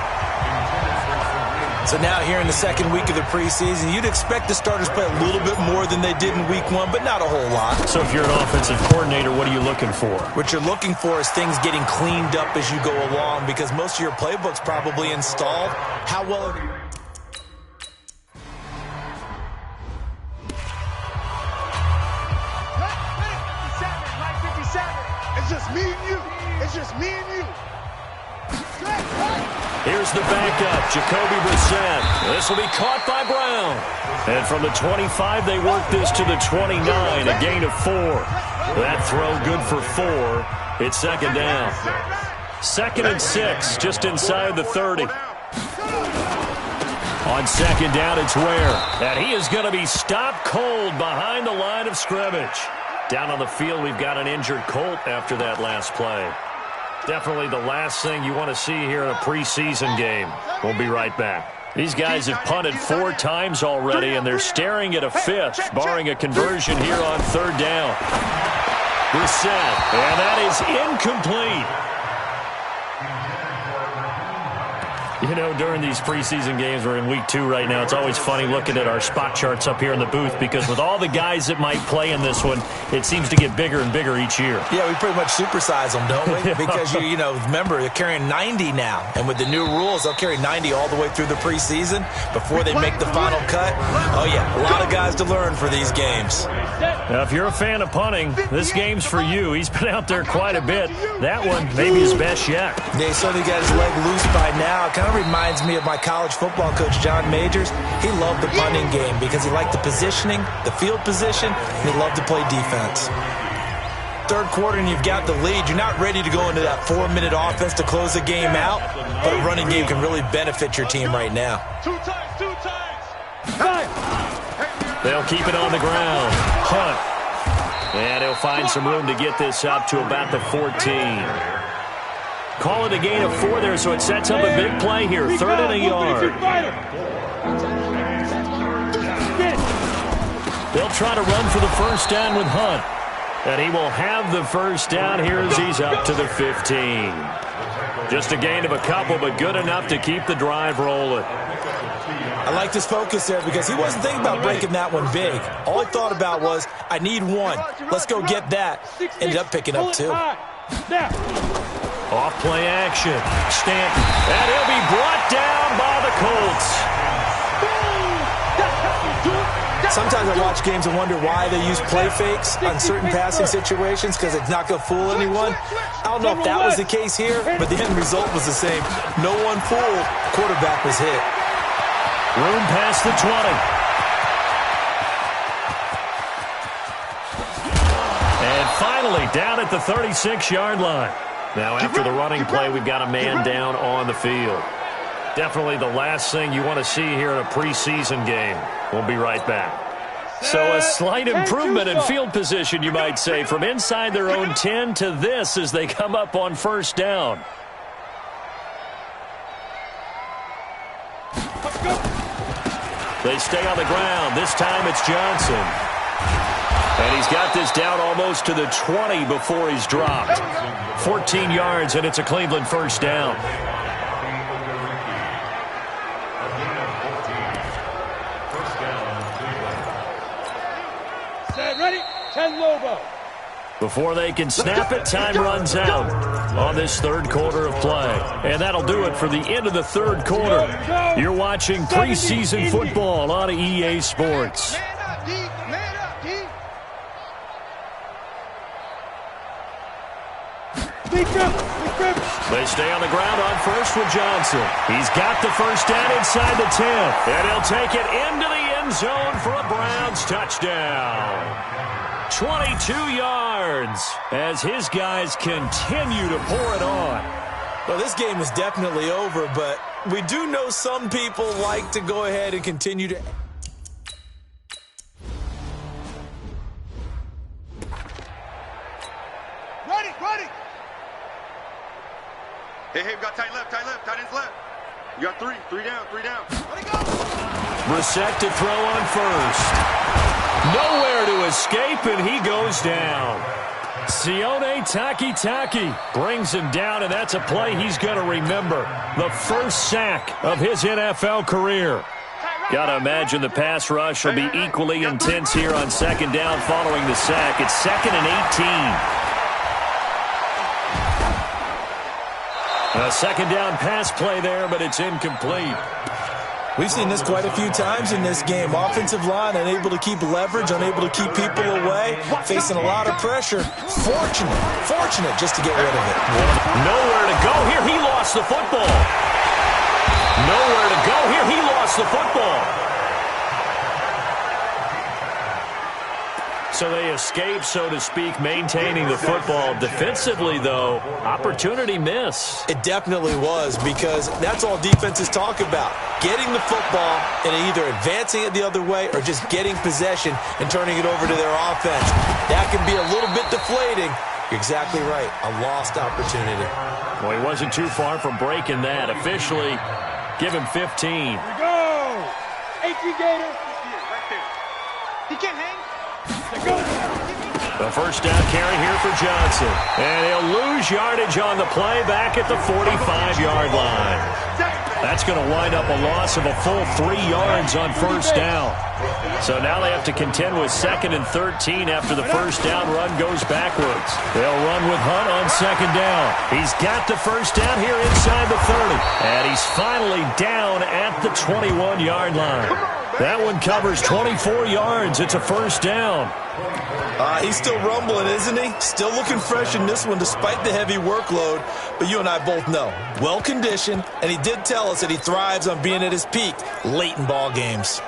So now here in the second week of the preseason, you'd expect the starters play a little bit more than they did in week 1, but not a whole lot. So if you're an offensive coordinator, what are you looking for? What you're looking for is things getting cleaned up as you go along because most of your playbook's probably installed. How well... It's just me and you. It's just me and you. Here's the backup, Jacoby Brissett. This will be caught by Brown. And from the 25, they work this to the 29, a gain of 4. That throw good for 4. It's 2nd down. 2nd and 6, just inside the 30. On 2nd down, it's Ware. And he is going to be stopped cold behind the line of scrimmage. Down on the field, we've got an injured Colt after that last play. Definitely the last thing you want to see here in a preseason game. We'll be right back. These guys have punted 4 times already, and they're staring at a 5th, barring a conversion here on 3rd down. Brissett, and that is incomplete. You know, during these preseason games, we're in week 2 right now, it's always funny looking at our spot charts up here in the booth because with all the guys that might play in this one, it seems to get bigger and bigger each year. Yeah, we pretty much supersize them, don't we? Because, you know, remember, they're carrying 90 now. And with the new rules, they'll carry 90 all the way through the preseason before they make the final cut. Oh, yeah, a lot of guys to learn for these games. Now, if you're a fan of punting, this game's for you. He's been out there quite a bit. That one, maybe his best yet. Yeah, he certainly got his leg loose by now. It kind of reminds me of my college football coach, John Majors. He loved the punting game because he liked the positioning, the field position, and he loved to play defense. 3rd quarter and you've got the lead. You're not ready to go into that 4-minute offense to close the game out, but a running game can really benefit your team right now. 2 times. They'll keep it on the ground. Hunt. And he'll find some room to get this up to about the 14. Call it a gain of 4 there, so it sets up a big play here. 3rd and a yard. They'll try to run for the 1st down with Hunt. And he will have the 1st down here as he's up to the 15. Just a gain of a couple, but good enough to keep the drive rolling. I like this focus there because he wasn't thinking about breaking that one big. All he thought about was, I need 1. Let's go get that. Ended up picking up 2. Off play action. Stanton. And he'll be brought down by the Colts. Sometimes I watch games and wonder why they use play fakes on certain passing situations because it's not going to fool anyone. I don't know if that was the case here, but the end result was the same. No one fooled. Quarterback was hit. Room past the 20. And finally, down at the 36-yard line. Now, after the running play, we've got a man down on the field. Definitely the last thing you want to see here in a preseason game. We'll be right back. So a slight improvement in field position, you might say, from inside their own 10 to this as they come up on 1st down. They stay on the ground. This time it's Johnson. And he's got this down almost to the 20 before he's dropped. 14 yards, and it's a Cleveland 1st down. Set, ready? 10 Lobo. Before they can snap it, time runs out on this 3rd quarter of play. And that'll do it for the end of the 3rd quarter. You're watching preseason football on EA Sports. They stay on the ground on 1st with Johnson. He's got the 1st down inside the 10. And he'll take it into the end zone for a Browns touchdown. 22 yards as his guys continue to pour it on. Well, this game is definitely over, but we do know some people like to go ahead and continue to... Ready. Hey, we got tight ends left. You got 3 down. Let it go. Brissett to throw on 1st. Nowhere to escape, and he goes down. Sione Takitaki brings him down, and that's a play he's going to remember. The 1st sack of his NFL career. Got to imagine the pass rush will be equally intense here on 2nd down following the sack. It's 2nd and 18. A 2nd down pass play there, but it's incomplete. We've seen this quite a few times in this game. Offensive line unable to keep leverage, unable to keep people away, facing a lot of pressure. Fortunate just to get rid of it. Nowhere to go here. He lost the football. Nowhere to go here. He lost the football. So they escape, so to speak, maintaining the football. Defensively, though, opportunity miss. It definitely was, because that's all defenses talk about. Getting the football and either advancing it the other way or just getting possession and turning it over to their offense. That can be a little bit deflating. You're exactly right. A lost opportunity. Well, he wasn't too far from breaking that. Officially, Give him 15. Here we go. AT Gator. Right there. He can't hang. The first down carry here for Johnson. And he'll lose yardage on the play back at the 45-yard line. That's going to wind up a loss of a full 3 yards on first down. So now they have to contend with 2nd and 13 after the first down run goes backwards. They'll run with Hunt on 2nd down. He's got the first down here inside the 30. And he's finally down at the 21-yard line. That one covers 24 yards. It's a first down. He's still rumbling, isn't he? Still looking fresh in this one despite the heavy workload. But you and I both know, well-conditioned, and he did tell us that he thrives on being at his peak late in ball games.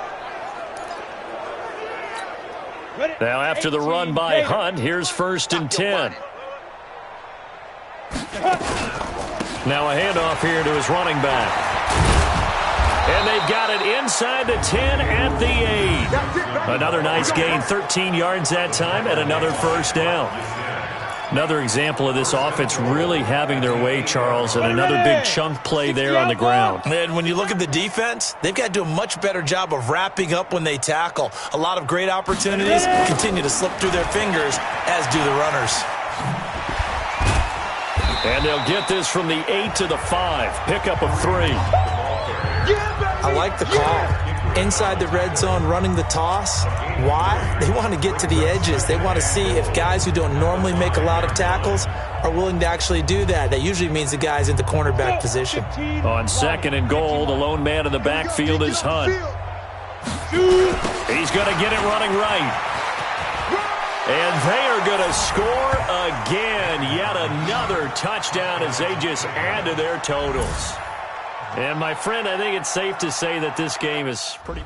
Now after the run by Hunt, here's 1st and 10. Now a handoff here to his running back. And they've got it inside the 10 at the 8. Another nice gain, 13 yards that time, and another first down. Another example of this offense really having their way, Charles, and another big chunk play there on the ground. And when you look at the defense, they've got to do a much better job of wrapping up when they tackle. A lot of great opportunities continue to slip through their fingers, as do the runners. And they'll get this from the 8 to the 5. Pickup of 3. I like the call. Inside the red zone, running the toss. Why? They want to get to the edges. They want to see if guys who don't normally make a lot of tackles are willing to actually do that. That usually means the guy's in the cornerback position. On 2nd and goal, the lone man in the backfield is Hunt. He's going to get it running right. And they are going to score again. Yet another touchdown as they just add to their totals. And, my friend, I think it's safe to say that this game is pretty...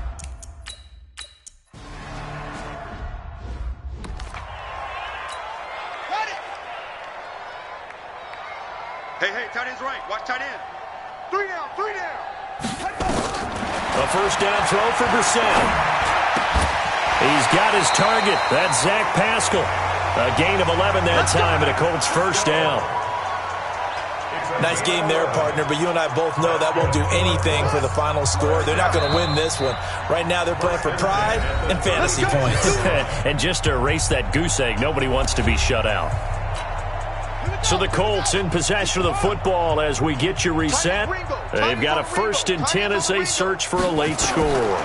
Hey, tight end's right. Watch tight end. 3 down, 3 down. A first down throw for Brissett. He's got his target. That's Zach Pascal. A gain of 11 that time, and a Colts first down. Nice game there, partner, but you and I both know that won't do anything for the final score. They're not going to win this one. Right now they're playing for pride and fantasy points. And just to erase that goose egg, nobody wants to be shut out. So the Colts in possession of the football as we get you reset. They've got a 1st and 10 as they search for a late score.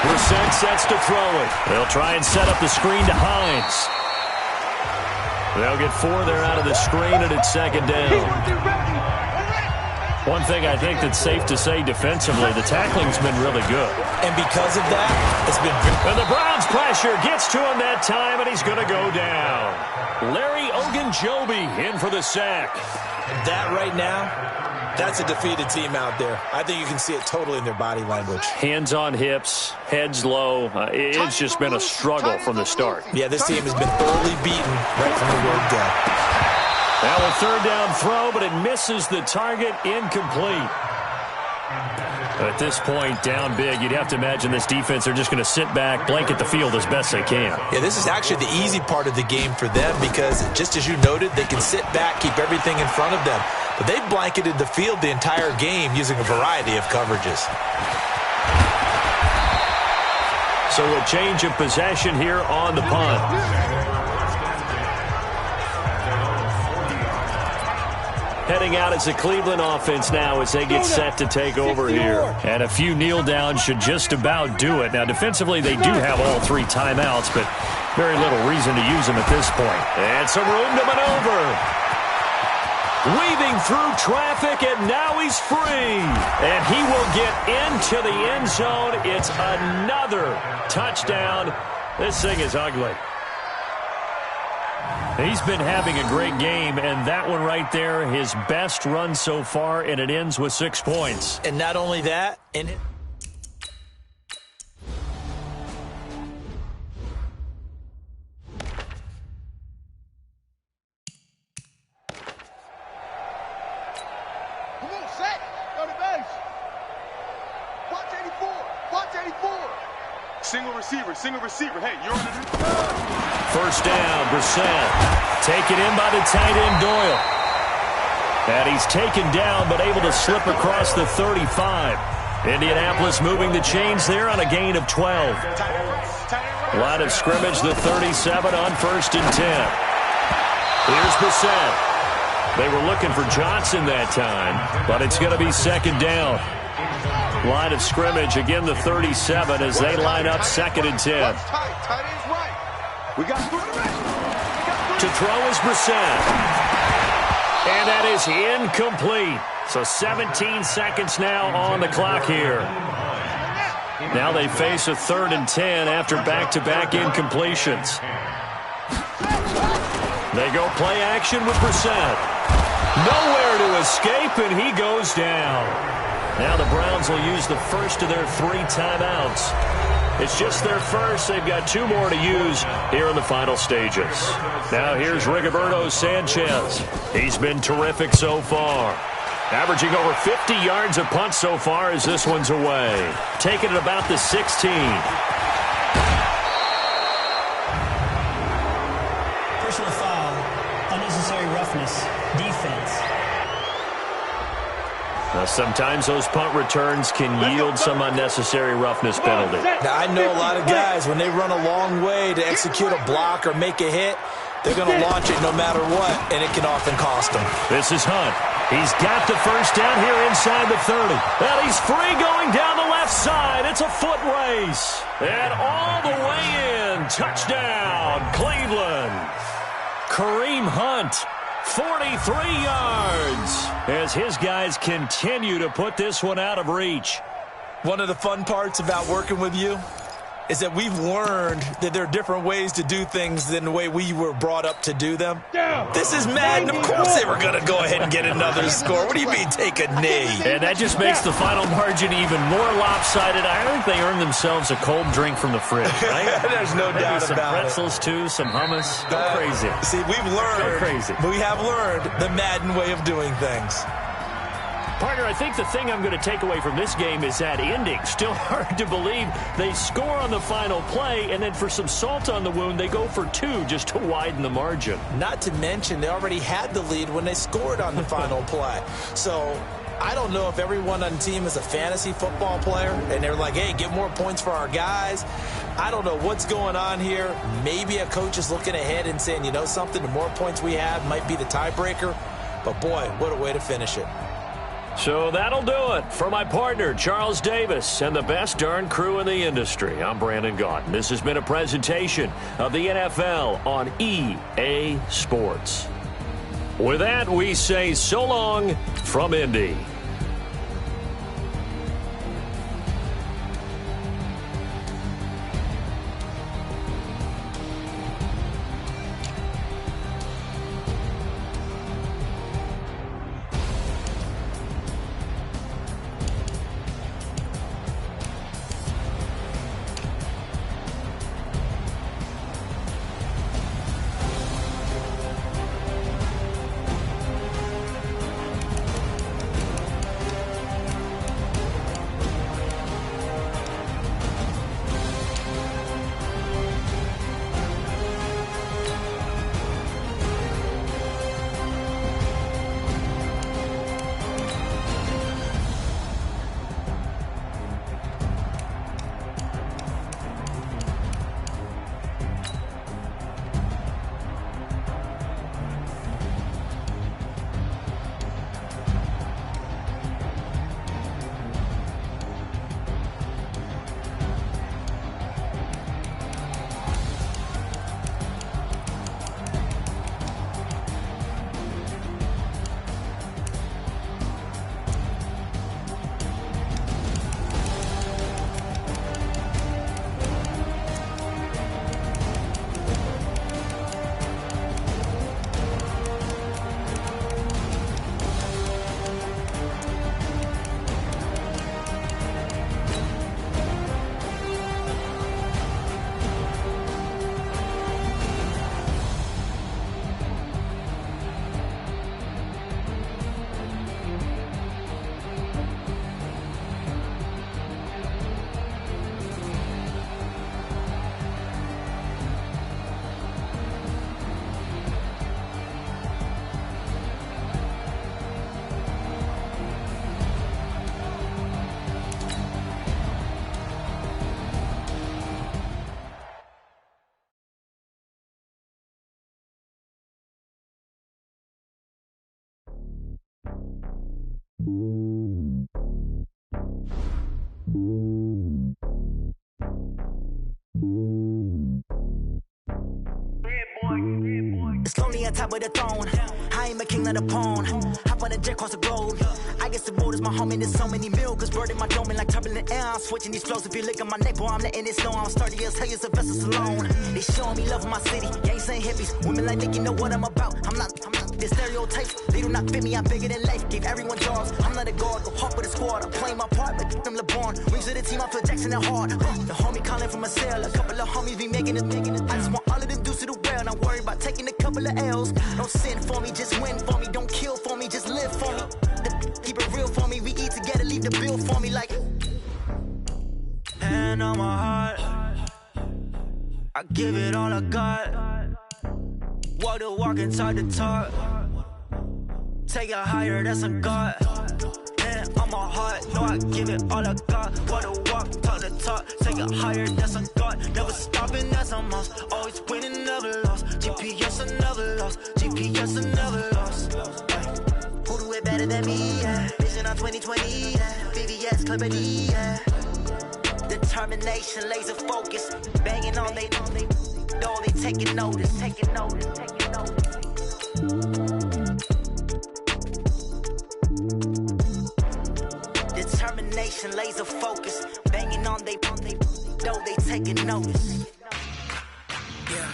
Brissett sets to throw it. They'll try and set up the screen to Hines. They'll get 4 there out of the screen, and it's 2nd down. One thing I think that's safe to say defensively, the tackling's been really good. And because of that, it's been good. And the Browns pressure gets to him that time, and he's going to go down. Larry Ogunjobi in for the sack. That right now, that's a defeated team out there. I think you can see it totally in their body language. Hands on hips, heads low. It's just been a struggle from the start. Yeah, this team has been thoroughly beaten right from the word go. Now a 3rd down throw, but it misses the target, incomplete. At this point, down big, you'd have to imagine this defense, they're just going to sit back, blanket the field as best they can. Yeah, this is actually the easy part of the game for them because, just as you noted, they can sit back, keep everything in front of them. But they've blanketed the field the entire game using a variety of coverages. So a change of possession here on the punt. Heading out as the Cleveland offense now as they get set to take over here. And a few kneel downs should just about do it. Now, defensively, they do have all 3 timeouts, but very little reason to use them at this point. And some room to maneuver. Weaving through traffic, and now he's free. And he will get into the end zone. It's another touchdown. This thing is ugly. He's been having a great game, and that one right there, his best run so far, and it ends with 6 points. And not only that, and it... Come on, set. Go to base. Watch 84. Watch 84. Single receiver. Hey, you're on the... First down, Brissett. Taken in by the tight end, Doyle. And he's taken down but able to slip across the 35. Indianapolis moving the chains there on a gain of 12. Line of scrimmage, the 37 on 1st and 10. Here's Brissett. They were looking for Johnson that time, but it's going to be 2nd down. Line of scrimmage, again the 37 as they line up 2nd and 10. To throw is Brissett. And that is incomplete. So 17 seconds now on the clock here. Now they face a 3rd and 10 after back-to-back incompletions. They go play action with Brissett. Nowhere to escape, and he goes down. Now the Browns will use the first of their 3 timeouts. It's just their first. They've got 2 more to use here in the final stages. Now here's Rigoberto Sanchez. He's been terrific so far. Averaging over 50 yards a punt so far as this one's away. Taking it about the 16. Personal foul, unnecessary roughness, defense. Now, sometimes those punt returns can yield some unnecessary roughness penalty. Now, I know a lot of guys, when they run a long way to execute a block or make a hit, they're going to launch it no matter what, and it can often cost them. This is Hunt. He's got the first down here inside the 30. And he's free going down the left side. It's a foot race. And all the way in. Touchdown, Cleveland. Kareem Hunt, 43 yards. As his guys continue to put this one out of reach. One of the fun parts about working with you is that we've learned that there are different ways to do things than the way we were brought up to do them. This is Madden. Of course they were going to go ahead and get another score. What do you mean take a knee? And that just makes the final margin even more lopsided. I think they earned themselves a cold drink from the fridge, right? There's no doubt some about pretzels, too, some hummus. Go crazy. See, we've learned. Go crazy. We have learned the Madden way of doing things. Partner, I think the thing I'm going to take away from this game is that ending. Still hard to believe they score on the final play, and then for some salt on the wound, they go for 2 just to widen the margin. Not to mention, they already had the lead when they scored on the final play. So I don't know if everyone on the team is a fantasy football player, and they're like, hey, get more points for our guys. I don't know what's going on here. Maybe a coach is looking ahead and saying, you know something, the more points we have might be the tiebreaker. But, boy, what a way to finish it. So that'll do it for my partner, Charles Davis, and the best darn crew in the industry. I'm Brandon Gaudin. This has been a presentation of the NFL on EA Sports. With that, we say so long from Indy. It's lonely on top of the throne. I ain't a king of the pawn. Hop on a jet across the globe. I guess the road is my home and there's so many miracles burning my dome like turbulent air. I'm switching these flows. If you look at my neck, boy, I'm letting it snow. I'm sturdy as hell, it's a vessel alone. They showing me love in my city. Gangs ain't hippies. Women like Nick, you know what I'm about. I'm not the stereotypes. They do not fit me. I'm bigger than life. Gave everyone jobs. I'm not a guard. Go hard with the squad. I'm playing my part, but I'm LeBron. Wings of the team, I feel Jackson and hard. The homie calling from a cell. A couple of homies be making it. I just want all of them dudes to the well. Not worried about taking a couple of L's. Don't sin for me, just win for me. Don't kill for me, just live for me. Keep it real for me. We eat together, leave the bill for me like. Hand on my heart, I give it all I got. Walk the walk and talk the talk. Take it higher, that's a God. Hand on my heart, no, I give it all I got. Walk the walk, talk the talk. Take it higher, that's a God. Never stopping, that's a must. Always winning, never lost. GPS, I never lost. GPS, I never lost. Who do it better than me? Yeah. Vision on 2020. Yeah. VVS, Clarity. Yeah. Determination, laser focus. Banging on they door, they taking notice. Taking notice. Taking notice. Determination, laser focus. Banging on they door, they taking notice. Yeah.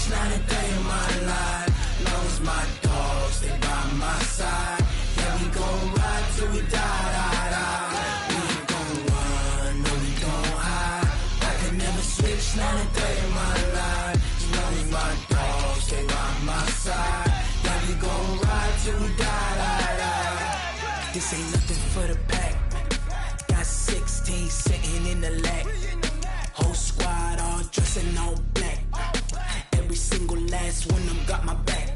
Not a day in my life. Long as my dogs, they by my side. Yeah, we gon' ride till we die. We ain't gon' run, no, we gon' hide. I can never switch, not a day in my life. As long as my dogs, stay by my side. Yeah, we gon' ride till we die. This ain't nothing for the pack. Got 16 sitting in the lap. Whole squad all dressing all black. Every single last one of them got my back.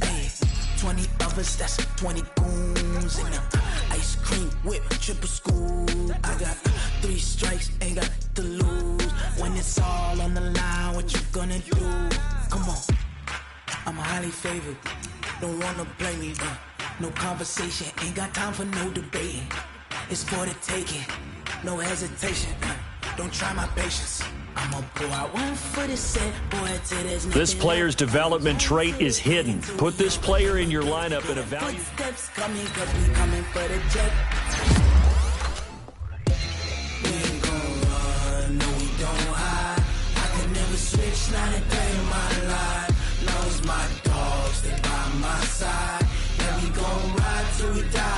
Hey, 20 of us, that's 20 goons. And ice cream whip, triple scoop. I got 3 strikes, ain't got to lose. When it's all on the line, what you gonna do? Come on, I'm highly favored. Don't wanna play me, no conversation. Ain't got time for no debating. It's for the taking, no hesitation. Don't try my patience. I'ma pour out one for the set, boy, till there's nothing. This player's development trait is hidden. Put this player in your lineup and evaluate. Footsteps coming, cause we coming for the jet. We ain't gon' run, no, we don't hide. I can never switch, not a day in my life. Long as my dogs, they by my side. Yeah, we gon' ride till we die.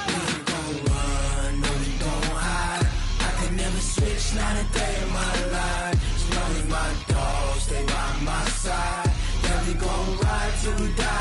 We ain't gon' run, no, we don't hide. I can never switch, not a day in my life. As long as my dogs stay by my side. Yeah, we gon' ride till we die.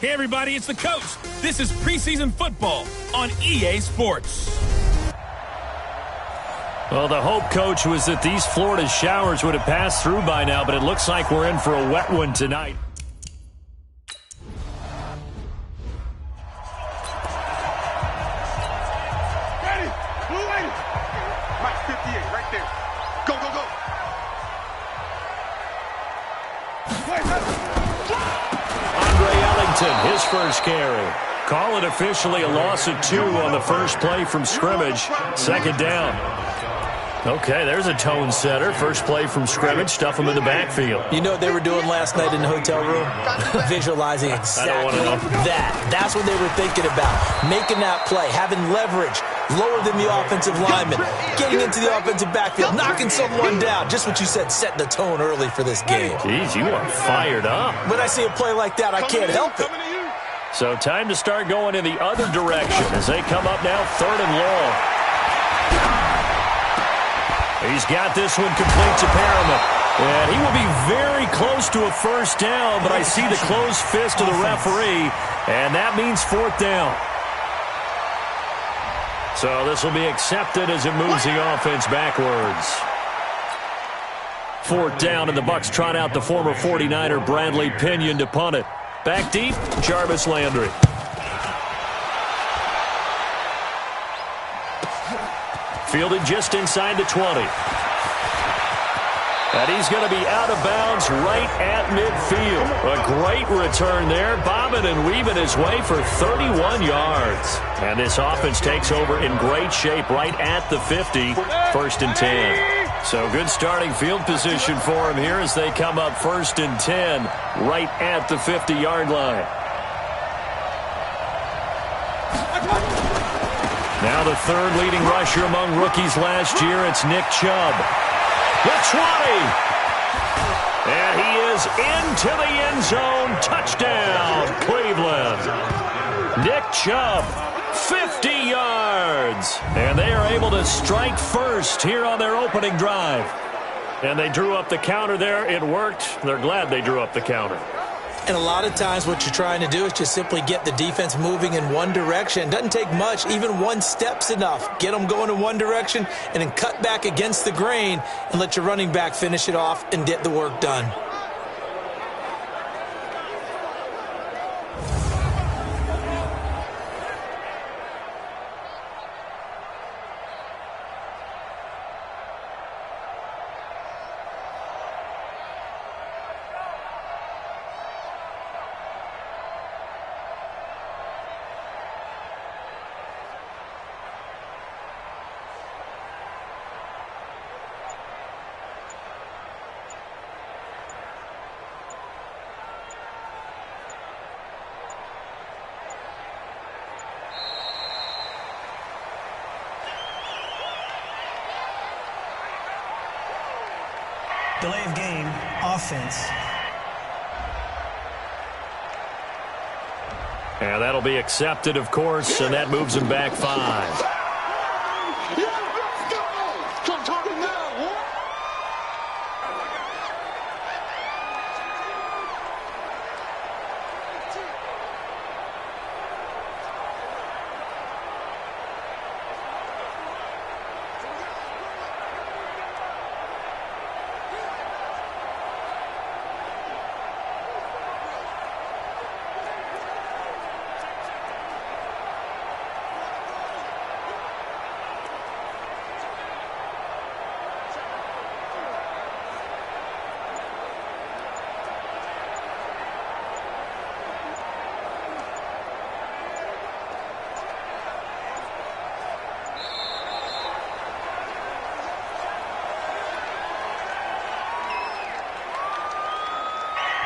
Hey, everybody, it's the coach. This is preseason football on EA Sports. Well, the hope, Coach, was that these Florida showers would have passed through by now, but it looks like we're in for a wet one tonight. Ready? Blue lady. Mike 58, right there. Go, go, go. Andre Ellington, his first carry. Call it officially a loss of 2 on the first play from scrimmage. Second down. Okay, there's a tone setter. First play from scrimmage, stuff them in the backfield. You know what they were doing last night in the hotel room? Visualizing exactly that. That's what they were thinking about. Making that play, having leverage, lower than the offensive lineman, getting into the offensive backfield, knocking someone down. Just what you said, setting the tone early for this game. Jeez, you are fired up. When I see a play like that, I can't help it. So time to start going in the other direction as they come up now 3rd and long. He's got this one complete to Perriman. And he will be very close to a first down, but I see the closed fist of the referee, and that means 4th down. So this will be accepted as it moves the offense backwards. 4th down, and the Bucs trot out the former 49er Bradley Pinion to punt it. Back deep, Jarvis Landry. Fielded just inside the 20. And he's going to be out of bounds right at midfield. A great return there, bobbing and weaving his way for 31 yards. And this offense takes over in great shape right at the 50, 1st and 10. So good starting field position for him here as they come up 1st and 10 right at the 50-yard line. Now the 3rd leading rusher among rookies last year, it's Nick Chubb. The 20. And he is into the end zone. Touchdown, Cleveland. Nick Chubb, 50 yards. And they are able to strike first here on their opening drive. And they drew up the counter there. It worked. They're glad they drew up the counter. And a lot of times what you're trying to do is just simply get the defense moving in one direction. Doesn't take much. Even one step's enough. Get them going in one direction and then cut back against the grain and let your running back finish it off and get the work done. Delay of game, offense. And that'll be accepted, of course, and that moves him back 5.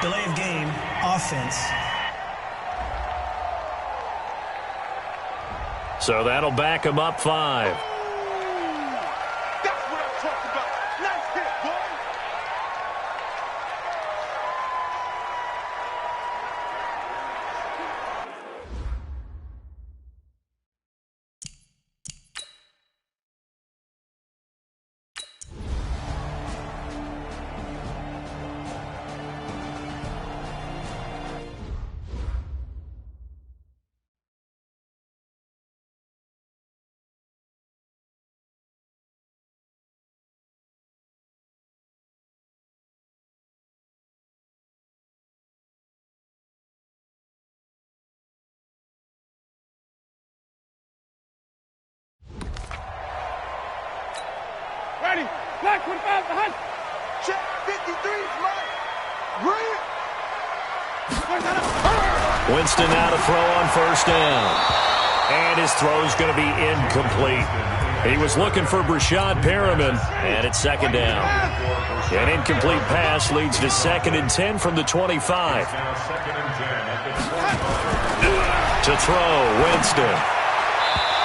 Delay of game, offense. So that'll back him up 5. That's what I'm talking about. Nice hit, boy. Ready? Black 25 behind. Check 53's mine. Ready? Winston now to throw on first down. And his throw's going to be incomplete. He was looking for Brashad Perriman, and it's second down. An incomplete pass leads to 2nd and 10 from the 25. To throw, Winston.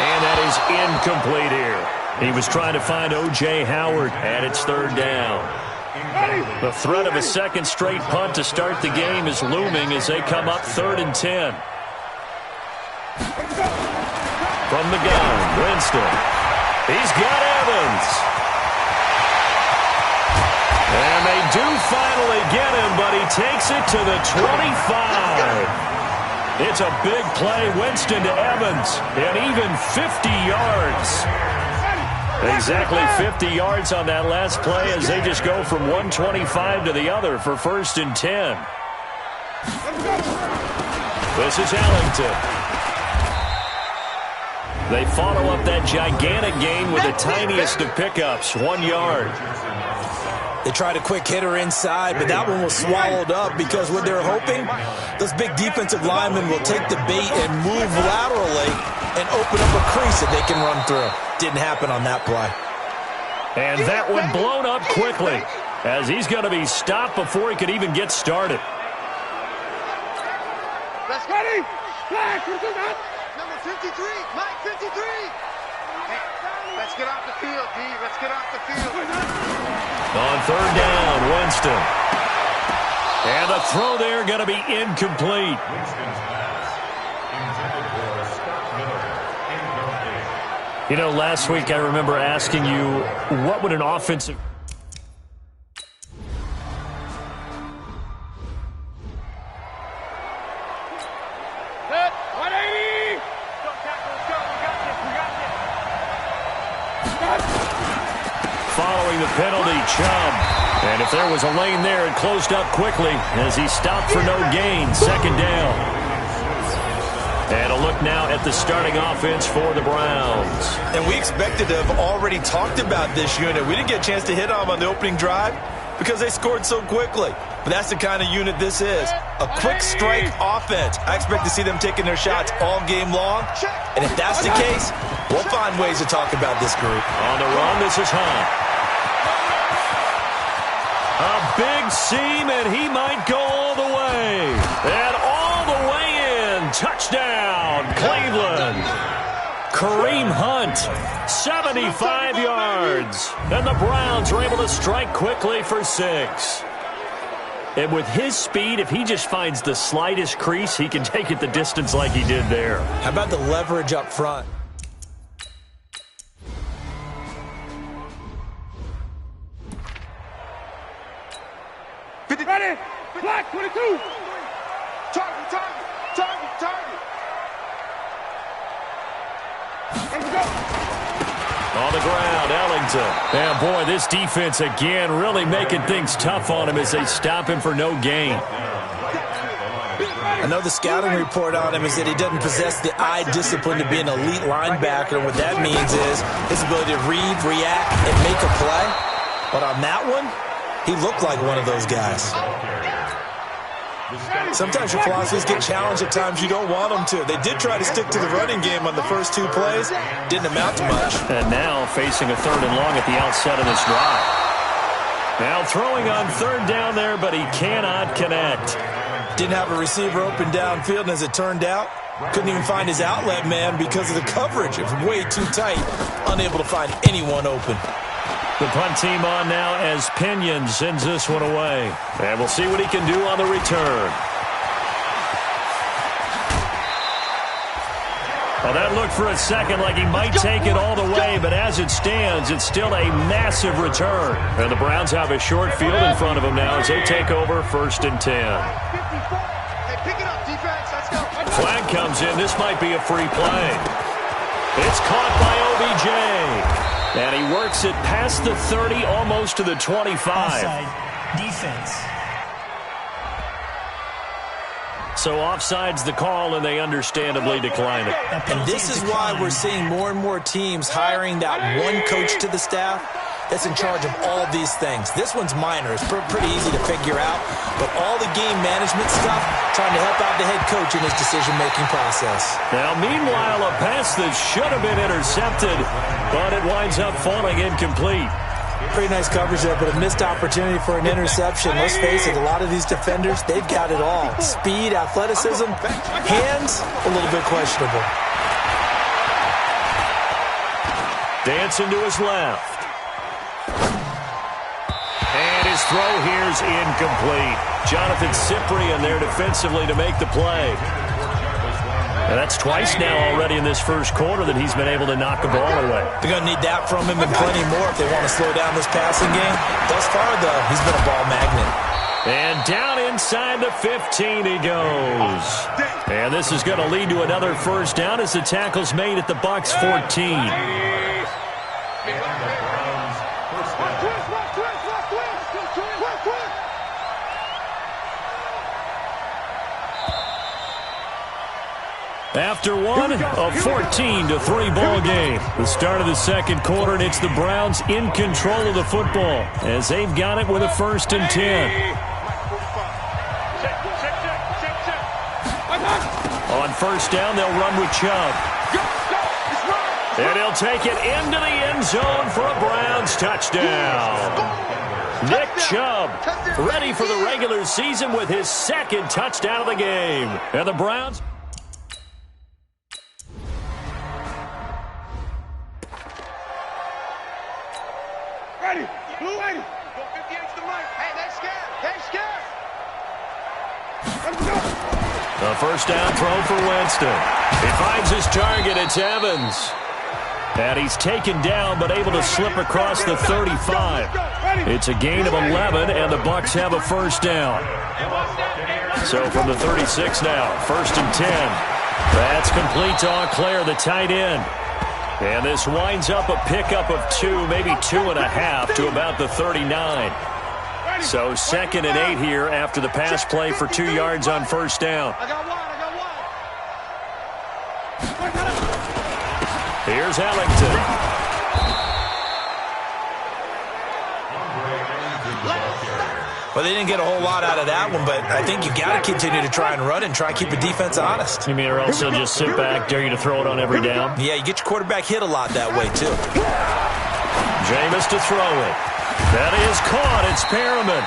And that is incomplete here. He was trying to find O.J. Howard, and it's 3rd down. The threat of a second straight punt to start the game is looming as they come up 3rd and 10. From the gun, Winston. He's got Evans. And they do finally get him, but he takes it to the 25. It's a big play, Winston to Evans, and even 50 yards. Exactly 50 yards on that last play as they just go from 125 to the other for 1st and 10. This is Ellington. They follow up that gigantic gain with the tiniest of pickups, 1 yard. They tried a quick hitter inside, but that one was swallowed up because what they're hoping, those big defensive linemen will take the bait and move laterally and open up a crease that they can run through. Didn't happen on that play. And that one blown up quickly as he's going to be stopped before he could even get started. Let's get him! Number 53, Mike 53! Hey, let's get off the field, D. Let's get off the field. On 3rd down, Winston. And the throw there going to be incomplete. You know, last week I remember asking you, what would an offensive... Set, 180! Go, tackle, let's go. We got this, we got this. Following the penalty, Chubb. And if there was a lane there, it closed up quickly as he stopped for no gain. 2nd down. And a look now at the starting offense for the Browns. And we expected to have already talked about this unit. We didn't get a chance to hit on the opening drive because they scored so quickly. But that's the kind of unit this is. A quick strike offense. I expect to see them taking their shots all game long. And if that's the case, we'll find ways to talk about this group. On the run, this is Hunt. A big seam, and he might go all the way. And all the way in. Touchdown, Cleveland. Kareem Hunt, 75 yards. And the Browns are able to strike quickly for 6. And with his speed, if he just finds the slightest crease, he can take it the distance like he did there. How about the leverage up front? Ready? Black 22. Target, target, target, target. Let's go. On the ground, Ellington. And boy, this defense again really making things tough on him as they stop him for no gain. I know the scouting report on him is that he doesn't possess the eye discipline to be an elite linebacker, and what that means is his ability to read, react, and make a play. But on that one, he looked like one of those guys. Sometimes your philosophies get challenged at times you don't want them to. They did try to stick to the running game on the first 2 plays. Didn't amount to much. And now facing a 3rd and long at the outset of this drive. Now throwing on 3rd down there, but he cannot connect. Didn't have a receiver open downfield, and as it turned out, couldn't even find his outlet man because of the coverage. It was way too tight. Unable to find anyone open. The punt team on now as Pinion sends this one away. And we'll see what he can do on the return. Well, that looked for a second like he might take it all the way, but as it stands, it's still a massive return. And the Browns have a short field in front of them now as they take over 1st and 10. Hey, pick it up, defense. Let's go. Flag comes in. This might be a free play. It's caught by OBJ. And he works it past the 30, almost to the 25. Offside defense. So offside's the call, and they understandably decline it. And this is why we're seeing more and more teams hiring that one coach to the staff that's in charge of all these things. This one's minor. It's pretty easy to figure out. But all the game management stuff, trying to help out the head coach in his decision-making process. Now, meanwhile, a pass that should have been intercepted, but it winds up falling incomplete. Pretty nice coverage there, but a missed opportunity for an interception. Let's face it, a lot of these defenders, they've got it all. Speed, athleticism, hands, a little bit questionable. Dancing to his left. And his throw here's incomplete. Jonathan Cyprien there defensively to make the play. And that's twice now already in this first quarter that he's been able to knock the ball away. They're going to need that from him and plenty more if they want to slow down this passing game. Thus far, though, he's been a ball magnet. And down inside the 15 he goes. And this is going to lead to another first down as the tackle's made at the Bucs 14. After one, a 14-3 ball game. The start of the second quarter, and it's the Browns in control of the football as they've got it with a 1st and 10. On first down, they'll run with Chubb. And he'll take it into the end zone for a Browns touchdown. Nick Chubb ready for the regular season with his 2nd touchdown of the game. And the Browns... Ready. Blue lady. Go 58 to the right. Hey, they scared. They scared. Let's go. The first down throw for Winston. He finds his target. It's Evans. And he's taken down but able to slip across the 35. It's a gain of 11, and the Bucs have a first down. So from the 36 now, 1st and 10. That's complete to Auclair, the tight end. And this winds up a pickup of 2, maybe 2.5 to about the 39. So 2nd and 8 here after the pass play for 2 yards on first down. Here's Ellington. Well, they didn't get a whole lot out of that one, but I think you got to continue to try and run and try and keep the defense honest. You mean or else they'll just sit back, dare you to throw it on every down? Yeah, you get your quarterback hit a lot that way, too. Jameis to throw it. That is caught. It's Perriman.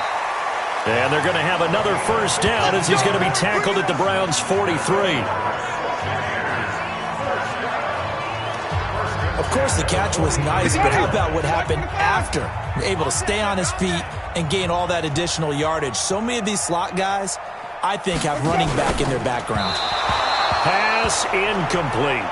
And they're going to have another first down as he's going to be tackled at the Browns' 43. Of course, the catch was nice, but how about what happened after? Able to stay on his feet and gain all that additional yardage. So many of these slot guys, I think, have running back in their background. Pass incomplete.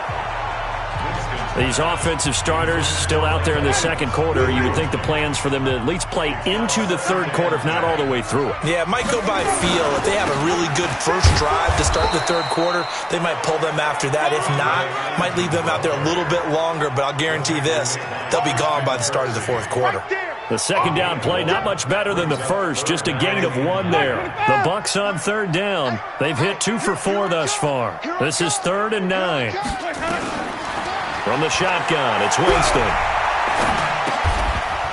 These offensive starters still out there in the second quarter. You would think the plans for them to at least play into the third quarter, if not all the way through it. Yeah, it might go by feel. If they have a really good first drive to start the third quarter, they might pull them after that. If not, might leave them out there a little bit longer, but I'll guarantee this, they'll be gone by the start of the fourth quarter. The second down play, not much better than the first, just a gain of 1 there. The Bucs on third down. They've hit 2 for 4 thus far. This is 3rd and 9. From the shotgun, it's Winston.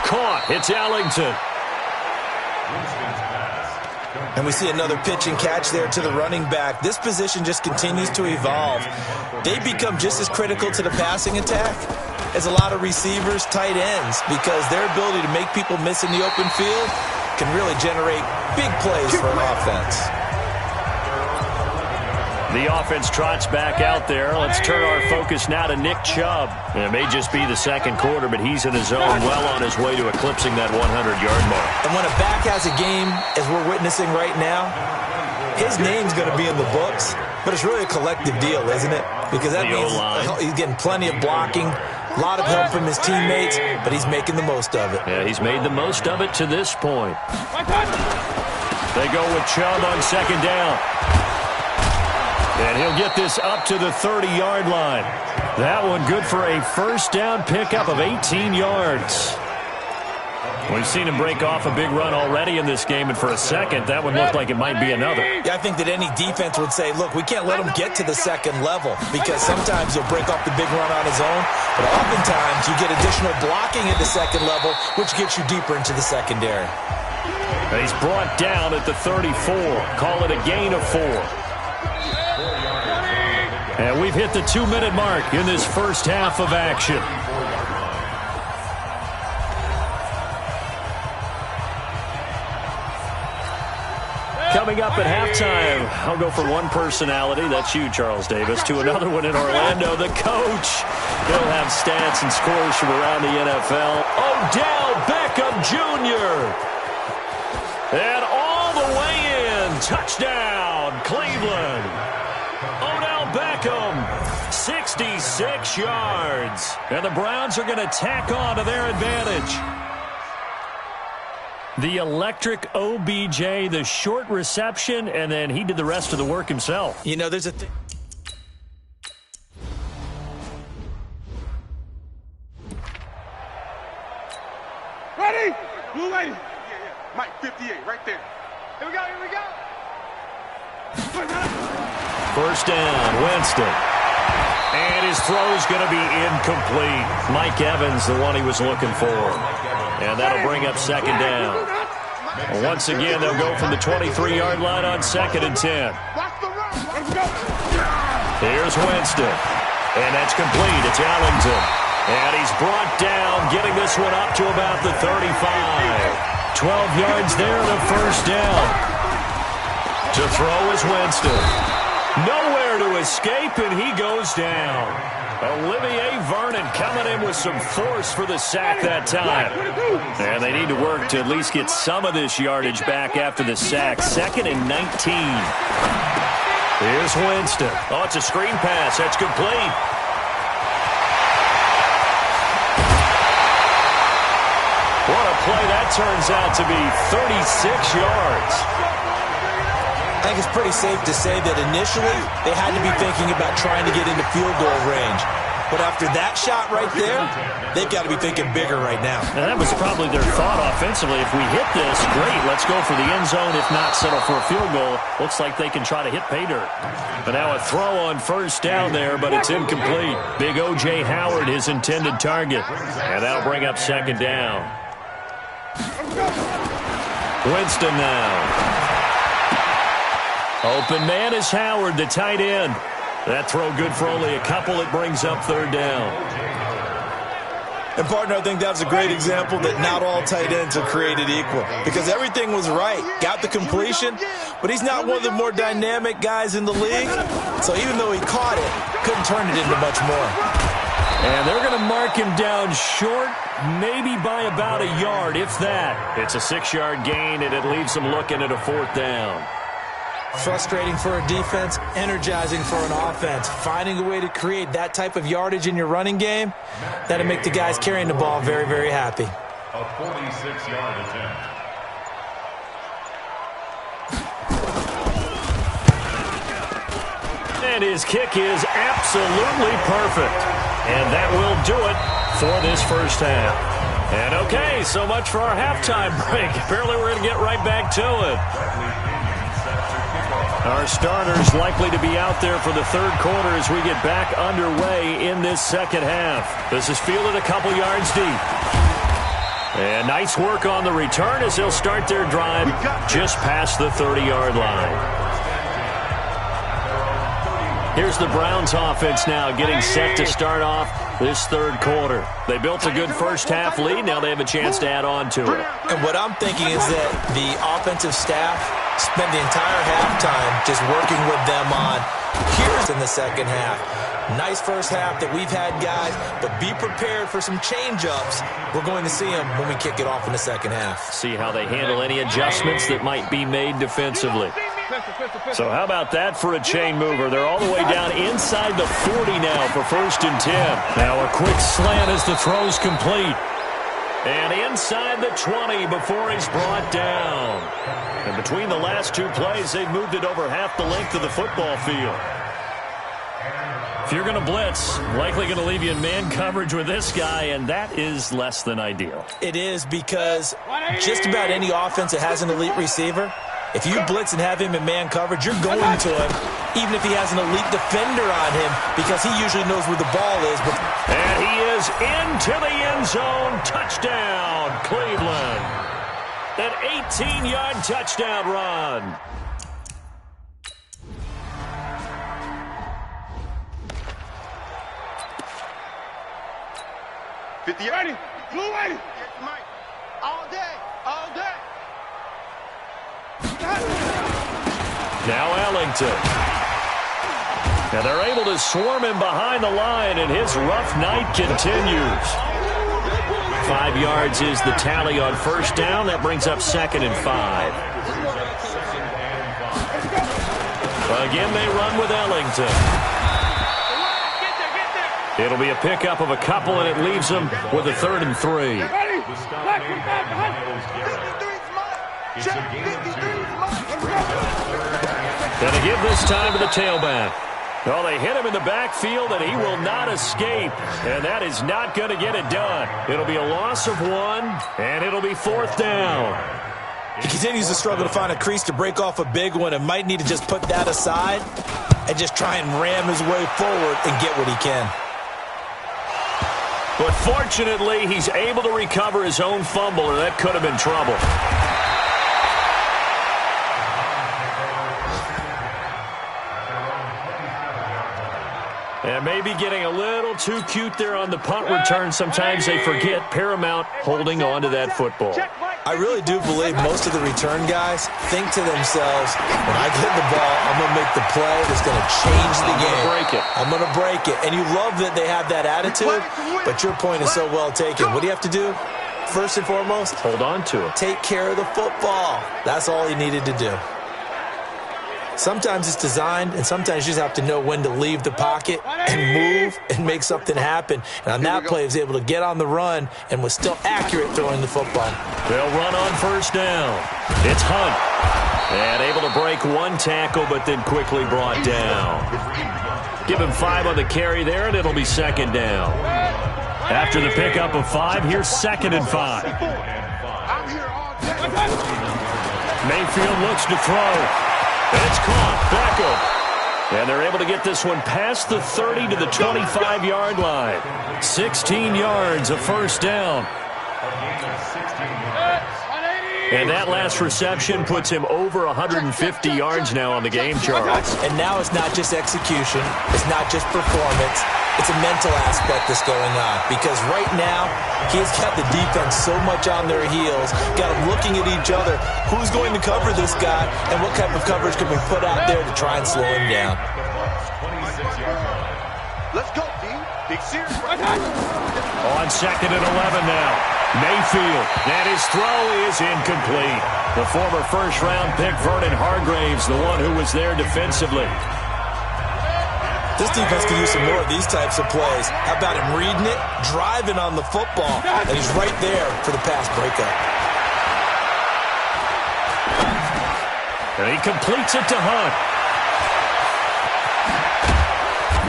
Caught, it's Ellington. And we see another pitch and catch there to the running back. This position just continues to evolve. They become just as critical to the passing attack as a lot of receivers, tight ends, because their ability to make people miss in the open field can really generate big plays for an offense. The offense trots back out there. Let's turn our focus now to Nick Chubb. It may just be the second quarter, but he's in his zone, well on his way to eclipsing that 100-yard mark. And when a back has a game, as we're witnessing right now, his name's going to be in the books, but it's really a collective deal, isn't it? Because that means he's getting plenty of blocking, a lot of help from his teammates, but he's making the most of it. Yeah, he's made the most of it to this point. They go with Chubb on second down. And he'll get this up to the 30-yard line. That one good for a first down pickup of 18 yards. We've seen him break off a big run already in this game, and for a second, that one looked like it might be another. Yeah, I think that any defense would say, look, we can't let him get to the second level because sometimes he'll break off the big run on his own, but oftentimes you get additional blocking at the second level, which gets you deeper into the secondary. And he's brought down at the 34. Call it a gain of 4. And we've hit the 2-minute mark in this first half of action. Coming up at halftime, I'll go from one personality, that's you, Charles Davis, to another one in Orlando, the coach. He'll have stats and scores from around the NFL. Odell Beckham Jr. And all the way in, touchdown, Cleveland. Odell Beckham, 66 yards. And the Browns are going to tack on to their advantage. The electric OBJ, the short reception, and then he did the rest of the work himself. You know, there's a thing. Ready? Blue lady. Mike, 58, right there. Here we go, here we go. First down, Winston. And his throw's going to be incomplete. Mike Evans, the one he was looking for. And that'll bring up second down. Once again, they'll go from the 23-yard line on 2nd and 10. Here's Winston. And that's complete. It's Ellington. And he's brought down, getting this one up to about the 35. 12 yards there, the first down. To throw is Winston. Nowhere to escape, and he goes down. Olivier Vernon coming in with some force for the sack that time. And they need to work to at least get some of this yardage back after the sack. 2nd and 19. Here's Winston. Oh, it's a screen pass. That's complete. What a play that turns out to be. 36 yards. I think it's pretty safe to say that initially they had to be thinking about trying to get into field goal range. But after that shot right there, they've got to be thinking bigger right now. And that was probably their thought offensively. If we hit this, great, let's go for the end zone. If not, settle for a field goal. Looks like they can try to hit pay dirt. But now a throw on first down there, but it's incomplete. Big O.J. Howard, his intended target. And that'll bring up second down. Winston now. Open man is Howard, the tight end. That throw good for only a couple. It brings up third down. And, partner, I think that's a great example that not all tight ends are created equal. Because everything was right. Got the completion, but he's not one of the more dynamic guys in the league. So even though he caught it, couldn't turn it into much more. And they're going to mark him down short, maybe by about a yard, if that. It's a 6-yard gain, and it leaves them looking at a fourth down. Frustrating for a defense, energizing for an offense. Finding a way to create that type of yardage in your running game, that'll make the guys carrying the ball very, very happy. A 46-yard attempt. And his kick is absolutely perfect. And that will do it for this first half. And okay, so much for our halftime break. Apparently we're going to get right back to it. Our starters likely to be out there for the third quarter as we get back underway in this second half. This is fielded a couple yards deep. And nice work on the return as they'll start their drive just past the 30-yard line. Here's the Browns offense now getting set to start off this third quarter. They built a good first half lead. Now they have a chance to add on to it. And what I'm thinking is that the offensive staff spent the entire halftime just working with them on here's in the second half. Nice first half that we've had, guys, but be prepared for some change-ups. We're going to see them when we kick it off in the second half. See how they handle any adjustments that might be made defensively. So how about that for a chain mover? They're all the way down inside the 40 now for 1st and 10. Now a quick slant as the throw's complete. And inside the 20 before he's brought down. And between the last two plays, they've moved it over half the length of the football field. If you're going to blitz, likely going to leave you in man coverage with this guy, and that is less than ideal. It is, because just about any offense that has an elite receiver, if you blitz and have him in man coverage, you're going to him, even if he has an elite defender on him, because he usually knows where the ball is. And he is into the end zone. Touchdown, Cleveland. An 18-yard touchdown run. Ready, blue ready. All day, all day. Now Ellington. And they're able to swarm him behind the line, and his rough night continues. 5 yards is the tally on first down. That brings up 2nd and 5. Again, they run with Ellington. It'll be a pickup of a couple, and it leaves them with a 3rd and 3. Gonna give this time to the tailback. Well, they hit him in the backfield, and he will not escape. And that is not going to get it done. It'll be a loss of 1, and it'll be 4th down. He continues to struggle to find a crease to break off a big one, and might need to just put that aside and just try and ram his way forward and get what he can. But fortunately, he's able to recover his own fumble, or that could have been trouble. And maybe getting a little too cute there on the punt return. Sometimes they forget Paramount holding on to that football. I really do believe most of the return guys think to themselves, when I get the ball, I'm going to make the play that's going to change the game. I'm going to break it. And you love that they have that attitude, but your point is so well taken. What do you have to do? First and foremost, hold on to it. Take care of the football. That's all he needed to do. Sometimes it's designed, and sometimes you just have to know when to leave the pocket and move and make something happen. And on that play, he was able to get on the run and was still accurate throwing the football. They'll run on first down. It's Hunt. And able to break 1 tackle, but then quickly brought down. Give him 5 on the carry there, and it'll be 2nd down. After the pickup of 5, here's 2nd and 5. Mayfield looks to throw. And it's caught. Beckham. And they're able to get this one past the 30 to the 25-yard line. 16 yards, a first down. And that last reception puts him over 150 yards now on the game chart. And now it's not just execution. It's not just performance. It's a mental aspect that's going on. Because right now, he's got the defense so much on their heels, got them looking at each other. Who's going to cover this guy, and what type of coverage can we put out there to try and slow him down? Let's go, D. Big series right On 2nd and 11 now. Mayfield, and his throw is incomplete. The former first-round pick, Vernon Hargraves, the one who was there defensively. This defense can use some more of these types of plays. How about him reading it, driving on the football, and he's right there for the pass breakup. And he completes it to Hunt.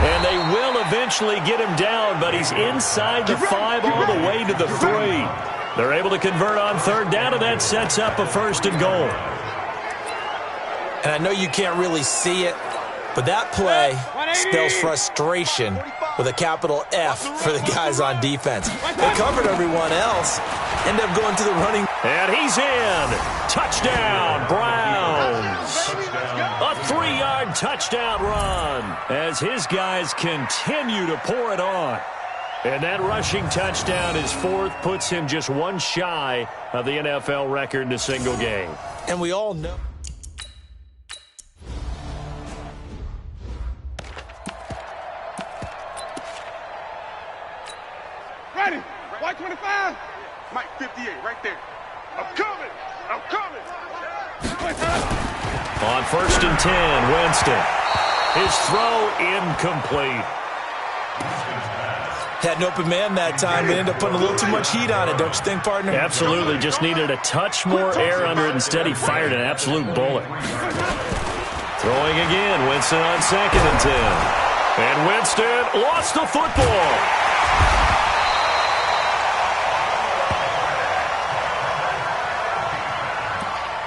And they will eventually get him down, but he's inside the 5 all the way to the 3. They're able to convert on 3rd down, and that sets up a 1st and goal. And I know you can't really see it, but that play spells frustration with a capital F for the guys on defense. They covered everyone else, end up going to the running. And he's in. Touchdown, Browns. A 3-yard touchdown run as his guys continue to pour it on. And that rushing touchdown is 4th, puts him just 1 shy of the NFL record in a single game. And we all know. Ready. White 25. Mike 58 right there. I'm coming. I'm coming. On 1st and 10, Winston. His throw incomplete. Had an open man that time, but ended up putting a little too much heat on it, don't you think, partner? Absolutely. Just needed a touch more air under it. Instead, he fired an absolute bullet. Throwing again. Winston on 2nd and 10. And Winston lost the football.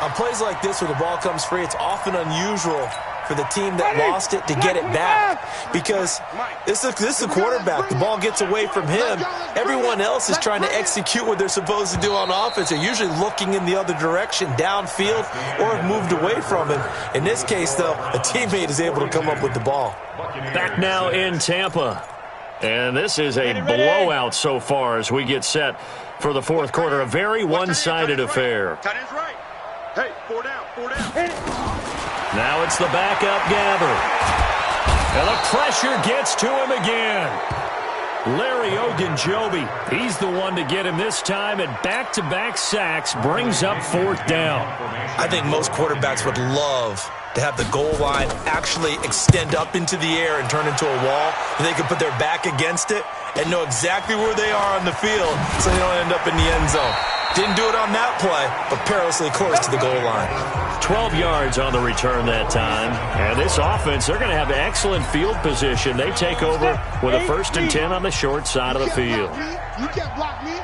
On plays like this where the ball comes free, it's often unusual for the team that lost it to get it back, because this is a quarterback. The ball gets away from him. Everyone else is trying to execute what they're supposed to do on offense. They're usually looking in the other direction, downfield, or have moved away from him. In this case, though, a teammate is able to come up with the ball. Back now in Tampa. And this is a blowout so far as we get set for the fourth quarter. A very one-sided affair. Tight end's right. Hey, 4 down, 4 down. Now it's the backup Gabbert. And the pressure gets to him again. Larry Ogunjobi, he's the one to get him this time, and back-to-back sacks brings up fourth down. I think most quarterbacks would love to have the goal line actually extend up into the air and turn into a wall, and they can put their back against it and know exactly where they are on the field so they don't end up in the end zone. Didn't do it on that play, but perilously close to the goal line. 12 yards on the return that time. And this offense, they're going to have excellent field position. They take over with a 1st and 10 on the short side of the field. You can't block me.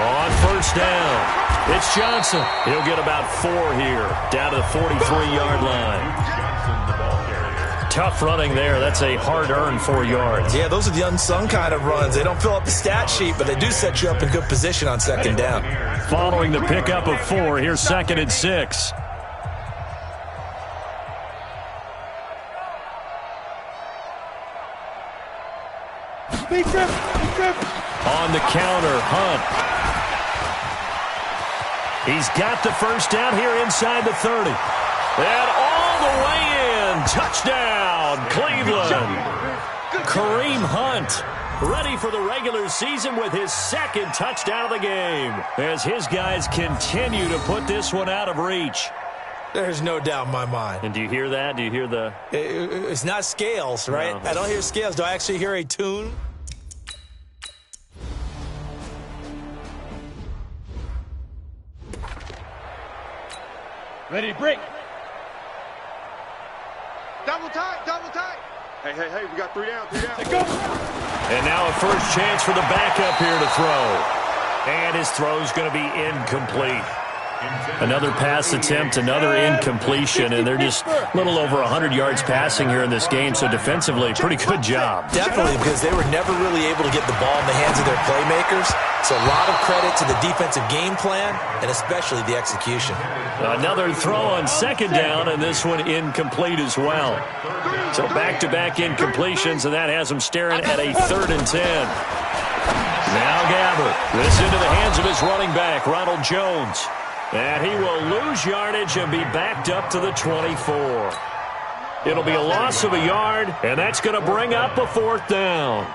On first down, it's Johnson. He'll get about 4 here, down to the 43-yard line. Tough running there. That's a hard-earned 4 yards. Yeah, those are the unsung kind of runs. They don't fill up the stat sheet, but they do set you up in good position on second down. Following the pickup of 4, here's 2nd and 6. On the counter, Hunt. He's got the first down here inside the 30. And all the way in. Touchdown, Cleveland. Kareem Hunt ready for the regular season with his 2nd touchdown of the game as his guys continue to put this one out of reach. There's no doubt in my mind. And do you hear that? Do you hear the... It's not scales, right? No. I don't hear scales. Do I actually hear a tune? Ready to break. Double tight, double tight. Hey, we got 3 down, 3 down. Let's go. And now a first chance for the backup here to throw. And his throw's going to be incomplete. Another pass attempt, another incompletion, and they're just a little over 100 yards passing here in this game, so defensively, pretty good job. Definitely, because they were never really able to get the ball in the hands of their playmakers, so a lot of credit to the defensive game plan, and especially the execution. Another throw on 2nd down, and this one incomplete as well. So back-to-back incompletions, and that has them staring at a 3rd and 10. Now Gabbert, this into the hands of his running back, Ronald Jones. And he will lose yardage and be backed up to the 24. It'll be a loss of a yard, and that's going to bring up a 4th down.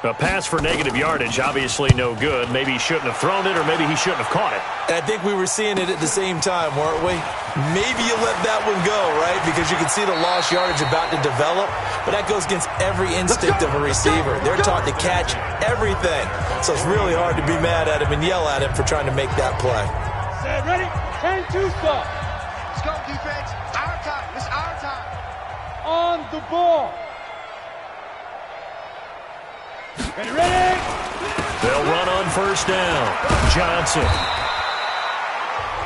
A pass for negative yardage, obviously no good. Maybe he shouldn't have thrown it, or maybe he shouldn't have caught it. And I think we were seeing it at the same time, weren't we? Maybe you let that one go, right? Because you can see the lost yardage about to develop, but that goes against every instinct of a receiver. They're taught to catch everything. So it's really hard to be mad at him and yell at him for trying to make that play. Ready? 10-2 stop. Let's go, defense. Our time. It's our time. On the ball. Ready? They'll run on first down. Johnson.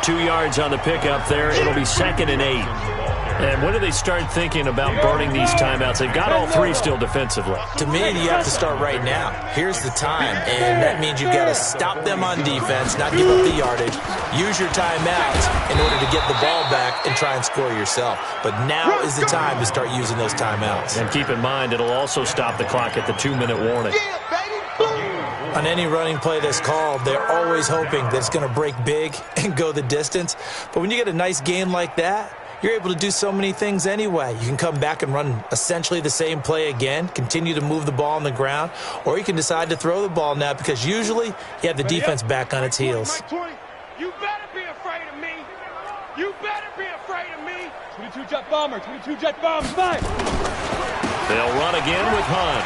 2 yards on the pickup there. It'll be 2nd and 8. And when do they start thinking about burning these timeouts? They've got all 3 still defensively. To me, you have to start right now. Here's the time, and that means you've got to stop them on defense, not give up the yardage, use your timeouts in order to get the ball back and try and score yourself. But now is the time to start using those timeouts. And keep in mind, it'll also stop the clock at the 2-minute warning. On any running play that's called, they're always hoping that it's going to break big and go the distance. But when you get a nice game like that, you're able to do so many things anyway. You can come back and run essentially the same play again, continue to move the ball on the ground, or you can decide to throw the ball now because usually you have the defense back on its heels. You better be afraid of me. You better be afraid of me. 22 jet bomber, 22 jet bomber, 5. They'll run again with Hunt.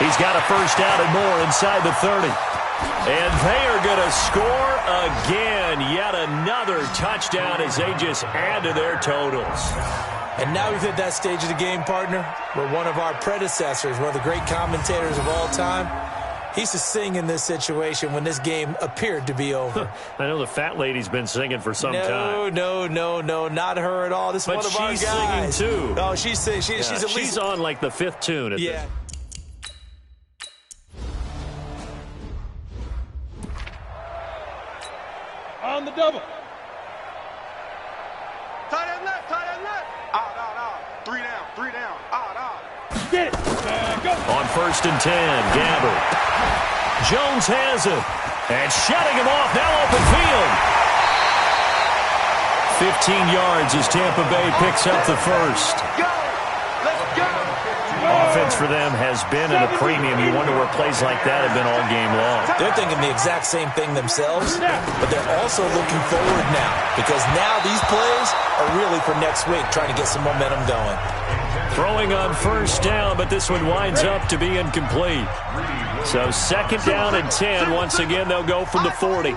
He's got a first down and more inside the 30. And they are going to score again. Yet another touchdown as they just add to their totals. And now we've hit that stage of the game, partner, where one of our predecessors, one of the great commentators of all time, he used to sing in this situation when this game appeared to be over. I know the fat lady's been singing for some time. No, not her at all. This is one of our guys. But she's singing, too. Oh, she's singing. She's at least... She's on, like, the 5th tune. Yeah. On the double. Tight end left, tight end left. Three down. Get it. Go. On 1st and 10, Gabbert. Jones has it. And shutting him off, now open field. 15 yards as Tampa Bay picks up the first. Let's go. Offense for them has been at a premium. You wonder where plays like that have been all game long. They're thinking the exact same thing themselves, but they're also looking forward now, because now these plays are really for next week, trying to get some momentum going. Throwing on 1st down, but this one winds up to be incomplete. So 2nd down and 10. Once again, they'll go from the 40.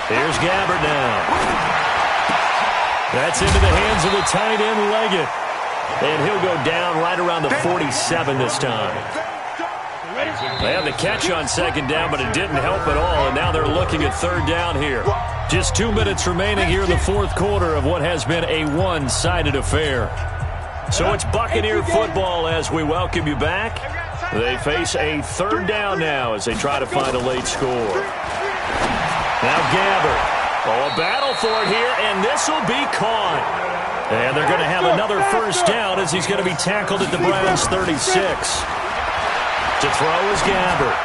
Here's Gabbert now. That's into the hands of the tight end, Leggett. And he'll go down right around the 47 this time. They had the catch on 2nd down, but it didn't help at all. And now they're looking at 3rd down here. Just 2 minutes remaining here in the 4th quarter of what has been a one-sided affair. So it's Buccaneer football as we welcome you back. They face a 3rd down now as they try to find a late score. Now Gabbert. Oh, a battle for it here, and this will be caught. And they're going to have another 1st down as he's going to be tackled at the Browns' 36. To throw is Gabbert.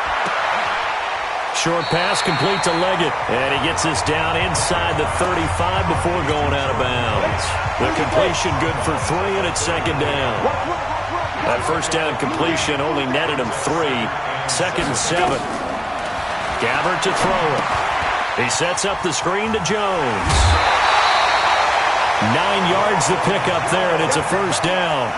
Short pass complete to Leggett, and he gets this down inside the 35 before going out of bounds. The completion good for 3, and it's 2nd down. That 1st down completion only netted him 3. 2nd and 7. Gabbert to throw it. He sets up the screen to Jones. 9 yards to pick up there, and it's a 1st down.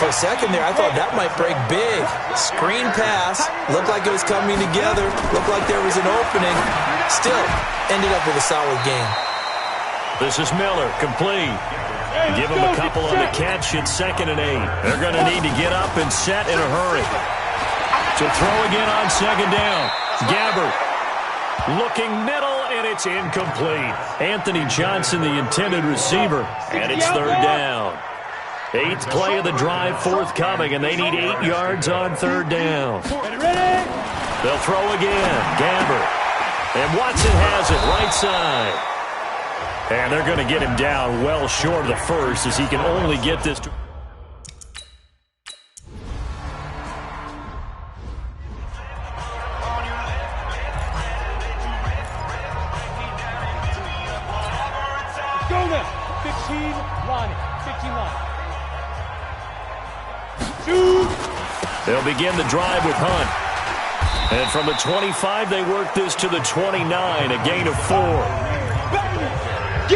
For a second there, I thought that might break big. Screen pass. Looked like it was coming together. Looked like there was an opening. Still, ended up with a solid game. This is Miller, complete. Give him a couple on the catch. It's 2nd and 8. They're going to need to get up and set in a hurry. To throw again on 2nd down. Gabbert. Looking middle, and it's incomplete. Anthony Johnson, the intended receiver, and it's 3rd down. 8th play of the drive forthcoming, and they need 8 yards on 3rd down. They'll throw again. Gabbert. And Watson has it right side. And they're going to get him down well short of the 1st as he can only get this to... They'll begin the drive with Hunt. And from the 25, they work this to the 29, a gain of 4.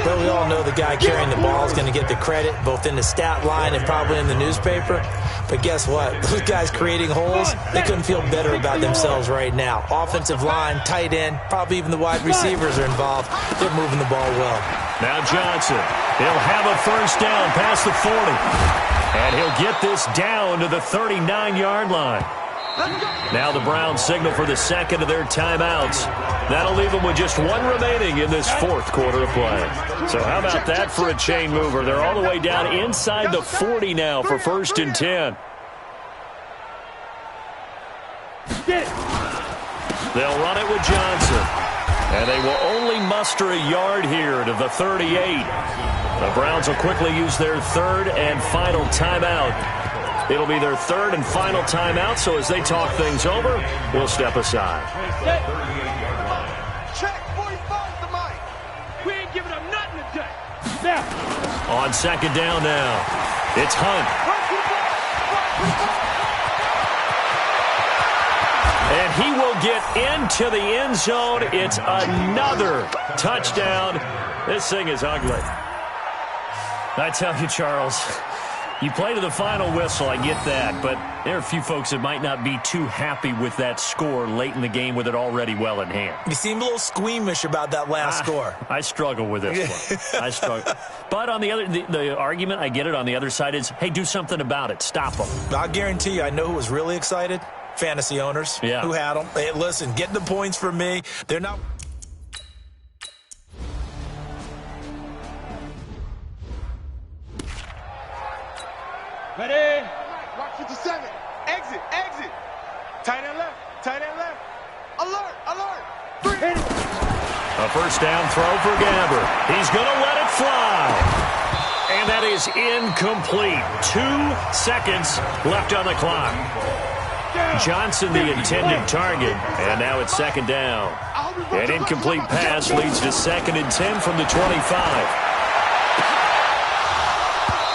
But we all know the guy carrying the ball is going to get the credit, both in the stat line and probably in the newspaper. But guess what? Those guys creating holes, they couldn't feel better about themselves right now. Offensive line, tight end, probably even the wide receivers are involved. They're moving the ball well. Now Johnson. He'll have a 1st down past the 40. And he'll get this down to the 39-yard line. Now the Browns signal for the 2nd of their timeouts. That'll leave them with just 1 remaining in this 4th quarter of play. So how about that for a chain mover? They're all the way down inside the 40 now for 1st and 10. They'll run it with Johnson. And they will only muster a yard here to the 38. The Browns will quickly use their 3rd and final timeout. It'll be their 3rd and final timeout, so as they talk things over, we'll step aside. Check 45 the mic. We ain't giving up nothing today. Now. On 2nd down now, it's Hunt. And he will get into the end zone. It's another touchdown. This thing is ugly. I tell you, Charles, You play to the final whistle, I get that, but there are a few folks that might not be too happy with that score late in the game with it already well in hand. You seem a little squeamish about that last score. I struggle with this one. I struggle. But on the argument, I get it, on the other side is, hey, do something about it. Stop them. I'll guarantee you, I know who was really excited. Fantasy owners who had them. Hey, listen, getting the points for me. They're not... Ready? Watch 57. Exit, exit. Tight end left, tight end left. Alert, alert. 3. A first down throw for Gabber. He's going to let it fly. And that is incomplete. 2 seconds left on the clock. Johnson, the intended target. And now it's second down. An incomplete pass leads to 2nd and 10 from the 25.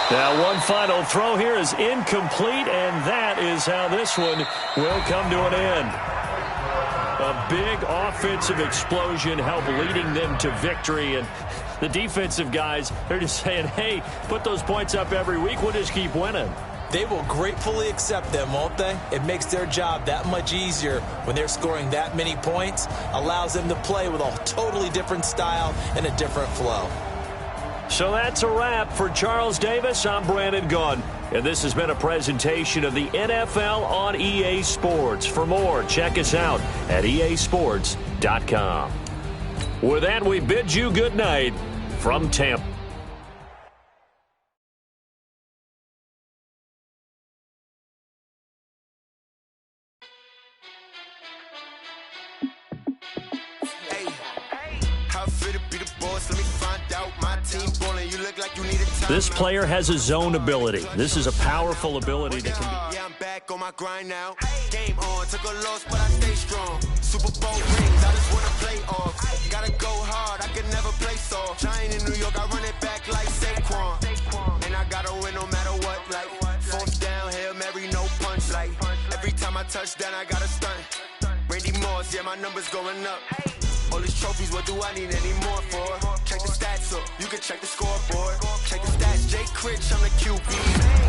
Now, one final throw here is incomplete, and that is how this one will come to an end. A big offensive explosion helped leading them to victory, and the defensive guys, they're just saying, hey, put those points up every week, we'll just keep winning. They will gratefully accept them, won't they? It makes their job that much easier when they're scoring that many points, allows them to play with a totally different style and a different flow. So that's a wrap for Charles Davis. I'm Brandon Gunn, and this has been a presentation of the NFL on EA Sports. For more, check us out at easports.com. With that, we bid you good night from Tampa. This player has a zone ability. This is a powerful ability that can be... Yeah, I'm back on my grind now. Game on, took a loss, but I stay strong. Super Bowl rings, I just wanna play off. Gotta go hard, I can never play soft. Giant in New York, I run it back like Saquon. And I gotta win no matter what, like 4th down, Hail Mary, no punch. Like every time I touch down, I gotta stunt. Randy Moss, yeah, my numbers going up. All these trophies, what do I need any more for? Check the stats up, you can check the scoreboard. Check the stats, Jay Critch, I'm the QB.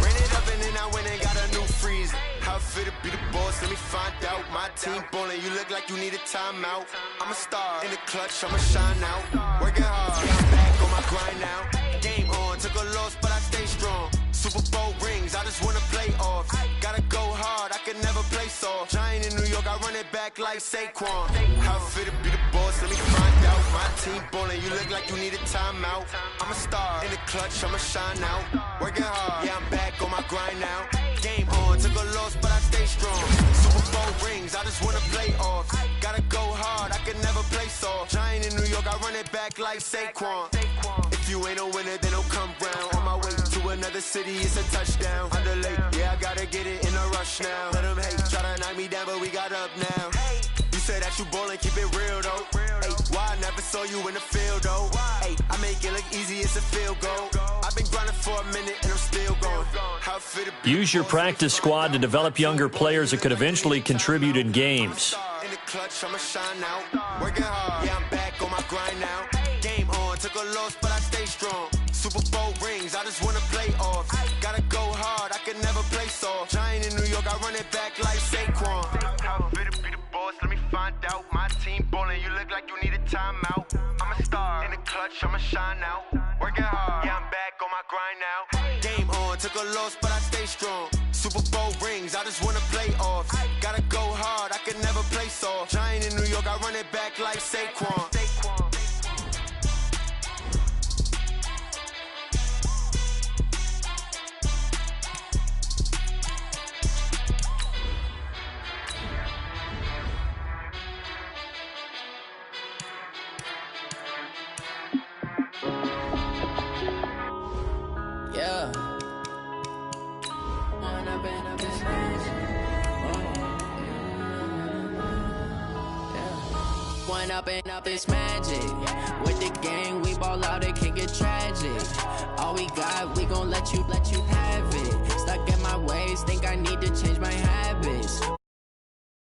Ran it up and then I went and got a new freeze. How fit to be the boss, let me find out. My team ballin', you look like you need a timeout. I'm a star, in the clutch, I'ma shine out. Working hard, yeah, I'm back on my grind now. Game on, took a loss, but I stay strong. Super Bowl rings, I just wanna play off. Gotta go hard, I can never play soft. Giant in New York, I run it back like Saquon. How fit to be the boss, let me find out. My team ballin', you look like you need a timeout. I'm a star, in the clutch, I'ma shine out. Working hard, yeah, I'm back on my grind now. Game on, took a loss, but I stay strong. Super Bowl rings, I just wanna play off. Gotta go hard, I can never play soft. Giant in New York, I run it back like Saquon. If you ain't a winner, then don't come round. On my way to another city, it's a touchdown. Underlay, yeah, I gotta get it in a rush now. Let them hate, try to knock me down, but we got up now. You said that you ballin', keep it real though. Hey, why I never saw you in the field though? Hey, I make it look easy, it's a field goal. I've been grinding for a minute and I'm still going. How fit to be. Use your practice squad to develop younger players that could eventually contribute in games. In the clutch, I'ma shine out. Working hard, yeah, I'm back on my grind now. Game on, took a loss, but I stay strong. Super Bowl rings, I just wanna play off. Gotta go hard, I can never play soft. Giant in New York, I run it back like Saquon. How fit to be the boss, let me find out. My team ballin', you look like you need a timeout. I'm a star, in the clutch, I'ma shine out. Working hard, yeah, I'm back on my grind now. Game on, took a loss, but I stay strong. Super Bowl rings, I just wanna play off. Gotta go hard, I can never play soft. Giant in New York, I run it back like Saquon. Up this magic. With the gang, we ball out, it can get tragic. All we got, we gon' let you have it. Stuck in my ways, think I need to change my habits.